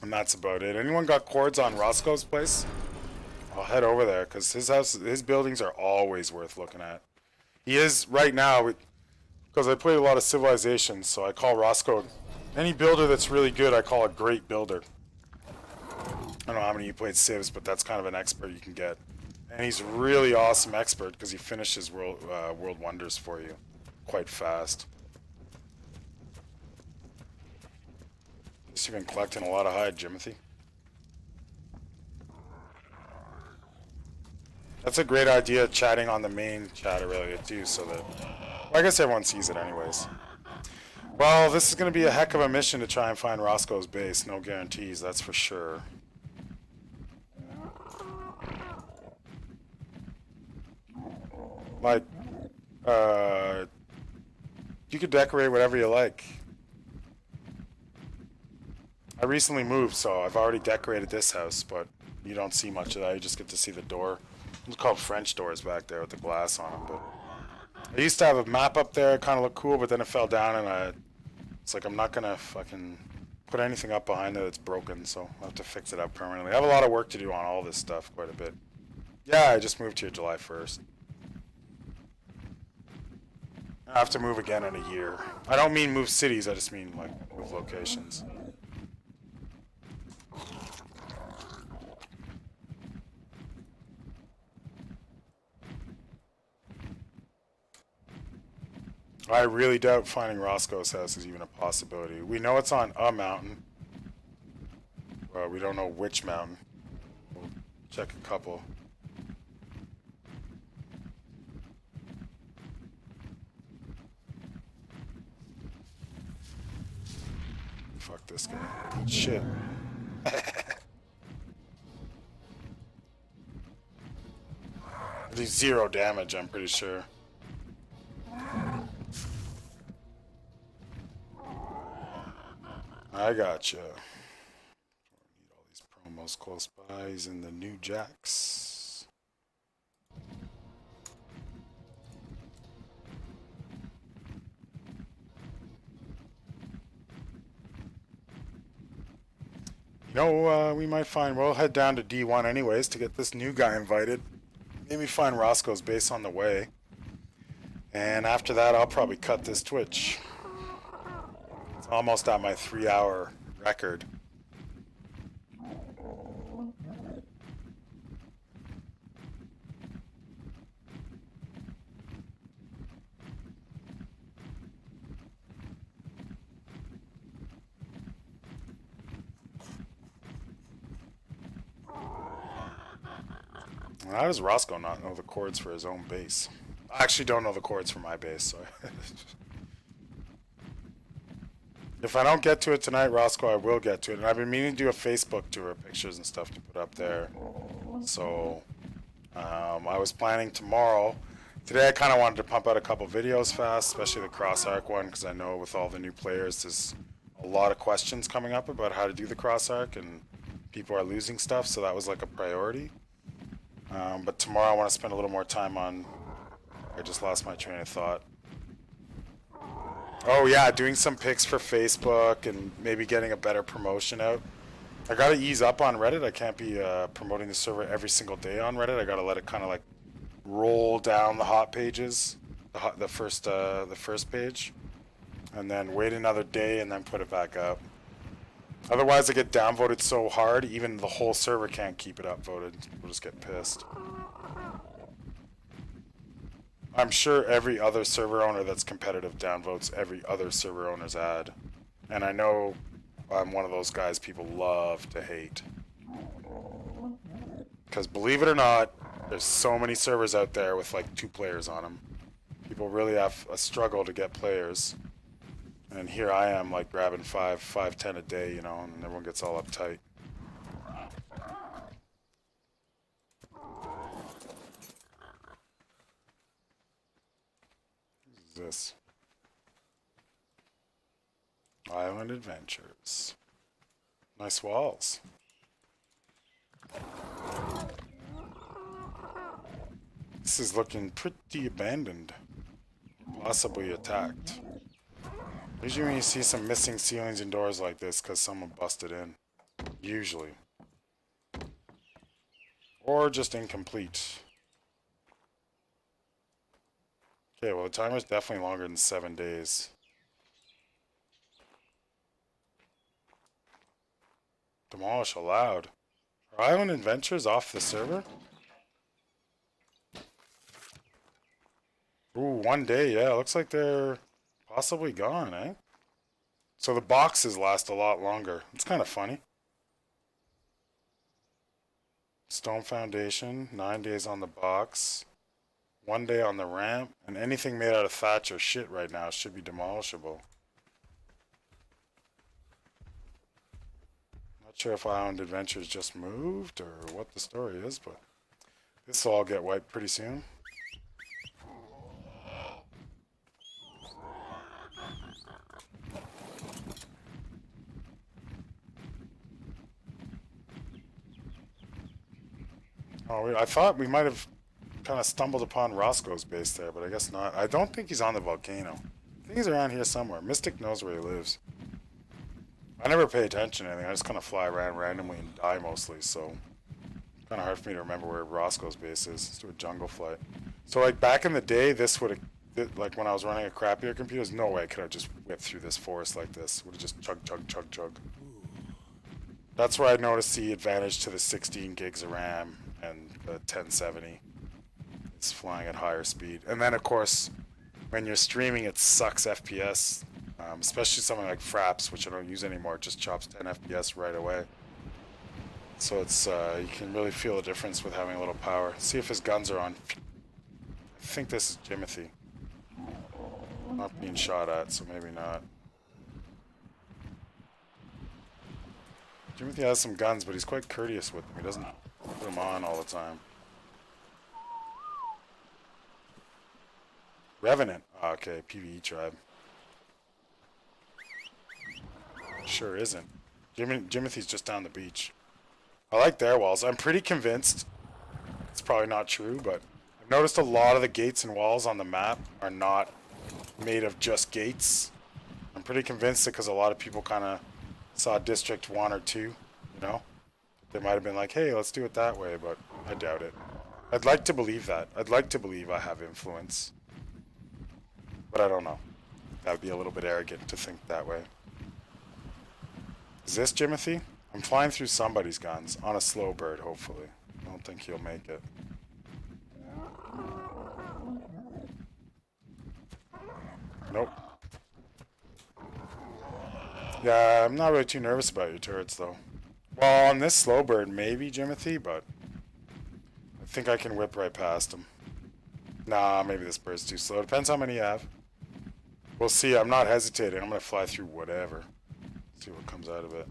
And that's about it. Anyone got cords on Roscoe's place? I'll head over there, because his buildings are always worth looking at. He is, right now, because I played a lot of Civilization, so I call Roscoe, any builder that's really good, I call a great builder. I don't know how many you played Civs, but that's kind of an expert you can get. And he's really awesome expert, because he finishes world wonders for you quite fast. You've been collecting a lot of hide, Jimothy. That's a great idea, chatting on the main chat earlier too, so that... Well, I guess everyone sees it anyways. Well, this is going to be a heck of a mission to try and find Roscoe's base. No guarantees, that's for sure. Like, you could decorate whatever you like. I recently moved, so I've already decorated this house, but you don't see much of that. You just get to see the door. It's called French doors back there with the glass on them, but I used to have a map up there. It kind of looked cool, but then it fell down, and it's like I'm not gonna fucking put anything up behind it that's broken, so I'll have to fix it up permanently. I have a lot of work to do on all this stuff, quite a bit. Yeah, I just moved here July 1st. I have to move again in a year. I don't mean move cities, I just mean like move locations. I really doubt finding Roscoe's house is even a possibility. We know it's on a mountain. Well, we don't know which mountain. We'll check a couple. Fuck this guy. Shit. There's 0 damage, I'm pretty sure. I gotcha. Need all these promos close by. He's in the New Jacks. You know, we might find, we'll head down to D1 anyways to get this new guy invited. Maybe find Roscoe's base on the way. And after that, I'll probably cut this Twitch. Almost at my 3-hour record. How does Roscoe not know the chords for his own base? I actually don't know the chords for my base, so if I don't get to it tonight, Roscoe, I will get to it. And I've been meaning to do a Facebook tour, pictures and stuff to put up there. So I was planning tomorrow. Today I kind of wanted to pump out a couple videos fast, especially the cross arc one, because I know with all the new players, there's a lot of questions coming up about how to do the cross arc, and people are losing stuff, so that was like a priority. But tomorrow I want to spend a little more time on... I just lost my train of thought. Oh yeah, doing some pics for Facebook and maybe getting a better promotion out. I gotta ease up on Reddit. I can't be promoting the server every single day on Reddit. I gotta let it kind of like roll down the hot pages, the first page, and then wait another day and then put it back up. Otherwise, I get downvoted so hard, even the whole server can't keep it upvoted. We'll just get pissed. I'm sure every other server owner that's competitive downvotes every other server owner's ad. And I know I'm one of those guys people love to hate. Because believe it or not, there's so many servers out there with like 2 players on them. People really have a struggle to get players. And here I am like grabbing 5, 10 a day, you know, and everyone gets all uptight. This Island Adventures. Nice walls. This is looking pretty abandoned. Possibly attacked. Usually when you see some missing ceilings and doors like this, because someone busted in. Usually. Or just incomplete. Okay, well the timer's definitely longer than 7 days. Demolish allowed. Are Island Adventures off the server? Ooh, 1 day, yeah. Looks like they're possibly gone, eh? So the boxes last a lot longer. It's kind of funny. Stone foundation, 9 days on the box. 1 day on the ramp, and anything made out of thatch or shit right now should be demolishable. Not sure if Island Adventures just moved or what the story is, but this will all get wiped pretty soon. Oh, I thought we might have kind of stumbled upon Roscoe's base there, but I guess not. I don't think he's on the volcano. I think he's around here somewhere. Mystic knows where he lives. I never pay attention to anything. I just kind of fly around randomly and die mostly, so kind of hard for me to remember where Roscoe's base is. Let's do a jungle flight. So like back in the day, this would have, like when I was running a crappier computer, there's no way I could have just whipped through this forest like this. Would have just chug, chug, chug, chug. That's where I noticed the advantage to the 16 gigs of RAM and the 1070. It's flying at higher speed. And then of course, when you're streaming, it sucks FPS. Especially something like Fraps, which I don't use anymore. It just chops 10 FPS right away. So it's you can really feel the difference with having a little power. See if his guns are on. I think this is Jimothy. Not being shot at, so maybe not. Jimothy has some guns, but he's quite courteous with them. He doesn't put them on all the time. Revenant. Oh, okay, PvE tribe. Sure isn't. Jimothy's just down the beach. I like their walls. I'm pretty convinced. It's probably not true, but I've noticed a lot of the gates and walls on the map are not made of just gates. I'm pretty convinced it because a lot of people kind of saw District 1 or 2, you know? They might have been like, hey, let's do it that way, but I doubt it. I'd like to believe that. I'd like to believe I have influence. But I don't know. That would be a little bit arrogant to think that way. Is this Jimothy? I'm flying through somebody's guns on a slow bird, hopefully. I don't think he'll make it. Nope. Yeah, I'm not really too nervous about your turrets, though. Well, on this slow bird, maybe Jimothy, but I think I can whip right past him. Nah, maybe this bird's too slow. Depends how many you have. We'll see. I'm not hesitating. I'm gonna fly through whatever. See what comes out of it.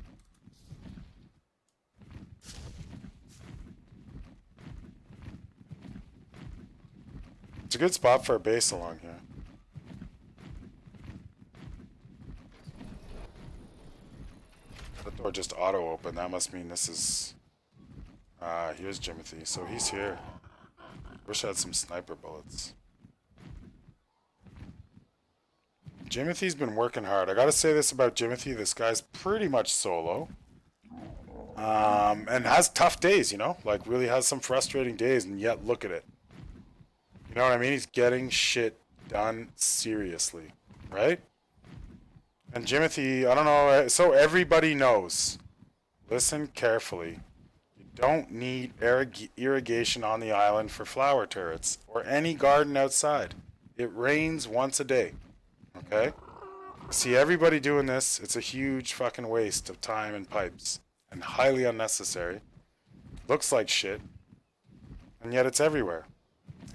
It's a good spot for a base along here. That door just auto opened. That must mean this is... here's Jimothy. So he's here. Wish I had some sniper bullets. Jimothy's been working hard. I gotta say this about Jimothy. This guy's pretty much solo. And has tough days, you know? Like, really has some frustrating days, and yet look at it. You know what I mean? He's getting shit done seriously. Right? And Jimothy, I don't know, so everybody knows. Listen carefully. You don't need irrigation on the island for flower turrets or any garden outside. It rains once a day. Okay? See everybody doing this, it's a huge fucking waste of time and pipes. And highly unnecessary. Looks like shit. And yet it's everywhere.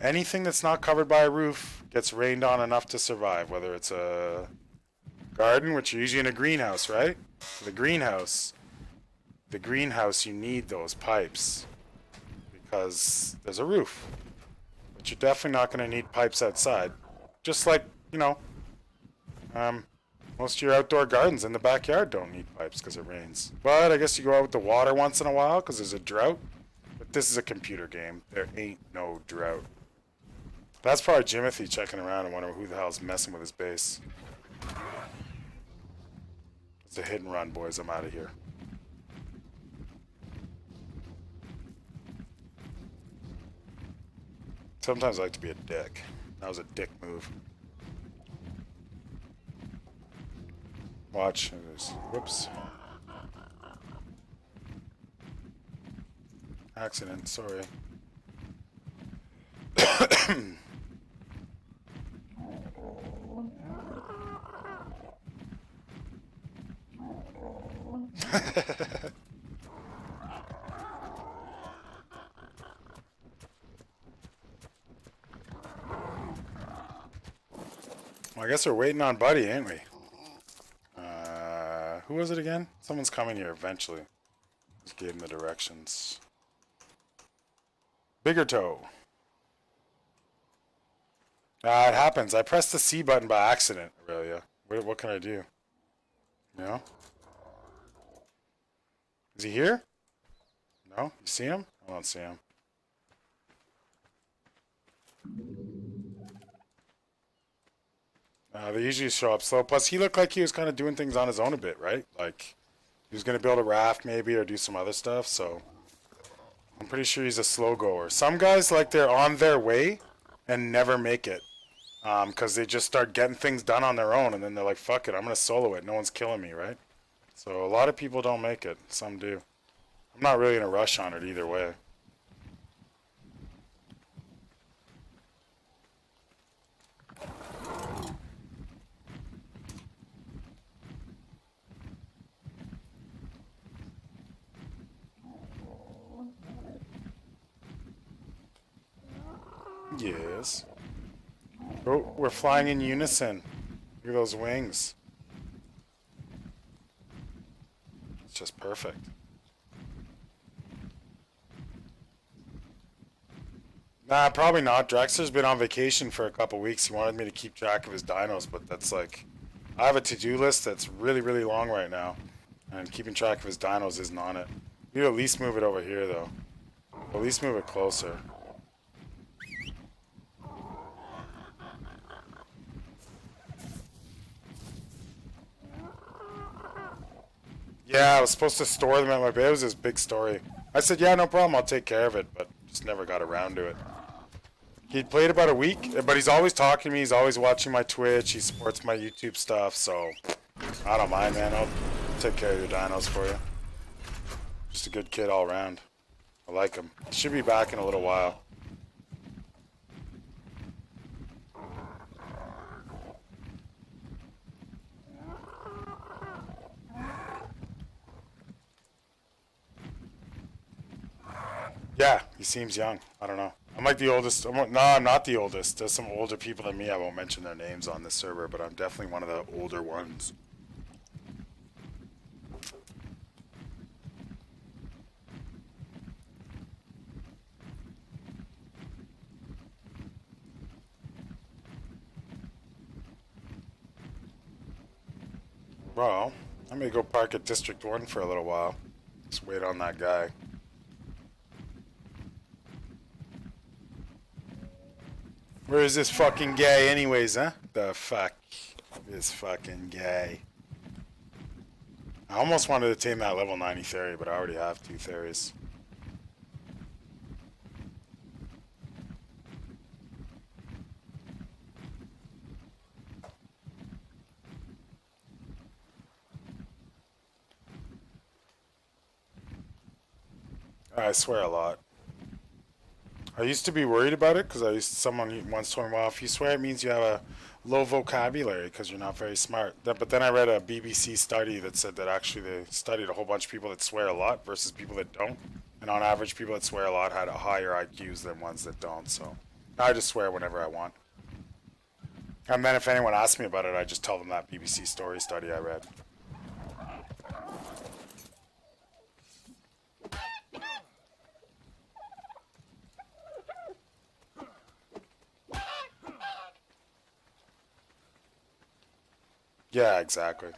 Anything that's not covered by a roof gets rained on enough to survive, whether it's a garden, which are usually in a greenhouse, right? The greenhouse, you need those pipes because there's a roof. But you're definitely not going to need pipes outside. Just like, you know, most of your outdoor gardens in the backyard don't need pipes because it rains. But I guess you go out with the water once in a while because there's a drought. But this is a computer game. There ain't no drought. That's probably Jimothy checking around and wondering who the hell's messing with his base. It's a hit and run, boys. I'm out of here. Sometimes I like to be a dick. That was a dick move. Watch. Whoops. Accident, sorry. Well, I guess we're waiting on Buddy, ain't we? Who was it again? Someone's coming here eventually. Just gave him the directions. Bigger toe. It happens. I pressed the C button by accident, Aurelia. What can I do? You know? Is he here? No? You see him? I don't see him. They usually show up slow. Plus, he looked like he was kind of doing things on his own a bit, right? Like, he was going to build a raft maybe or do some other stuff, so... I'm pretty sure he's a slow goer. Some guys, like, they're on their way and never make it. Because they just start getting things done on their own, and then they're like, fuck it, I'm going to solo it. No one's killing me, right? So a lot of people don't make it. Some do. I'm not really in a rush on it either way. Yes. Oh, we're flying in unison. Look at those wings. It's just perfect. Nah, probably not. Drexler's been on vacation for a couple weeks. He wanted me to keep track of his dinos, but that's like... I have a to-do list that's really, really long right now. And keeping track of his dinos isn't on it. You at least move it over here, though. At least move it closer. Yeah, I was supposed to store them at my base. It was this big story. I said, yeah, no problem, I'll take care of it, but just never got around to it. He played about a week, but he's always talking to me, he's always watching my Twitch, he supports my YouTube stuff, so I don't mind, man. I'll take care of your dinos for you. Just a good kid all around. I like him. He should be back in a little while. Yeah, he seems young. I don't know. I'm like the oldest. No, I'm not the oldest. There's some older people than me. I won't mention their names on this server, but I'm definitely one of the older ones. Well, I'm gonna go park at District 1 for a little while. Just wait on that guy. Where is this fucking guy anyways, huh? The fuck? This fucking guy. I almost wanted to tame that level 90 theory, but I already have 2 theories. I swear a lot. I used to be worried about it because someone once told me, well, if you swear it means you have a low vocabulary because you're not very smart. But then I read a BBC study that said that actually they studied a whole bunch of people that swear a lot versus people that don't. And on average, people that swear a lot had a higher IQs than ones that don't. So I just swear whenever I want. And then if anyone asks me about it, I just tell them that BBC story study I read. Yeah, exactly.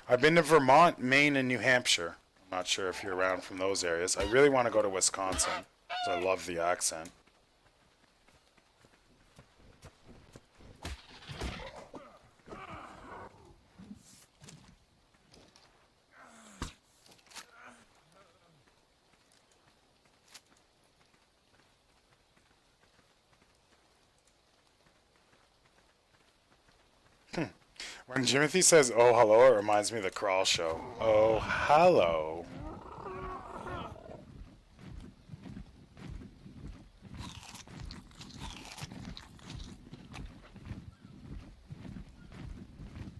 I've been to Vermont, Maine, and New Hampshire. I'm not sure if you're around from those areas. I really want to go to Wisconsin, because I love the accent. When Jimothy says, oh, hello, it reminds me of the Crawl Show. Oh, hello.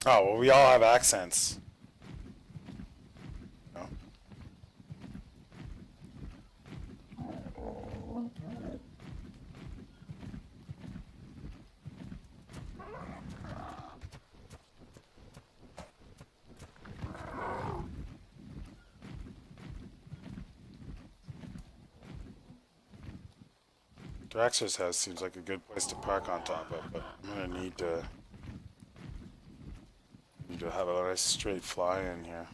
Oh, well, we all have accents. No? Draxter's house seems like a good place to park on top of, but I'm gonna need to have a nice straight fly in here.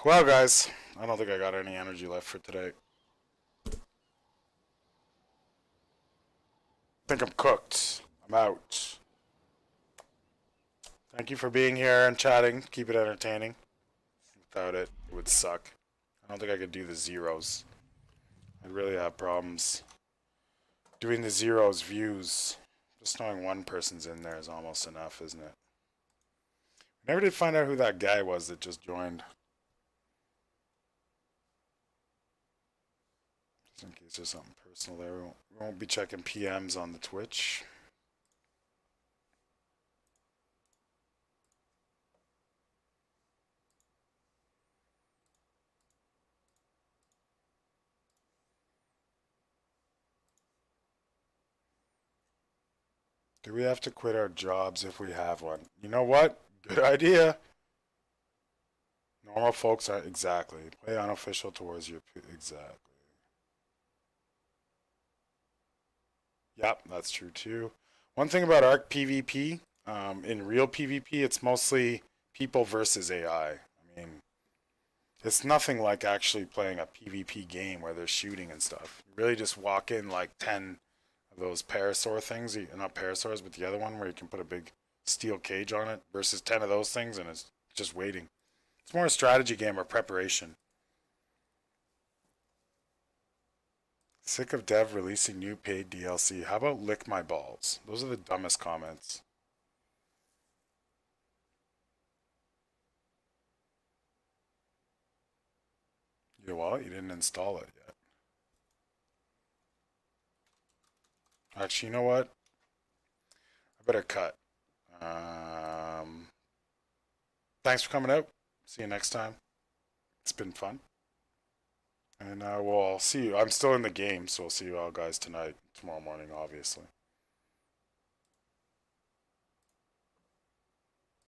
Well, guys, I don't think I got any energy left for today. I think I'm cooked. I'm out. Thank you for being here and chatting. Keep it entertaining. Without it, it would suck. I don't think I could do the zeros. I'd really have problems doing the zeros views. Just knowing one person's in there is almost enough, isn't it? Never did find out who that guy was that just joined. Just in case there's something personal there. We won't be checking PMs on the Twitch. Do we have to quit our jobs if we have one? You know what? Good idea. Normal folks are exactly. Play unofficial towards your exactly. Yep, that's true too. One thing about Arc PvP, in real PvP, it's mostly people versus AI. I mean, it's nothing like actually playing a PvP game where there's shooting and stuff. You really just walk in like 10 of those parasaur things, not parasaurs, but the other one where you can put a big steel cage on it versus 10 of those things and it's just waiting. It's more a strategy game or preparation. Sick of dev releasing new paid DLC. How about lick my balls? Those are the dumbest comments. You know what? You didn't install it yet. Actually, you know what? I better cut. Thanks for coming out. See you next time. It's been fun. And we'll see you. I'm still in the game, so we'll see you all guys tonight, tomorrow morning, obviously.